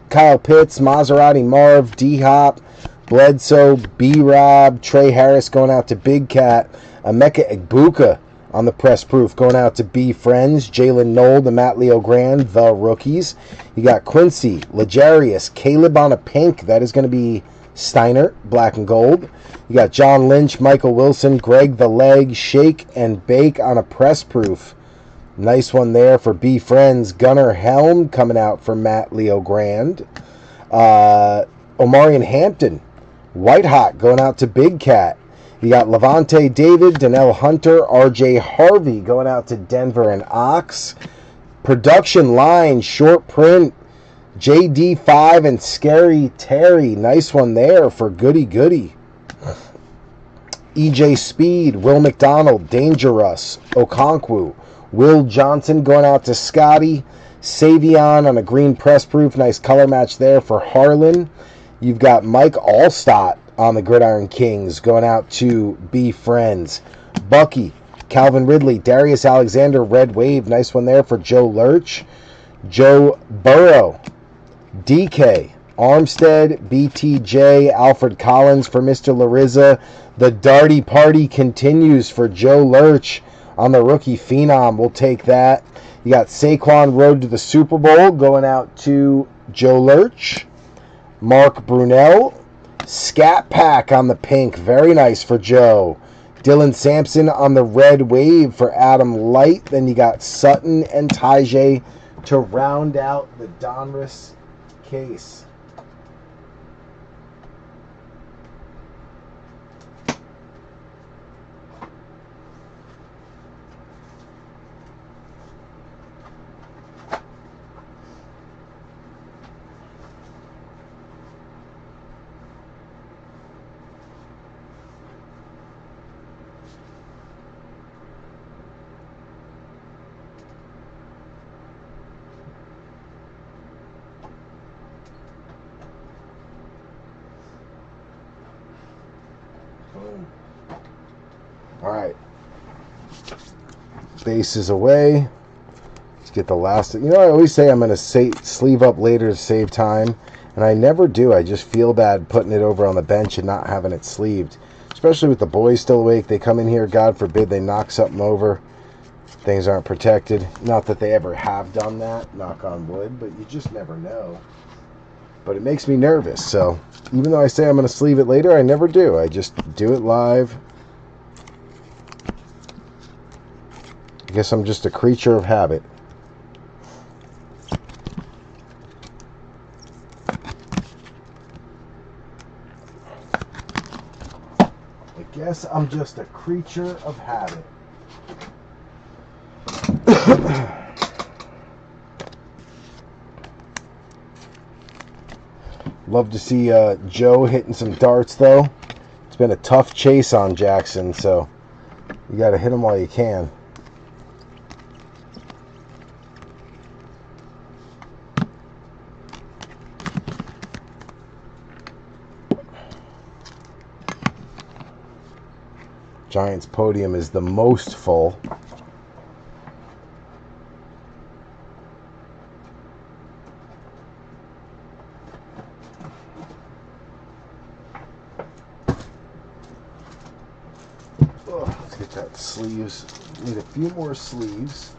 Kyle Pitts, Maserati Marv, D-Hop, Bledsoe, B-Rob, Trey Harris going out to Big Cat. Emeka Egbuka on the press proof going out to B Friends. Jalen Knoll, the Matt Leo Grand, the rookies. You got Quincy, Legarius, Caleb on a pink. That is going to be Steiner, black and gold. You got John Lynch, Michael Wilson, Greg the Leg, Shake and Bake on a press proof. Nice one there for B Friends. Gunnar Helm coming out for Matt Leo Grand. Omarion Hampton, White Hot going out to Big Cat. You got Levante David, Donnell Hunter, RJ Harvey going out to Denver and Ox. Production line, short print, JD5 and Scary Terry. Nice one there for Goody Goody. EJ Speed, Will McDonald, Dangerous, Okonkwo, Will Johnson going out to Scotty. Savion on a green press proof. Nice color match there for Harlan. You've got Mike Allstott on the Gridiron Kings going out to B Friends. Bucky, Calvin Ridley, Darius Alexander, Red Wave. Nice one there for Joe Lurch. Joe Burrow, DK, Armstead, BTJ, Alfred Collins for Mr. Larissa. The Darty Party continues for Joe Lurch on the rookie phenom. We'll take that. You got Saquon Road to the Super Bowl going out to Joe Lurch. Mark Brunell, Scat Pack on the pink. Very nice for Joe. Dylan Sampson on the red wave for Adam Light. Then you got Sutton and Tajay to round out the Donruss case. Alright. Base is away. Let's get the last. You know, I always say I'm going to sleeve up later to save time. And I never do. I just feel bad putting it over on the bench and not having it sleeved. Especially with the boys still awake. They come in here, God forbid, they knock something over. Things aren't protected. Not that they ever have done that, knock on wood. But you just never know. But it makes me nervous. So even though I say I'm going to sleeve it later, I never do. I just do it live. I guess I'm just a creature of habit. Guess I'm just a creature of habit. Love to see Joe hitting some darts, though. It's been a tough chase on Jackson, so you got to hit him while you can. Giants podium is the most full. Let's get that sleeves. Need a few more sleeves.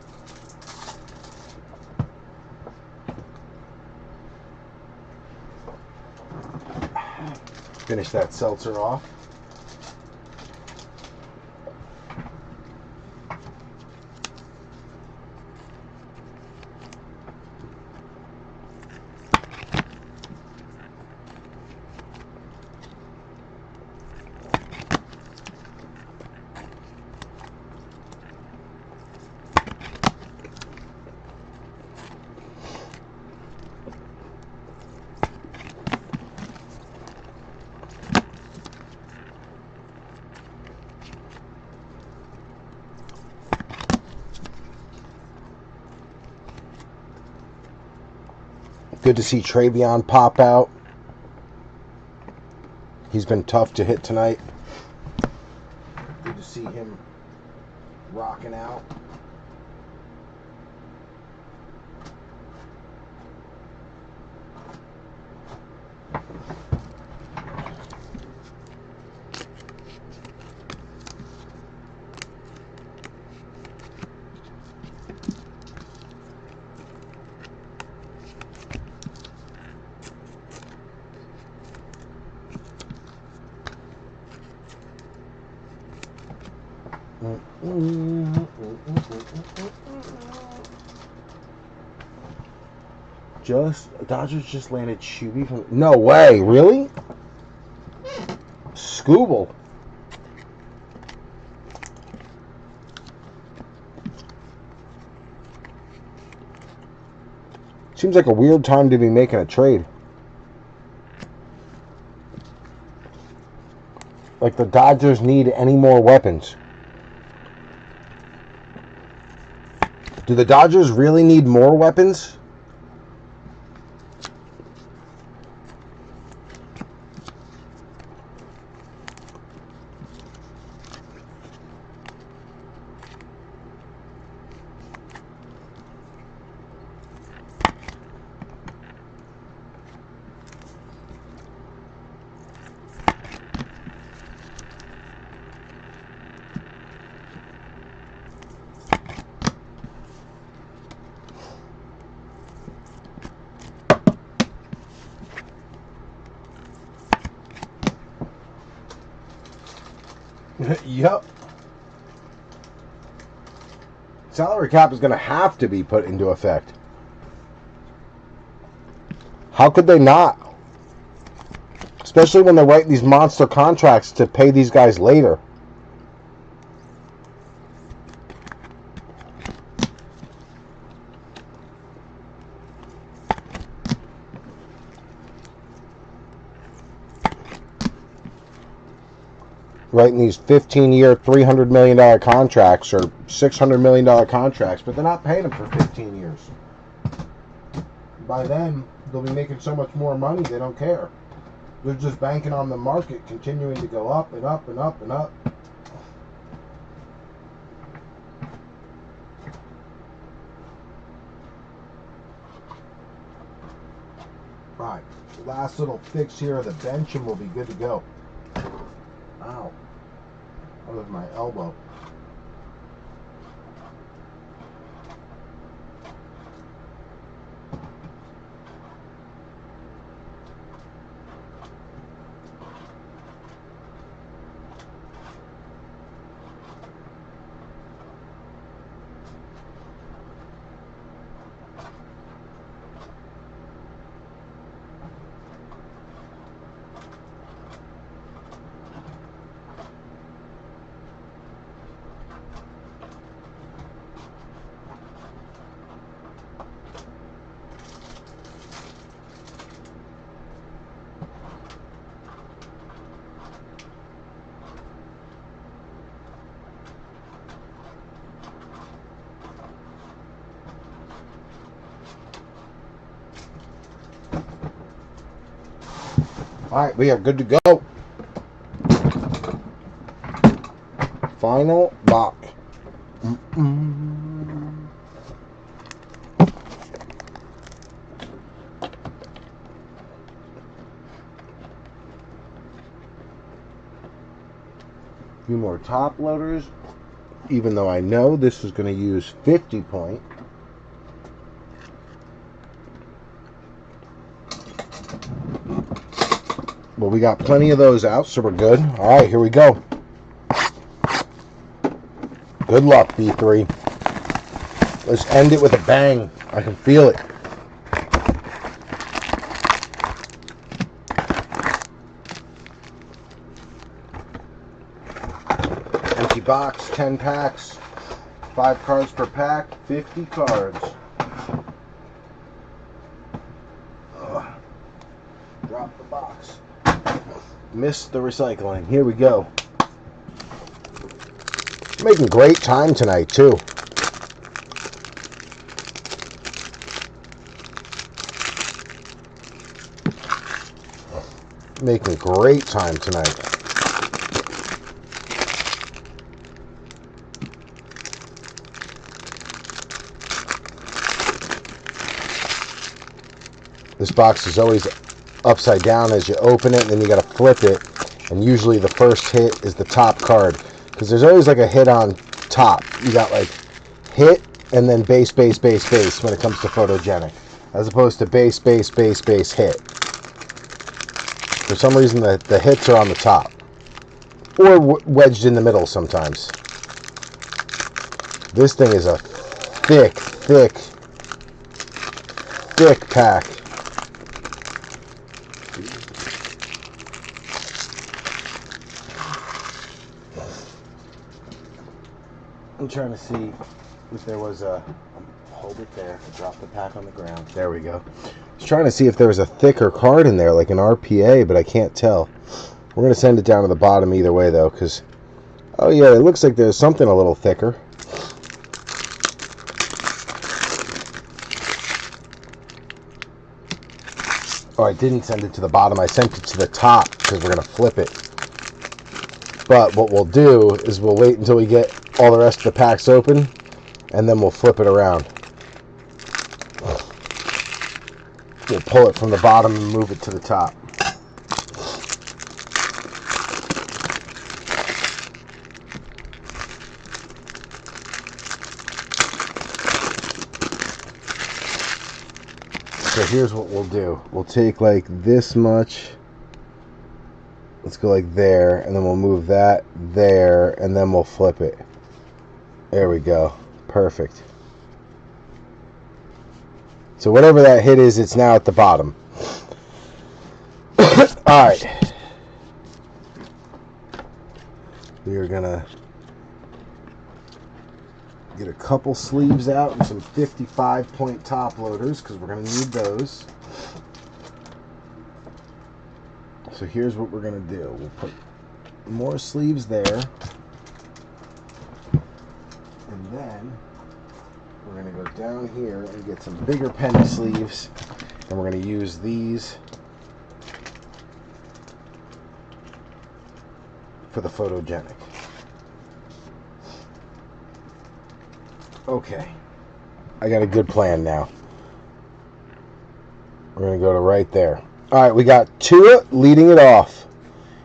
Finish that seltzer off. Good to see Travion pop out. He's been tough to hit tonight. Good to see him rocking out. Dodgers just landed Shuby from. No way, really? Scooble. Seems like a weird time to be making a trade. Like the Dodgers need any more weapons. Do the Dodgers really need more weapons? Yep. Salary cap is going to have to be put into effect. How could they not? Especially when they're writing these monster contracts to pay these guys later. Writing these 15-year, $300 million contracts or $600 million contracts, but they're not paying them for 15 years. By then, they'll be making so much more money, they don't care. They're just banking on the market continuing to go up and up and up and up. Alright, last little fix here of the bench and we'll be good to go. Ow. That was my elbow. Alright, we are good to go. Final box. Few more top loaders, even though I know this is going to use 50 point. But we got plenty of those out, so we're good. All right, here we go. Good luck, B3. Let's end it with a bang. I can feel it. Empty box, 10 packs, 5 cards per pack, 50 cards. Drop the box. Missed the recycling. Here we go. Making great time tonight, too. Making great time tonight. This box is always upside down as you open it, and then you got to flip it. And usually the first hit is the top card. Because there's always like a hit on top. You got like hit and then base, base, base, base when it comes to Photogenic. As opposed to base, base, base, base, hit. For some reason the hits are on the top. Or wedged in the middle sometimes. This thing is a thick, thick, thick pack. I'm trying to see if there was a... Hold it there. Drop the pack on the ground. There we go. I was trying to see if there was a thicker card in there, like an RPA, but I can't tell. We're going to send it down to the bottom either way, though, because... Oh, yeah, it looks like there's something a little thicker. Oh, I didn't send it to the bottom. I sent it to the top, because we're going to flip it. But what we'll do is we'll wait until we get all the rest of the packs open, and then we'll flip it around. We'll pull it from the bottom and move it to the top. So here's what we'll do. We'll take like this much. Let's go like there, and then we'll move that there, and then we'll flip it. There we go. Perfect. So whatever that hit is, it's now at the bottom. Alright. We are going to get a couple sleeves out and some 55-point top loaders, because we're going to need those. So here's what we're going to do. We'll put more sleeves there. And then we're going to go down here and get some bigger penny sleeves. And we're going to use these for the Photogenic. Okay. I got a good plan now. We're going to go to right there. Alright, we got Tua leading it off.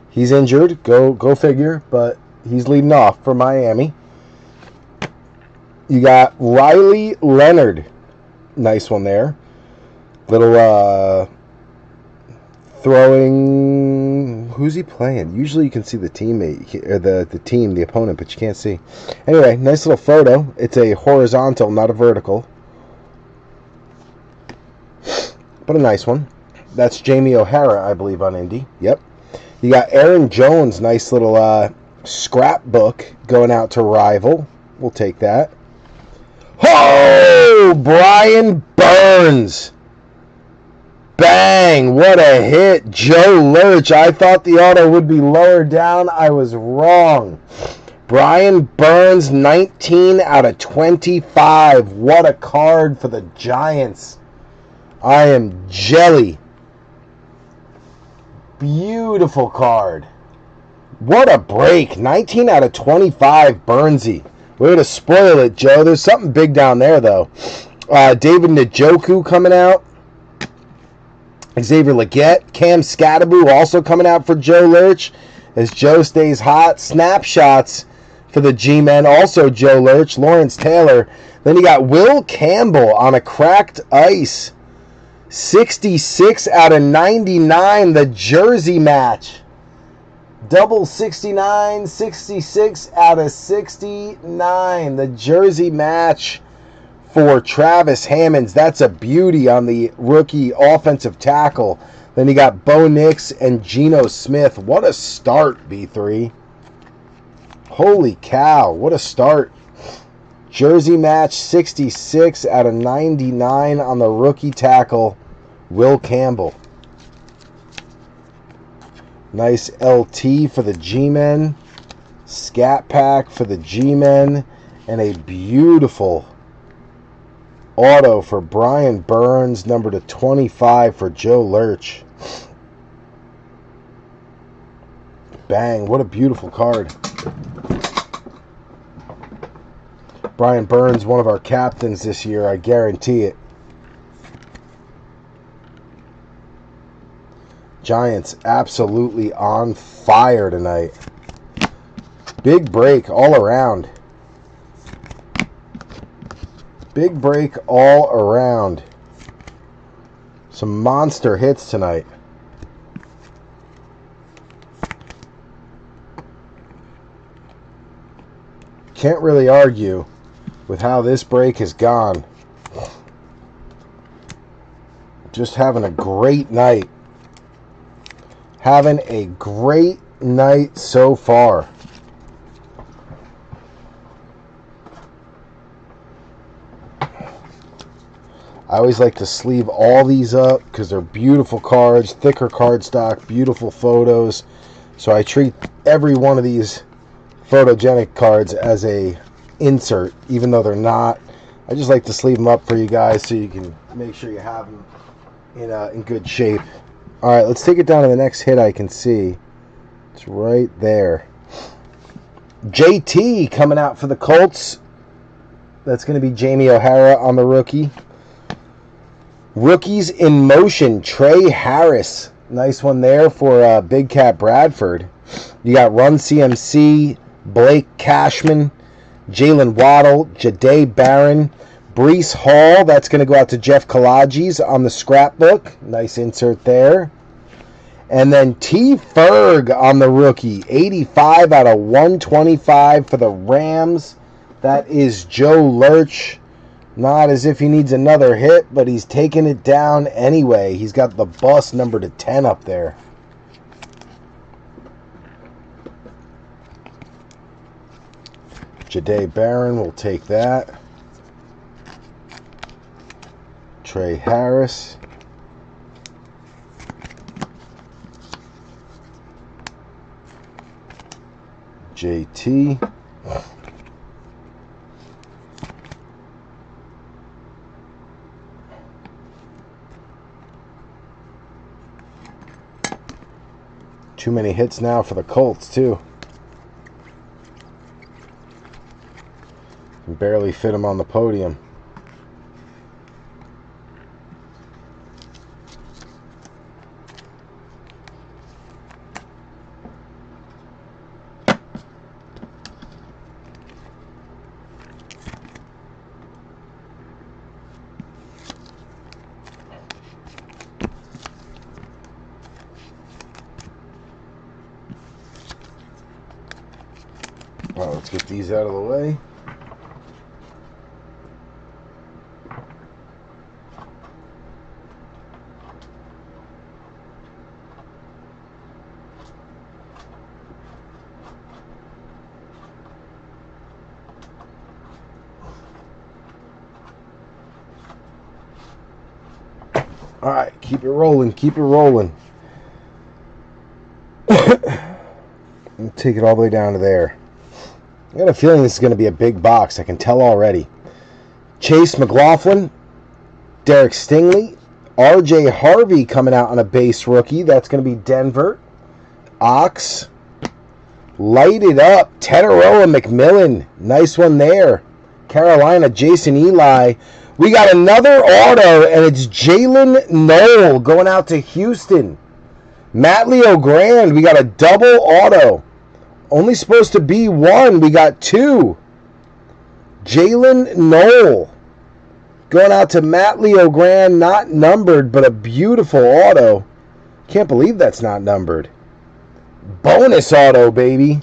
He's injured. Go figure. But he's leading off for Miami. You got Riley Leonard. Nice one there. Little throwing. Who's he playing? Usually you can see the teammate or the team, the opponent, but you can't see. Anyway, nice little photo. It's a horizontal, not a vertical. But a nice one. That's Jamie O'Hara, I believe, on Indy. Yep. You got Aaron Jones, nice little scrapbook going out to Rival. We'll take that. Oh, Brian Burns. Bang, what a hit. Joe Lurch. I thought the auto would be lower down. I was wrong. Brian Burns, 19 out of 25. What a card for the Giants. I am jelly. Beautiful card. What a break. 19 out of 25, Burnsy. Way to spoil it, Joe. There's something big down there, though. David Njoku coming out. Xavier Legette. Cam Scattaboo also coming out for Joe Lurch as Joe stays hot. Snapshots for the G-Men. Also Joe Lurch. Lawrence Taylor. Then you got Will Campbell on a cracked ice. 66 out of 99. The jersey match. Double 69, 66 out of 69. The jersey match for Travis Hammonds. That's a beauty on the rookie offensive tackle. Then you got Bo Nix and Geno Smith. What a start, B3. Holy cow, what a start. Jersey match, 66 out of 99 on the rookie tackle, Will Campbell. Nice LT for the G-Men. Scat Pack for the G-Men. And a beautiful auto for Brian Burns, number to 25 for Joe Lurch. Bang, what a beautiful card. Brian Burns, one of our captains this year, I guarantee it. Giants absolutely on fire tonight. Big break all around. Big break all around. Some monster hits tonight. Can't really argue with how this break has gone. Just having a great night. Having a great night so far. I always like to sleeve all these up because they're beautiful cards, thicker cardstock, beautiful photos. So I treat every one of these Photogenic cards as a insert, even though they're not. I just like to sleeve them up for you guys so you can make sure you have them in good shape. All right, let's take it down to the next hit I can see. It's right there. JT coming out for the Colts. That's going to be Jamie O'Hara on the rookie. Rookies in motion, Trey Harris. Nice one there for Big Cat Bradford. You got Run CMC, Blake Cashman, Jalen Waddle, Jahdae Barron, Breece Hall. That's going to go out to Jeff Kalages on the scrapbook. Nice insert there. And then T. Ferg on the rookie. 85 out of 125 for the Rams. That is Joe Lurch. Not as if he needs another hit, but he's taking it down anyway. He's got the bus number to 10 up there. Jahdae Barron will take that. Trey Harris. JT. Too many hits now for the Colts, too. Can barely fit him on the podium. Well, let's get these out of the way. All right, keep it rolling, keep it rolling. We'll take it all the way down to there. I got a feeling this is going to be a big box. I can tell already. Chase McLaughlin, Derek Stingley, RJ Harvey coming out on a base rookie. That's going to be Denver. Ox. Light it up. Teteroa McMillan. Nice one there. Carolina, Jason Eli. We got another auto, and it's Jalen Noel going out to Houston. Matt Leo Grand, we got a double auto. Only supposed to be one. We got two. Jalen Noel going out to Matt Leo Grand, not numbered, but a beautiful auto. Can't believe that's not numbered. Bonus auto, baby.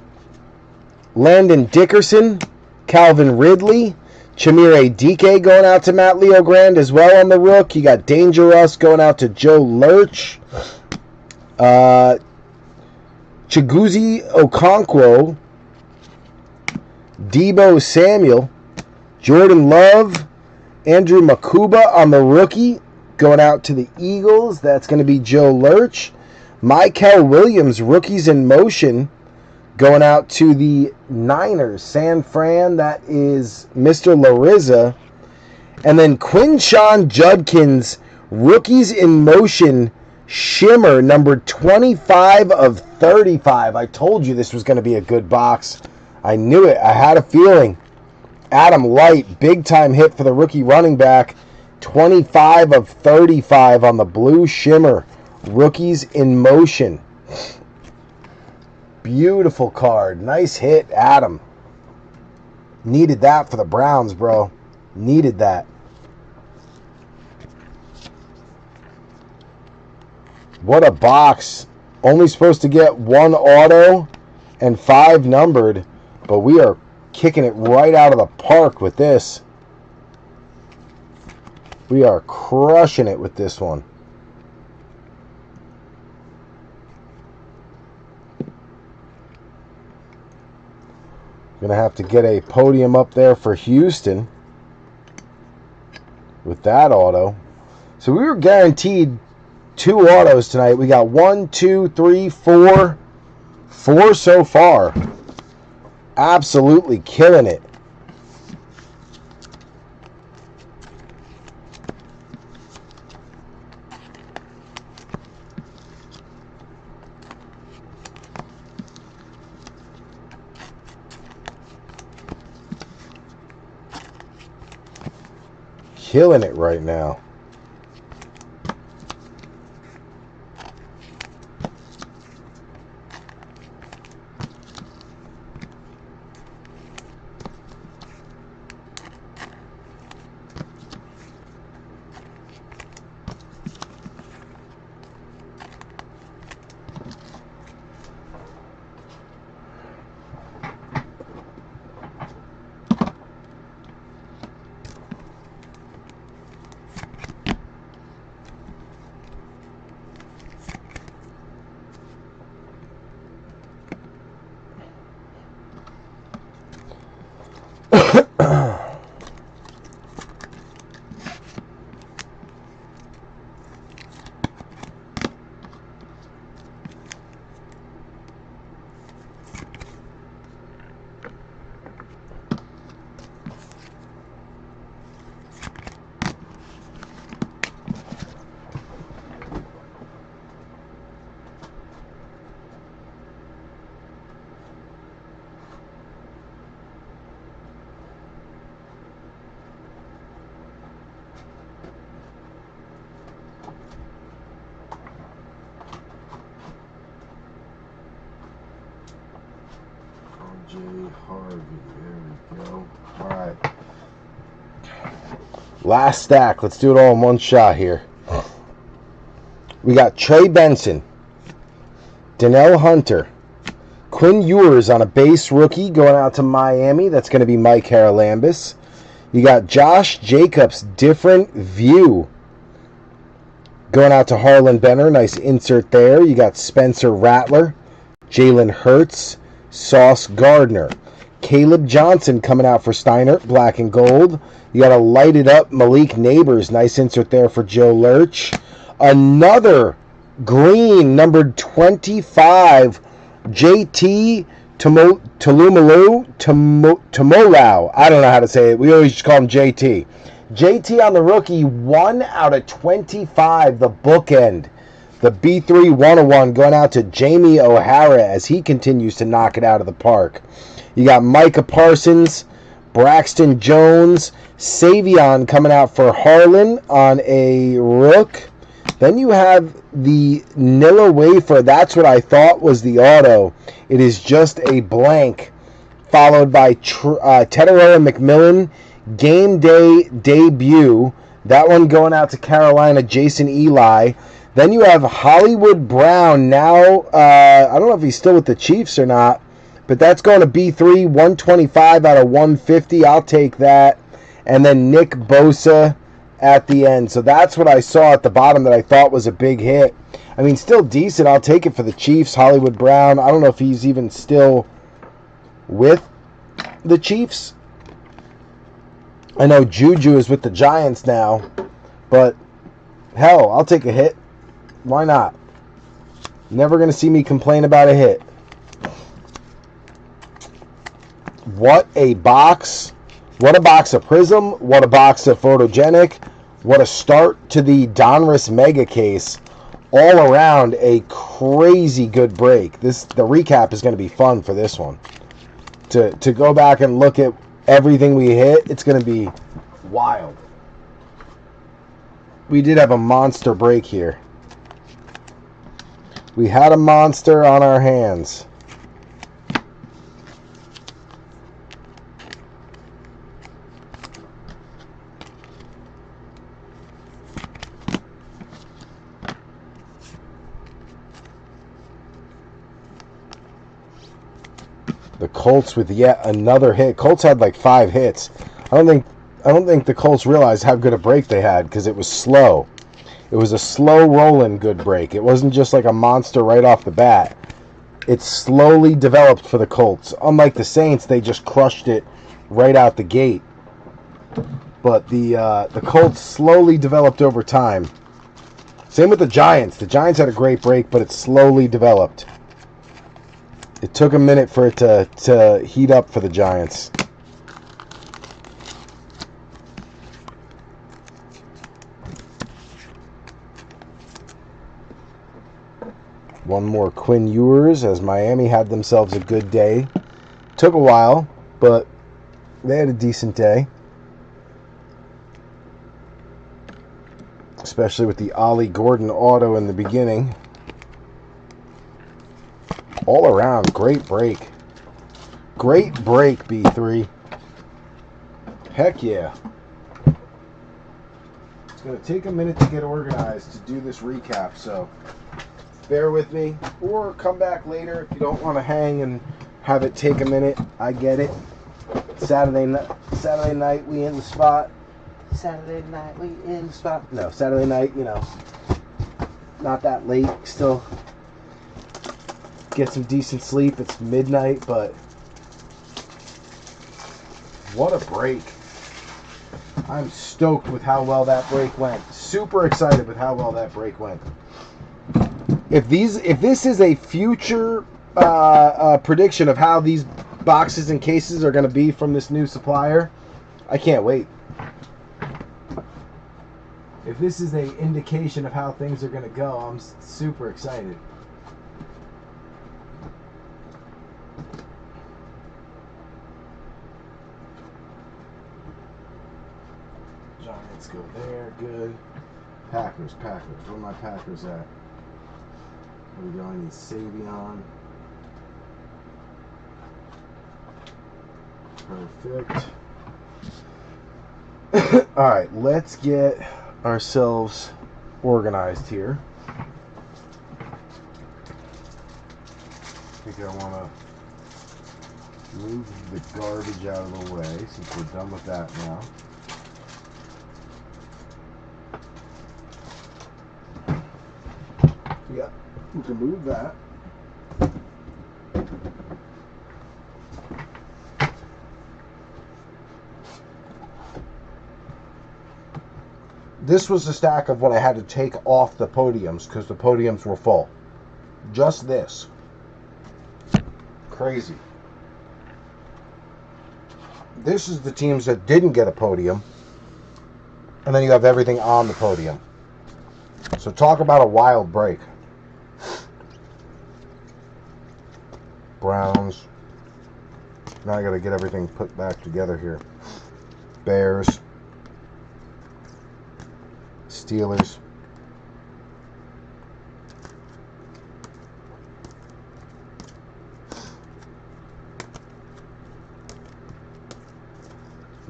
Landon Dickerson, Calvin Ridley, Chimere Dike going out to Matt Leo Grand as well on the rook. You got Donruss going out to Joe Lurch. Chiguzi Okonkwo, Debo Samuel, Jordan Love, Andrew Makuba on the rookie going out to the Eagles. That's going to be Joe Lurch. Michael Williams, rookies in motion, going out to the Niners. San Fran, that is Mr. Larissa. And then Quinshawn Judkins, rookies in motion, shimmer, numbered 25 of 35. I told you this was going to be a good box. I knew it. I had a feeling. Adam Light, big time hit for the rookie running back. 25 of 35 on the blue shimmer. Rookies in motion. Beautiful card. Nice hit, Adam. Needed that for the Browns, bro. Needed that. What a box. Only supposed to get one auto and 5 numbered, but we are kicking it right out of the park with this. We are crushing it with this one. Gonna have to get a podium up there for Houston with that auto. So we were guaranteed 2 autos tonight. We got 1, 2, 3, 4. 4 so far. Absolutely killing it. Killing it right now. Harvey, there we go. All right. Last stack. Let's do it all in one shot here. We got Trey Benson, Danielle Hunter, Quinn Ewers on a base rookie going out to Miami. That's going to be Mike Haralambis. You got Josh Jacobs, different view, going out to Harlan Benner. Nice insert there. You got Spencer Rattler, Jalen Hurts, Sauce Gardner. Caleb Johnson coming out for Steiner, black and gold. You got to light it up. Malik Neighbors, nice insert there for Joe Lurch. Another green, numbered 25, JT Tumulau. I don't know how to say it. We always just call him JT. JT on the rookie, 1 out of 25, the bookend. The B3 101 going out to Jamie O'Hara as he continues to knock it out of the park. You got Micah Parsons, Braxton Jones, Savion coming out for Harlan on a rook. Then you have the Nilla Wafer. That's what I thought was the auto. It is just a blank, followed by Teteroa McMillan, game day debut. That one going out to Carolina, Jason Eli. Then you have Hollywood Brown. Now, I don't know if he's still with the Chiefs or not, but that's going to B3, 125 out of 150. I'll take that. And then Nick Bosa at the end. So that's what I saw at the bottom that I thought was a big hit. I mean, still decent. I'll take it for the Chiefs. Hollywood Brown. I don't know if he's even still with the Chiefs. I know Juju is with the Giants now, but hell, I'll take a hit. Why not? Never going to see me complain about a hit. What a box. What a box of Prizm. What a box of Photogenic. What a start to the Donruss Mega Case. All around a crazy good break. The recap is going to be fun for this one. To go back and look at everything we hit, it's going to be wild. We did have a monster break here. We had a monster on our hands. The Colts with yet another hit. Colts had like 5 hits. I don't think the Colts realized how good a break they had because it was slow. It was a slow rolling good break. It wasn't just like a monster right off the bat. It slowly developed for the Colts. Unlike the Saints, they just crushed it right out the gate. But the Colts slowly developed over time. Same with the Giants. The Giants had a great break, but it slowly developed. It took a minute for it to heat up for the Giants. One more Quinn Ewers as Miami had themselves a good day. Took a while, but they had a decent day. Especially with the Ollie Gordon auto in the beginning. All around, great break. Great break, B3. Heck yeah. It's going to take a minute to get organized to do this recap, so bear with me. Or come back later if you don't want to hang and have it take a minute. I get it. Saturday night, we in the spot. Saturday night, we in the spot. No, Saturday night, you know, not that late. Still get some decent sleep. It's midnight, but what a break. I'm stoked with how well that break went. Super excited with how well that break went. If this is a future prediction of how these boxes and cases are going to be from this new supplier, I can't wait. If this is an indication of how things are going to go, I'm super excited. Giants go there, good. Packers. Where are my Packers at? There we go, I need Savion. Perfect. Alright, let's get ourselves organized here. I think I want to move the garbage out of the way since we're done with that now. Yeah, we can move that. This was the stack of what I had to take off the podiums because the podiums were full. Just this. Crazy. This is the teams that didn't get a podium. And then you have everything on the podium. So talk about a wild break. Browns. Now I got to get everything put back together here. Bears. Steelers.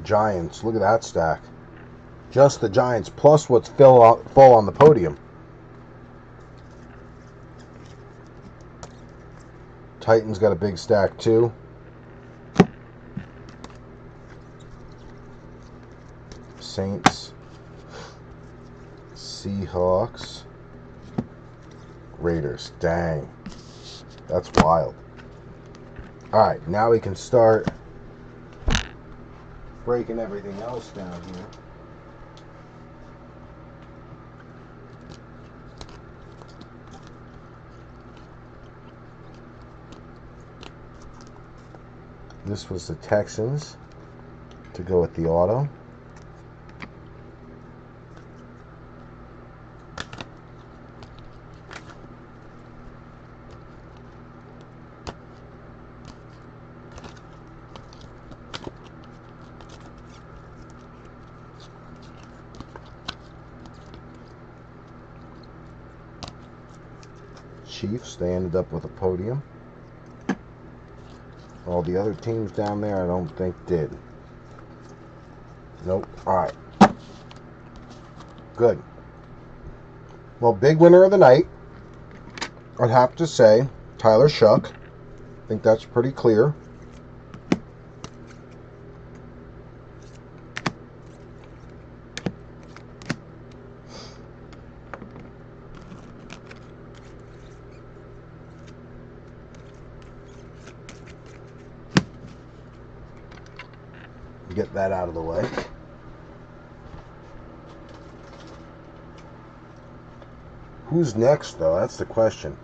Giants. Look at that stack. Just the Giants plus what's full on the podium. Titans got a big stack too. Saints. Seahawks. Raiders. Dang. That's wild. Alright, now we can start breaking everything else down here. This was the Texans to go with the auto. Chiefs, they ended up with a podium. All the other teams down there, I don't think did. Nope. Alright. Good. Well, big winner of the night, I'd have to say, Tyler Shuck. I think that's pretty clear. Get that out of the way. Who's next, though? That's the question.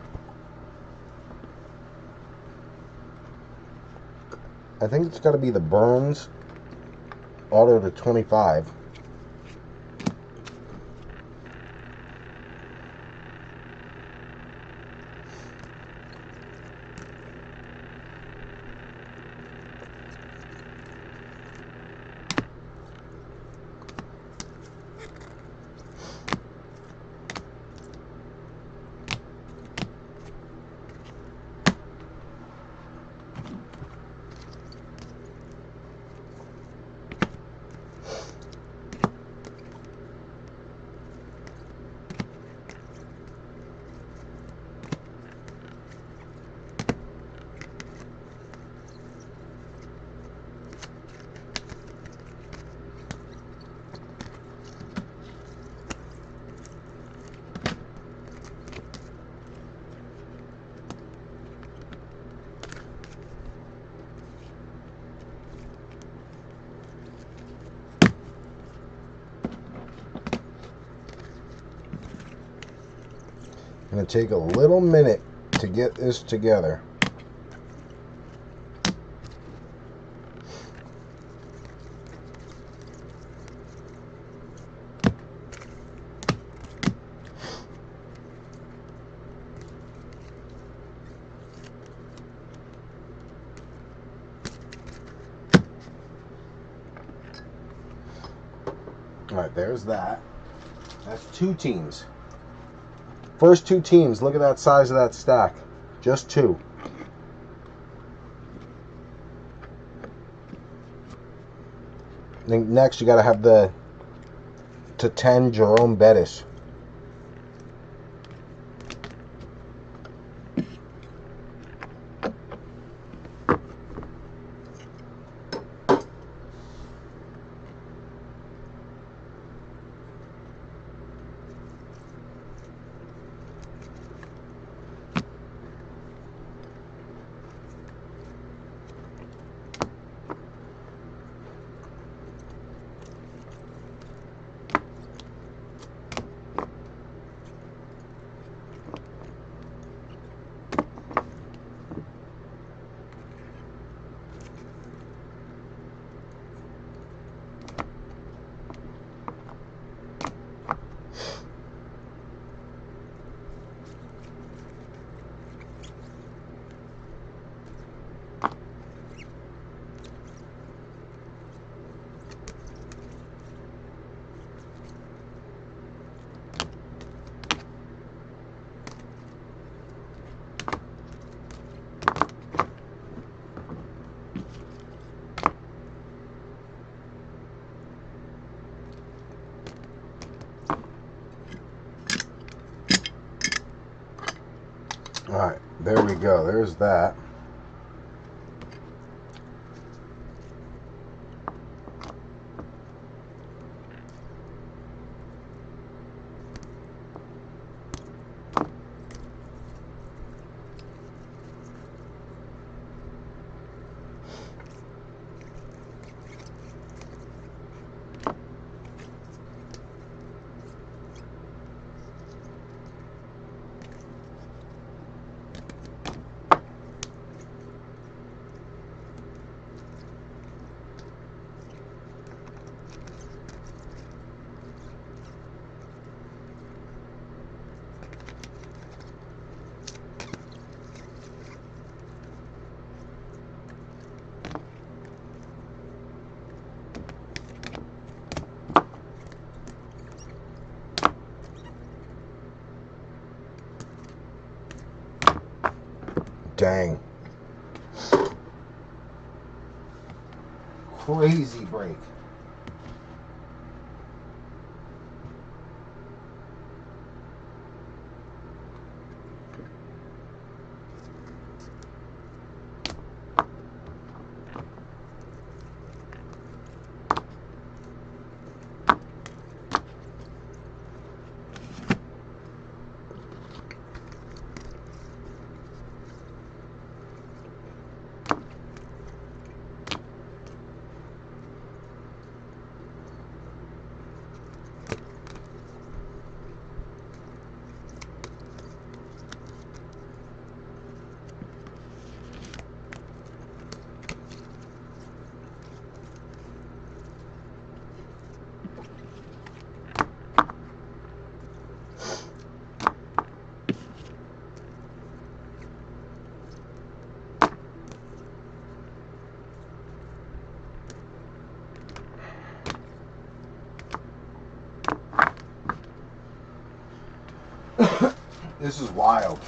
I think it's got to be the Burns auto to 25. Gonna take a little minute to get this together. All right, there's that. That's two teams. First two teams, look at that size of that stack. Just two. Then next you got to have the to 10 Jerome Bettis. there we go. There's that. Dang. Crazy break. This is wild.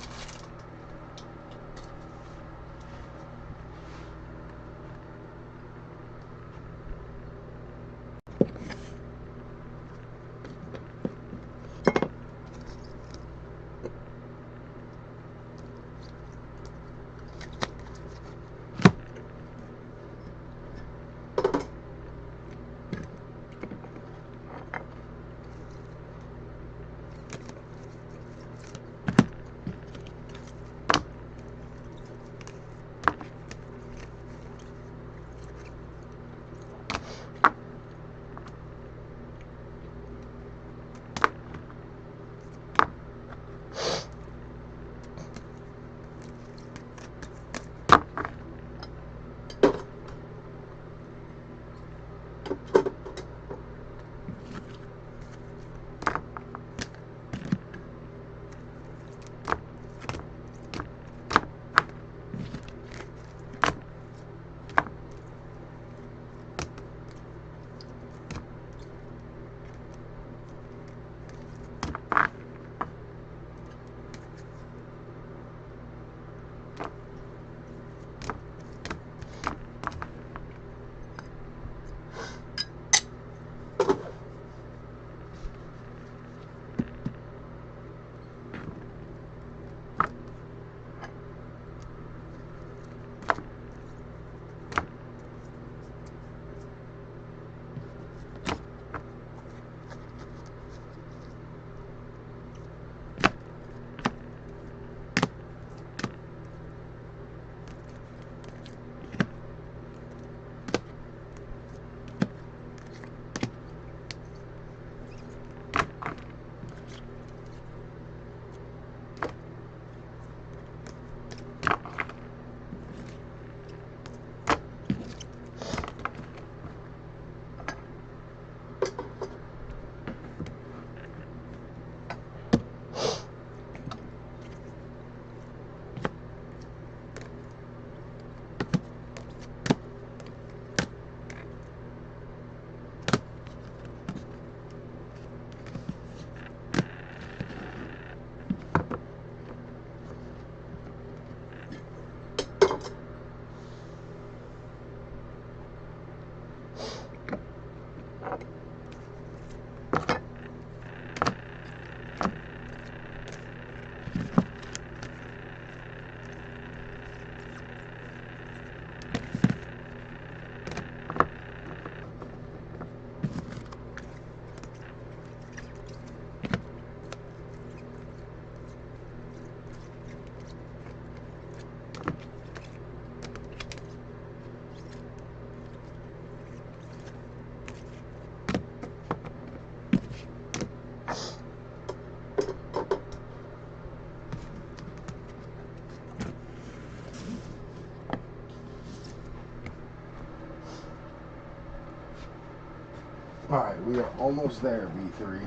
Alright, we are almost there, B3.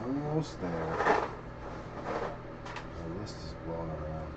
Almost there. My list is blowing around.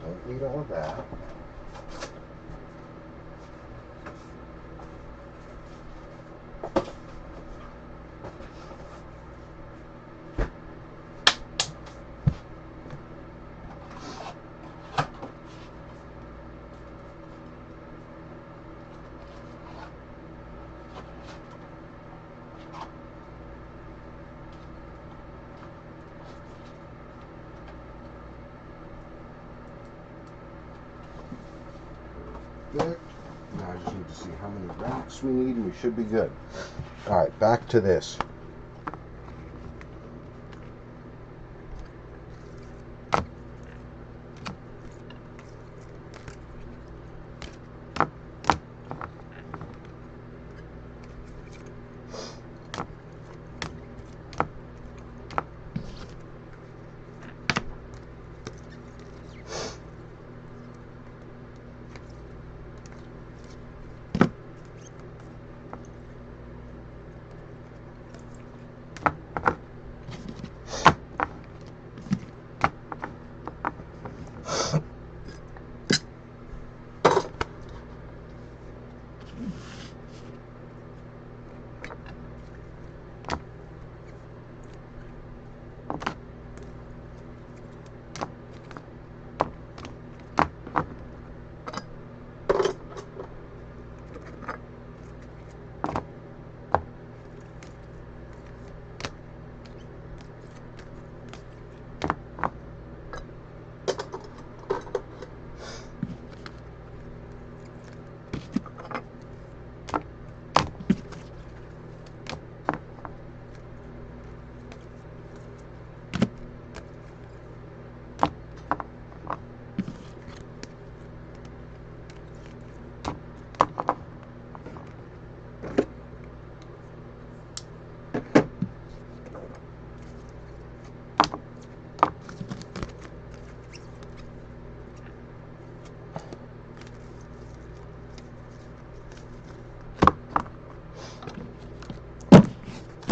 Don't need all of that. There. Now I just need to see how many racks we need and we should be good. Alright, back to this.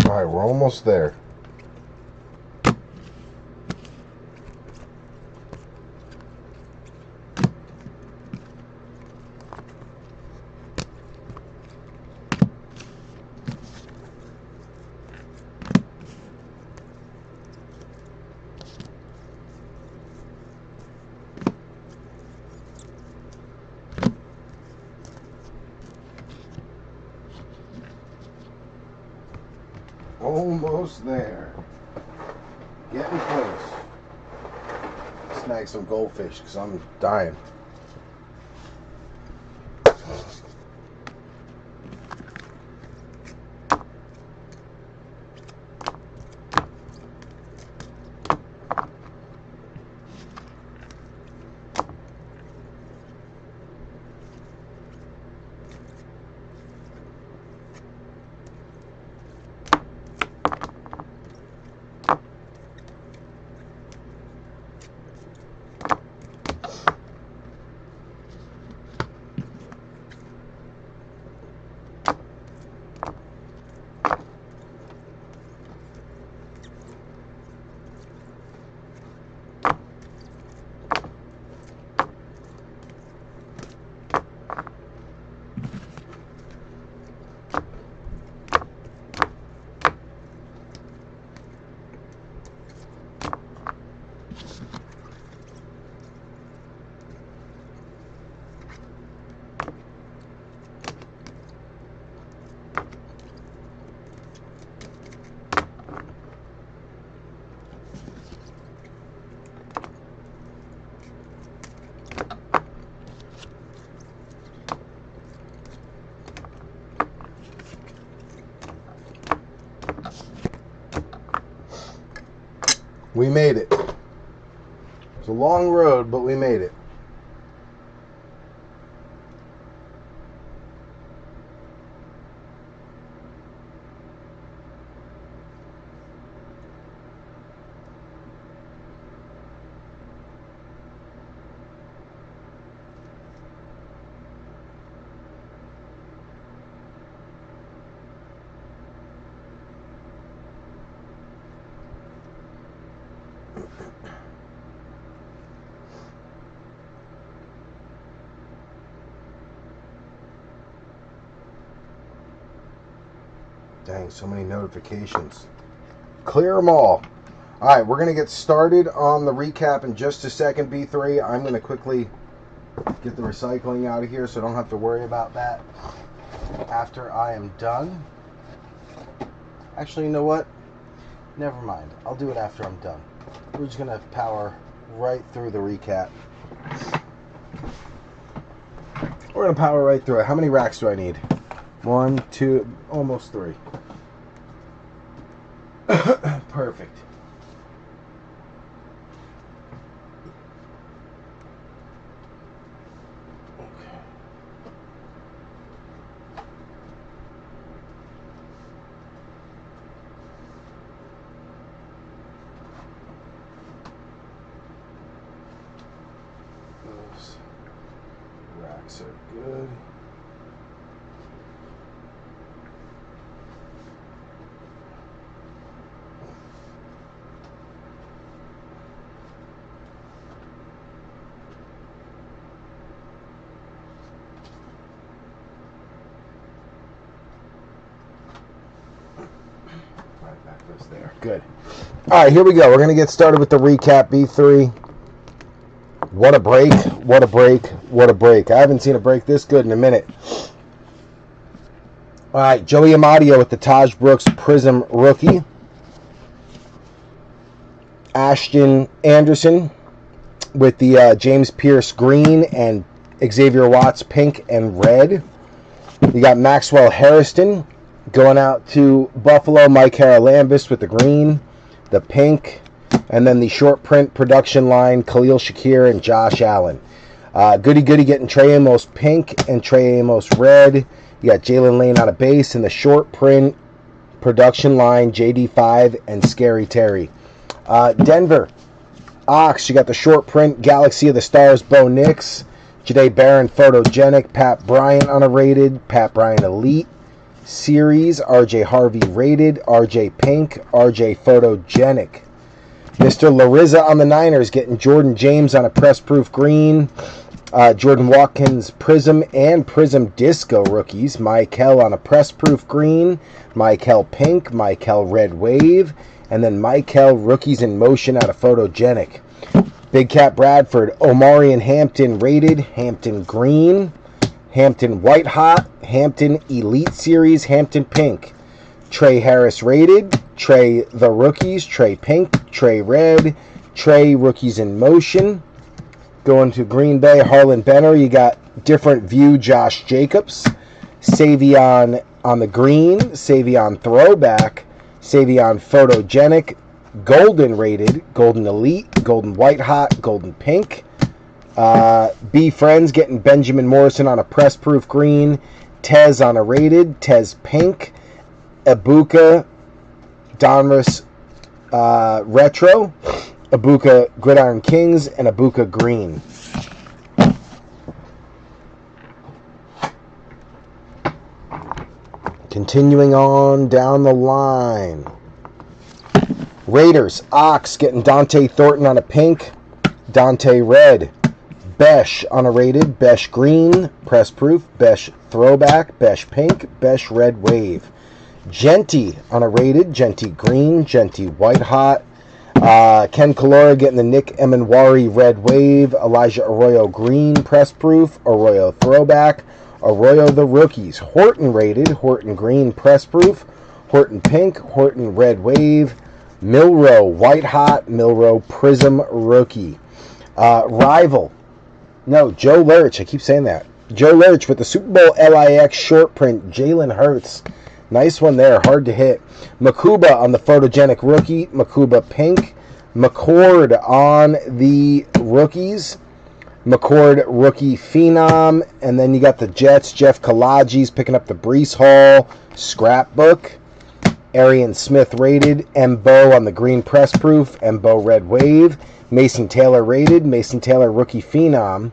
Alright, we're almost there. Almost there. Getting close. Snag some goldfish because I'm dying. We made it. It's a long road, but we made it. Dang, so many notifications. Clear them all. All right, we're going to get started on the recap in just a second, B3. I'm going to quickly get the recycling out of here so I don't have to worry about that after I am done. Actually, you know what? Never mind. I'll do it after I'm done. We're just going to power right through the recap. We're going to power right through it. How many racks do I need? 1, 2, almost 3. Perfect. Those racks are good. There. Good. All right, here we go. We're going to get started with the recap, B3. What a break. What a break. What a break. I haven't seen a break this good in a minute. All right, Joey Amadio with the Taj Brooks Prizm rookie. Ashton Anderson with the James Pierce green and Xavier Watts pink and red. You got Maxwell Harrison going out to Buffalo, Mike Haralambis with the green, the pink, and then the short print production line, Khalil Shakir and Josh Allen. Goody getting Trey Amos pink and Trey Amos red. You got Jalen Lane on a base, and the short print production line, JD5 and Scary Terry. Denver, Ox, you got the short print Galaxy of the Stars, Bo Nix, Jahdae Barron Photogenic, Pat Bryant on a rated, Pat Bryant Elite Series, RJ Harvey rated, RJ Pink, RJ Photogenic. Mr. Larissa on the Niners getting Jordan James on a press-proof green, Jordan Watkins Prizm and Prizm Disco rookies, Michael on a press-proof green, Michael Pink, Michael Red Wave, and then Michael Rookies in Motion out of Photogenic. Big Cat Bradford, Omarion Hampton rated, Hampton Green, Hampton White Hot, Hampton Elite Series, Hampton Pink. Trey Harris rated, Trey the Rookies, Trey Pink, Trey Red, Trey Rookies in Motion. Going to Green Bay, Harlan Benner, you got different view Josh Jacobs. Savion on the green, Savion Throwback, Savion Photogenic, Golden rated, Golden Elite, Golden White Hot, Golden Pink. B Friends getting Benjamin Morrison on a press-proof green, Tez on a rated, Tez Pink, Ibuka Donruss Retro, Ibuka Gridiron Kings, and Ibuka Green. Continuing on down the line. Raiders, Ox getting Dante Thornton on a pink, Dante Red, Besh on a rated, Besh Green, Press Proof, Besh Throwback, Besh Pink, Besh Red Wave. Genty on a rated, Genty Green, Genty White Hot. Ken Kalora getting the Nick Emanwari Red Wave, Elijah Arroyo Green, Press Proof, Arroyo Throwback, Arroyo the Rookies. Horton rated, Horton Green, Press Proof, Horton Pink, Horton Red Wave, Milrow White Hot, Milrow Prizm Rookie. Rival. No, Joe Lurch. I keep saying that. Joe Lurch with the Super Bowl LIX short print. Jalen Hurts. Nice one there. Hard to hit. Makuba on the Photogenic rookie. Makuba pink. McCord on the rookies. McCord rookie phenom. And then you got the Jets. Jeff Kalaji's picking up the Brees Hall scrapbook. Arian Smith rated. Embo on the green press proof. Embo red wave. Mason Taylor rated. Mason Taylor rookie phenom.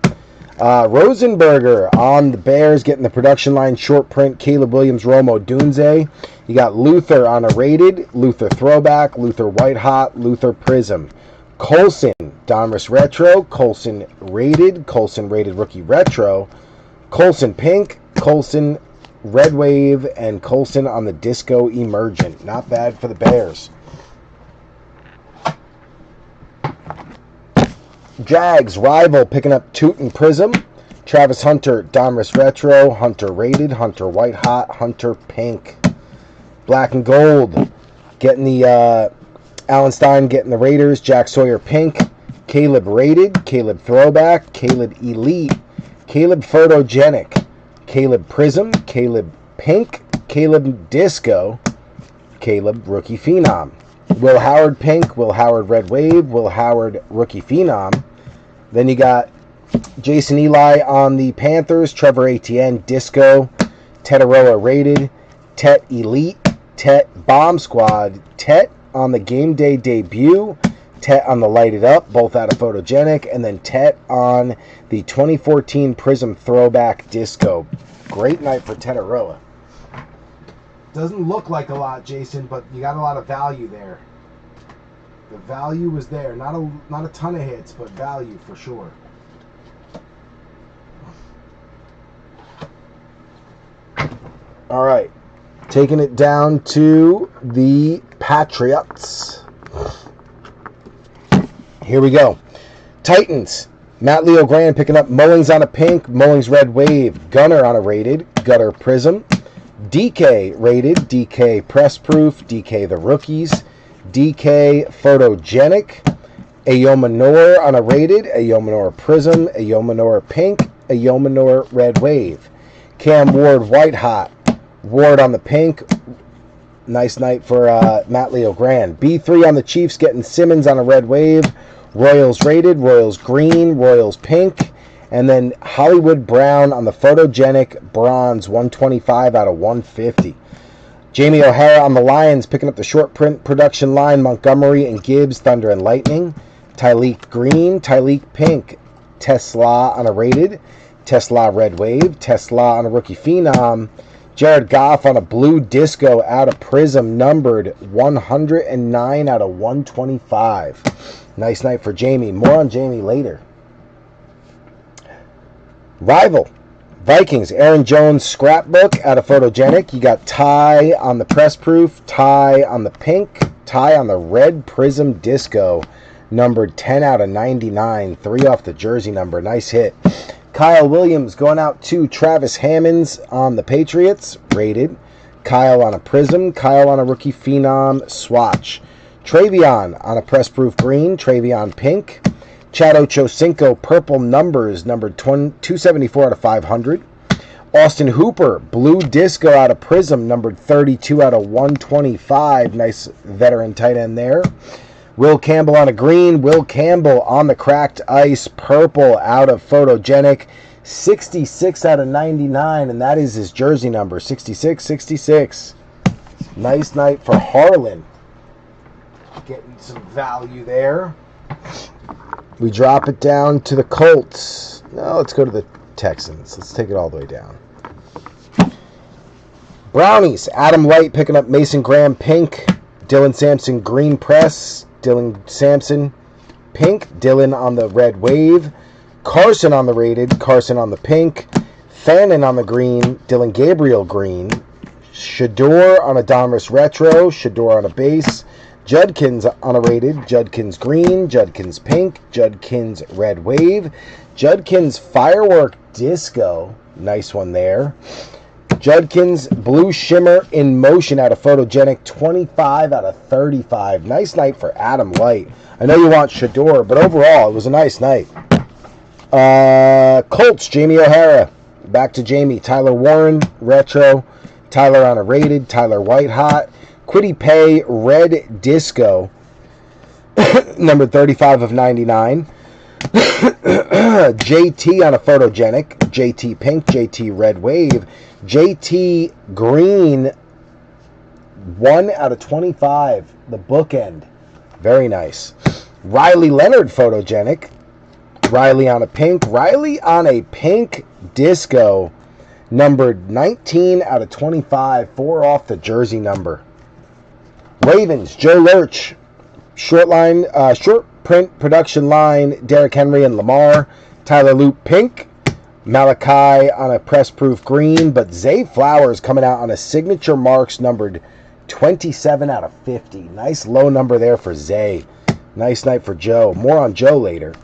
Rosenberger on the Bears getting the production line short print. Caleb Williams, Romo Dunze. You got Luther on a rated. Luther throwback. Luther white hot. Luther Prizm. Colson Donruss retro. Colson rated. Colson rated rookie retro. Colson pink. Colson red wave. And Colson on the disco emergent. Not bad for the Bears. Jags rival picking up Tootin Prizm. Travis Hunter Donruss retro. Hunter rated. Hunter white hot. Hunter pink. Black and gold getting the Allen Stein getting the Raiders. Jack Sawyer pink. Caleb rated. Caleb throwback. Caleb elite. Caleb photogenic. Caleb Prizm. Caleb pink. Caleb disco. Caleb rookie phenom. Will Howard pink. Will Howard red wave. Will Howard rookie phenom. Then you got Jason Eli on the Panthers. Trevor Etienne disco. Tetaroa rated. Tet elite. Tet bomb squad. Tet on the game day debut. Tet on the lighted up, both out of photogenic, and then Tet on the 2014 Prizm throwback disco. Great night for Tetaroa. Doesn't look like a lot, Jason, but you got a lot of value there. The value was there. Not a ton of hits, but value for sure. All right. Taking it down to the Patriots. Here we go. Titans. Matt Leo Grand picking up Mullings on a pink, Mullings red wave, Gunner on a rated, Gunner Prizm, DK rated, DK press proof, DK the rookies, DK photogenic, Ayomanor on a rated, Ayomanor Prizm, Ayomanor pink, Ayomanor red wave, Cam Ward white hot, Ward on the pink. Nice night for Matt Leo Grand. B3 on the Chiefs getting Simmons on a red wave. Royals rated, Royals green, Royals pink. And then Hollywood Brown on the photogenic bronze 125 out of 150. Jamie O'Hara on the Lions picking up the short print production line. Montgomery and Gibbs, Thunder and Lightning. Tyleek green, Tyleek pink. Tesla on a rated. Tesla red wave. Tesla on a rookie phenom. Jared Goff on a blue disco out of Prizm, numbered 109 out of 125. Nice night for Jamie. More on Jamie later. Rival. Vikings. Aaron Jones scrapbook out of photogenic. You got Ty on the press proof, Ty on the pink, Ty on the red Prizm disco, numbered 10 out of 99. 3 off the jersey number. Nice hit. Kyle Williams going out to Travis Hammonds on the Patriots, rated. Kyle on a Prizm, Kyle on a rookie phenom swatch. Travion on a press proof green, Travion pink. Chad Ochocinco purple numbers, numbered 274 out of 500. Austin Hooper blue disco out of Prizm, numbered 32 out of 125. Nice veteran tight end there. Will Campbell on a green. Will Campbell on the cracked ice. Purple out of photogenic. 66 out of 99. And that is his jersey number. 66. Nice night for Harlan. Getting some value there. We drop it down to the Colts. No, let's go to the Texans. Let's take it all the way down. Brownies. Adam White picking up Mason Graham pink. Dylan Sampson green press. Dylan Sampson pink. Dylan on the red wave. Carson on the rated. Carson on the pink. Fannin on the green. Dylan Gabriel green. Shador on a Donruss retro. Shador on a base. Judkins on a rated. Judkins green. Judkins pink. Judkins red wave. Judkins firework disco. Nice one there. Judkins blue shimmer in motion out of photogenic. 25 out of 35. Nice night for Adam White. I know you want Shador, but overall it was a nice night. Colts, Jamie O'Hara. Back to Jamie. Tyler Warren retro. Tyler on a rated. Tyler White hot. Quiddy Pay red disco. Number 35 of 99. JT on a Photogenic. JT Pink. JT Red Wave. JT Green. 1 out of 25. The bookend. Very nice. Riley Leonard Photogenic. Riley on a pink. Riley on a pink disco. Numbered 19 out of 25. 4 off the jersey number. Ravens, Joe Lurch. Short print production line, Derrick Henry and Lamar. Tyler Loop pink. Malachi on a press proof green. But Zay Flowers coming out on a signature marks numbered 27 out of 50. Nice low number there for Zay. Nice night for Joe. More on Joe later.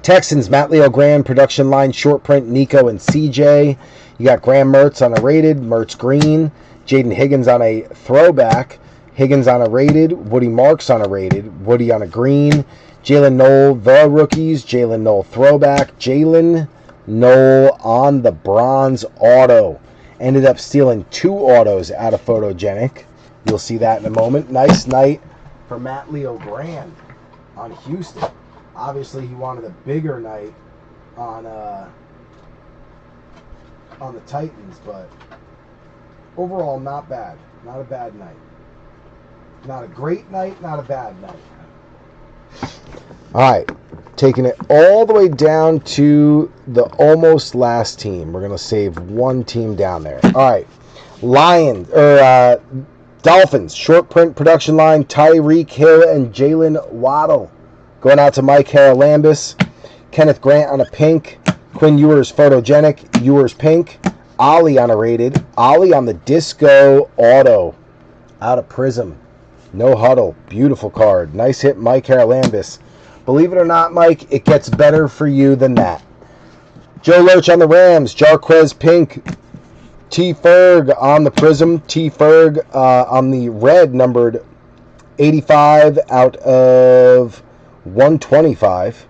Texans, Matt Leo Grand production line, short print, Nico and CJ. You got Graham Mertz on a rated, Mertz green. Jaden Higgins on a throwback. Higgins on a rated. Woody Marks on a rated. Woody on a green. Jalen Knoll, the rookies. Jalen Knoll throwback. Jalen Knoll on the bronze auto. Ended up stealing 2 autos out of Photogenic. You'll see that in a moment. Nice night for Matt Leo Grand on Houston. Obviously, he wanted a bigger night on the Titans, but overall, not bad. Not a bad night. Not a great night, not a bad night. All right, taking it all the way down to the almost last team. We're going to save one team down there. All right, Dolphins, short print production line, Tyreek Hill and Jalen Waddle. Going out to Mike Haralambis. Kenneth Grant on a pink. Quinn Ewers Photogenic. Ewers pink. Ollie on a rated. Ollie on the disco auto. Out of Prizm. No Huddle. Beautiful card. Nice hit, Mike Haralambis. Believe it or not, Mike, it gets better for you than that. Joe Lurch on the Rams. Jarquez pink. T. Ferg on the Prizm. T. Ferg on the red, numbered 85 out of 125.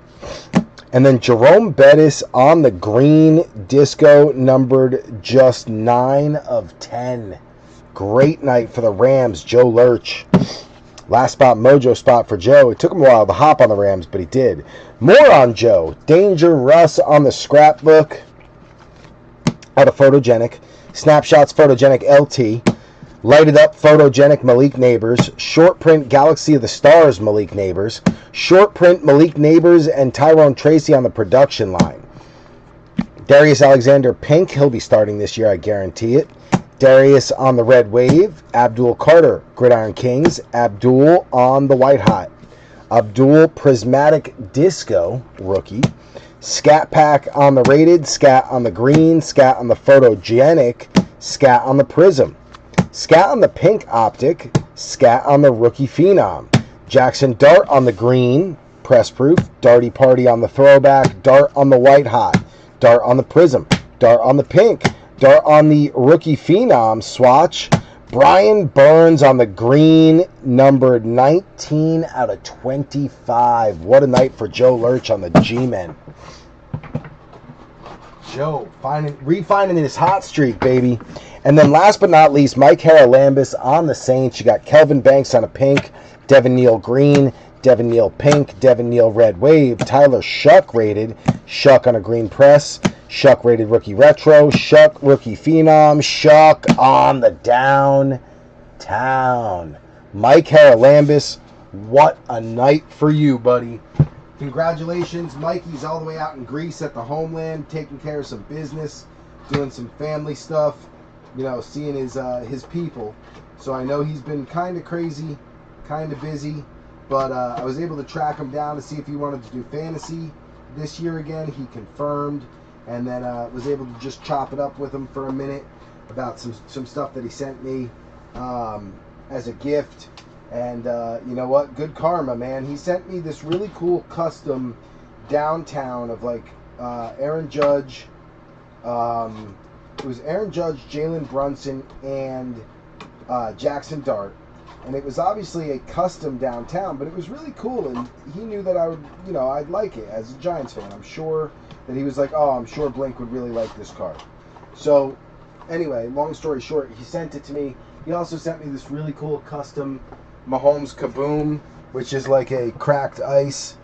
And then Jerome Bettis on the green disco, numbered just 9 of 10. Great night for the Rams, Joe Lurch. Last spot, mojo spot for Joe. It took him a while to hop on the Rams, but he did. More on Joe. Danger Russ on the scrapbook out of Photogenic. Snapshots Photogenic LT. Lighted up Photogenic Malik Neighbors. Short print Galaxy of the Stars Malik Neighbors. Short print Malik Neighbors and Tyrone Tracy on the production line. Darius Alexander pink. He'll be starting this year, I guarantee it. Darius on the red wave. Abdul Carter, Gridiron Kings. Abdul on the white hot. Abdul Prismatic Disco, rookie. Scat Pack on the rated. Scat on the green. Scat on the Photogenic. Scat on the Prizm. Scat on the pink optic. Scat on the rookie phenom. Jackson Dart on the green. Press proof. Darty Party on the throwback. Dart on the white hot. Dart on the Prizm. Dart on the pink. Dart on the rookie phenom swatch. Brian Burns on the green, numbered 19 out of 25. What a night for Joe Lurch on the G-Men. Joe refining his hot streak, baby. And then last but not least, Mike Haralambis on the Saints. You got Kelvin Banks on a pink, Devin Neal green, Devin Neal pink, Devin Neal red wave, Tyler Shuck rated, Shuck on a green press, Shuck rated rookie retro, Shuck rookie phenom, Shuck on the downtown. Mike Haralambis, what a night for you, buddy. Congratulations, Mikey's all the way out in Greece at the homeland, taking care of some business, doing some family stuff, you know, seeing his people. So I know he's been kind of crazy, kind of busy, but I was able to track him down to see if he wanted to do fantasy this year again. He confirmed, and then was able to just chop it up with him for a minute about some stuff that he sent me as a gift. And you know what? Good karma, man. He sent me this really cool custom downtown of like Aaron Judge. It was Aaron Judge, Jalen Brunson, and Jackson Dart. And it was obviously a custom downtown, but it was really cool. And he knew that I would, you know, I'd like it as a Giants fan. I'm sure that he was like, oh, I'm sure Blink would really like this card. So anyway, long story short, he sent it to me. He also sent me this really cool custom Mahomes Kaboom which is like a cracked ice.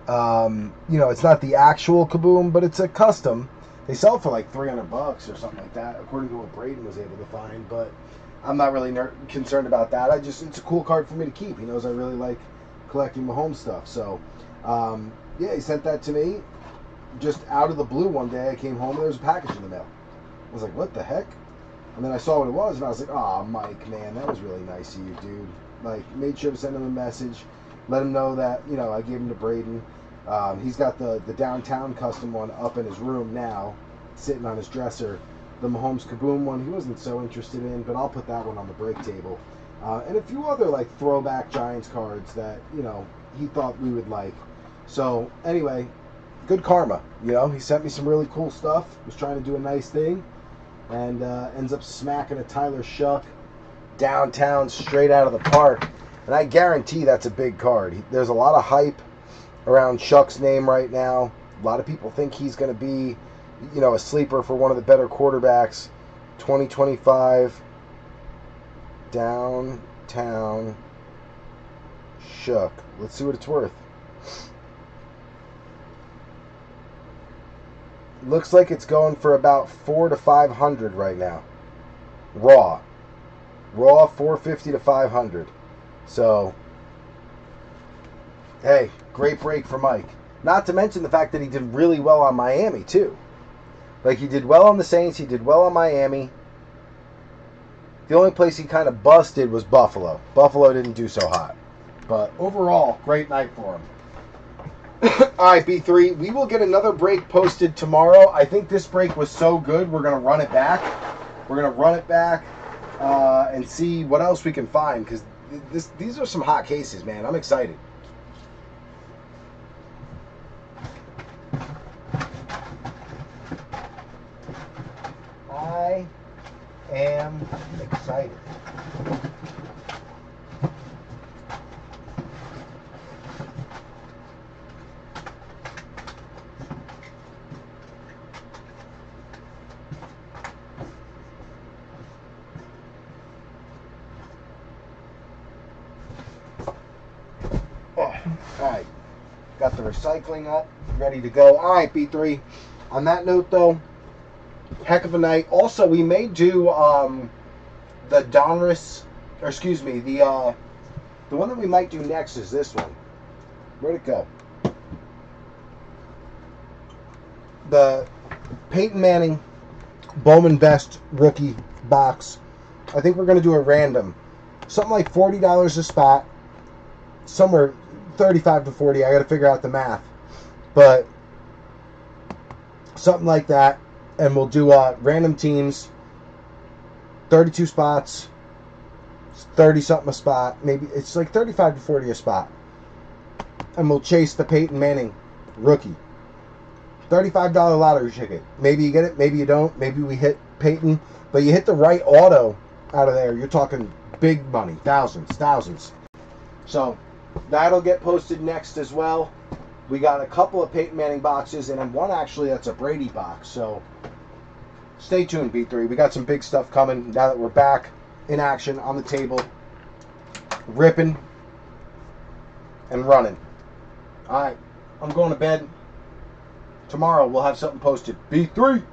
It's not the actual Kaboom, but it's a custom. They sell for like $300 or something like that, according to what Braden was able to find. But I'm not really concerned about that. It's a cool card for me to keep. He knows I really like collecting Mahomes stuff. So, he sent that to me just out of the blue one day. I came home and there was a package in the mail. I was like, what the heck? And then I saw what it was and I was like, oh, Mike, man, that was really nice of you, dude. Like, made sure to send him a message, let him know that, I gave him to Braden. He's got the downtown custom one up in his room now, sitting on his dresser. The Mahomes Kaboom one he wasn't so interested in, but I'll put that one on the break table. And a few other like throwback Giants cards that, he thought we would like. So anyway, good karma. He sent me some really cool stuff. Was trying to do a nice thing. And ends up smacking a Tyler Shuck downtown straight out of the park. And I guarantee that's a big card. There's a lot of hype around Shuck's name right now. A lot of people think he's going to be, a sleeper for one of the better quarterbacks. 2025 downtown Shuck. Let's see what it's worth. Looks like it's going for about $400 to $500 right now. Raw 450 to 500. So, hey, great break for Mike. Not to mention the fact that he did really well on Miami too. Like, he did well on the Saints, he did well on Miami. The only place he kind of busted was Buffalo. Buffalo didn't do so hot. But overall, great night for him. All right, B3, we will get another break posted tomorrow. I think this break was so good, we're going to run it back. And see what else we can find, because these are some hot cases, man. I'm excited. I am excited. Alright, got the recycling up, ready to go. Alright, B3. On that note, though, heck of a night. Also, we may do the Donruss, or excuse me, the one that we might do next is this one. Where'd it go? The Peyton Manning Bowman Best rookie box. I think we're going to do a random. Something like $40 a spot. Somewhere 35 to 40. I got to figure out the math. But something like that. And we'll do random teams. 32 spots. 30 something a spot. Maybe it's like 35 to 40 a spot. And we'll chase the Peyton Manning rookie. $35 lottery ticket. Maybe you get it, maybe you don't. Maybe we hit Peyton. But you hit the right auto out of there, you're talking big money. Thousands. So that'll get posted next as well. We got a couple of Peyton Manning boxes, and then one actually that's a Brady box. So stay tuned, B3. We got some big stuff coming now that we're back in action on the table, ripping and running. All right, I'm going to bed. Tomorrow we'll have something posted. B3.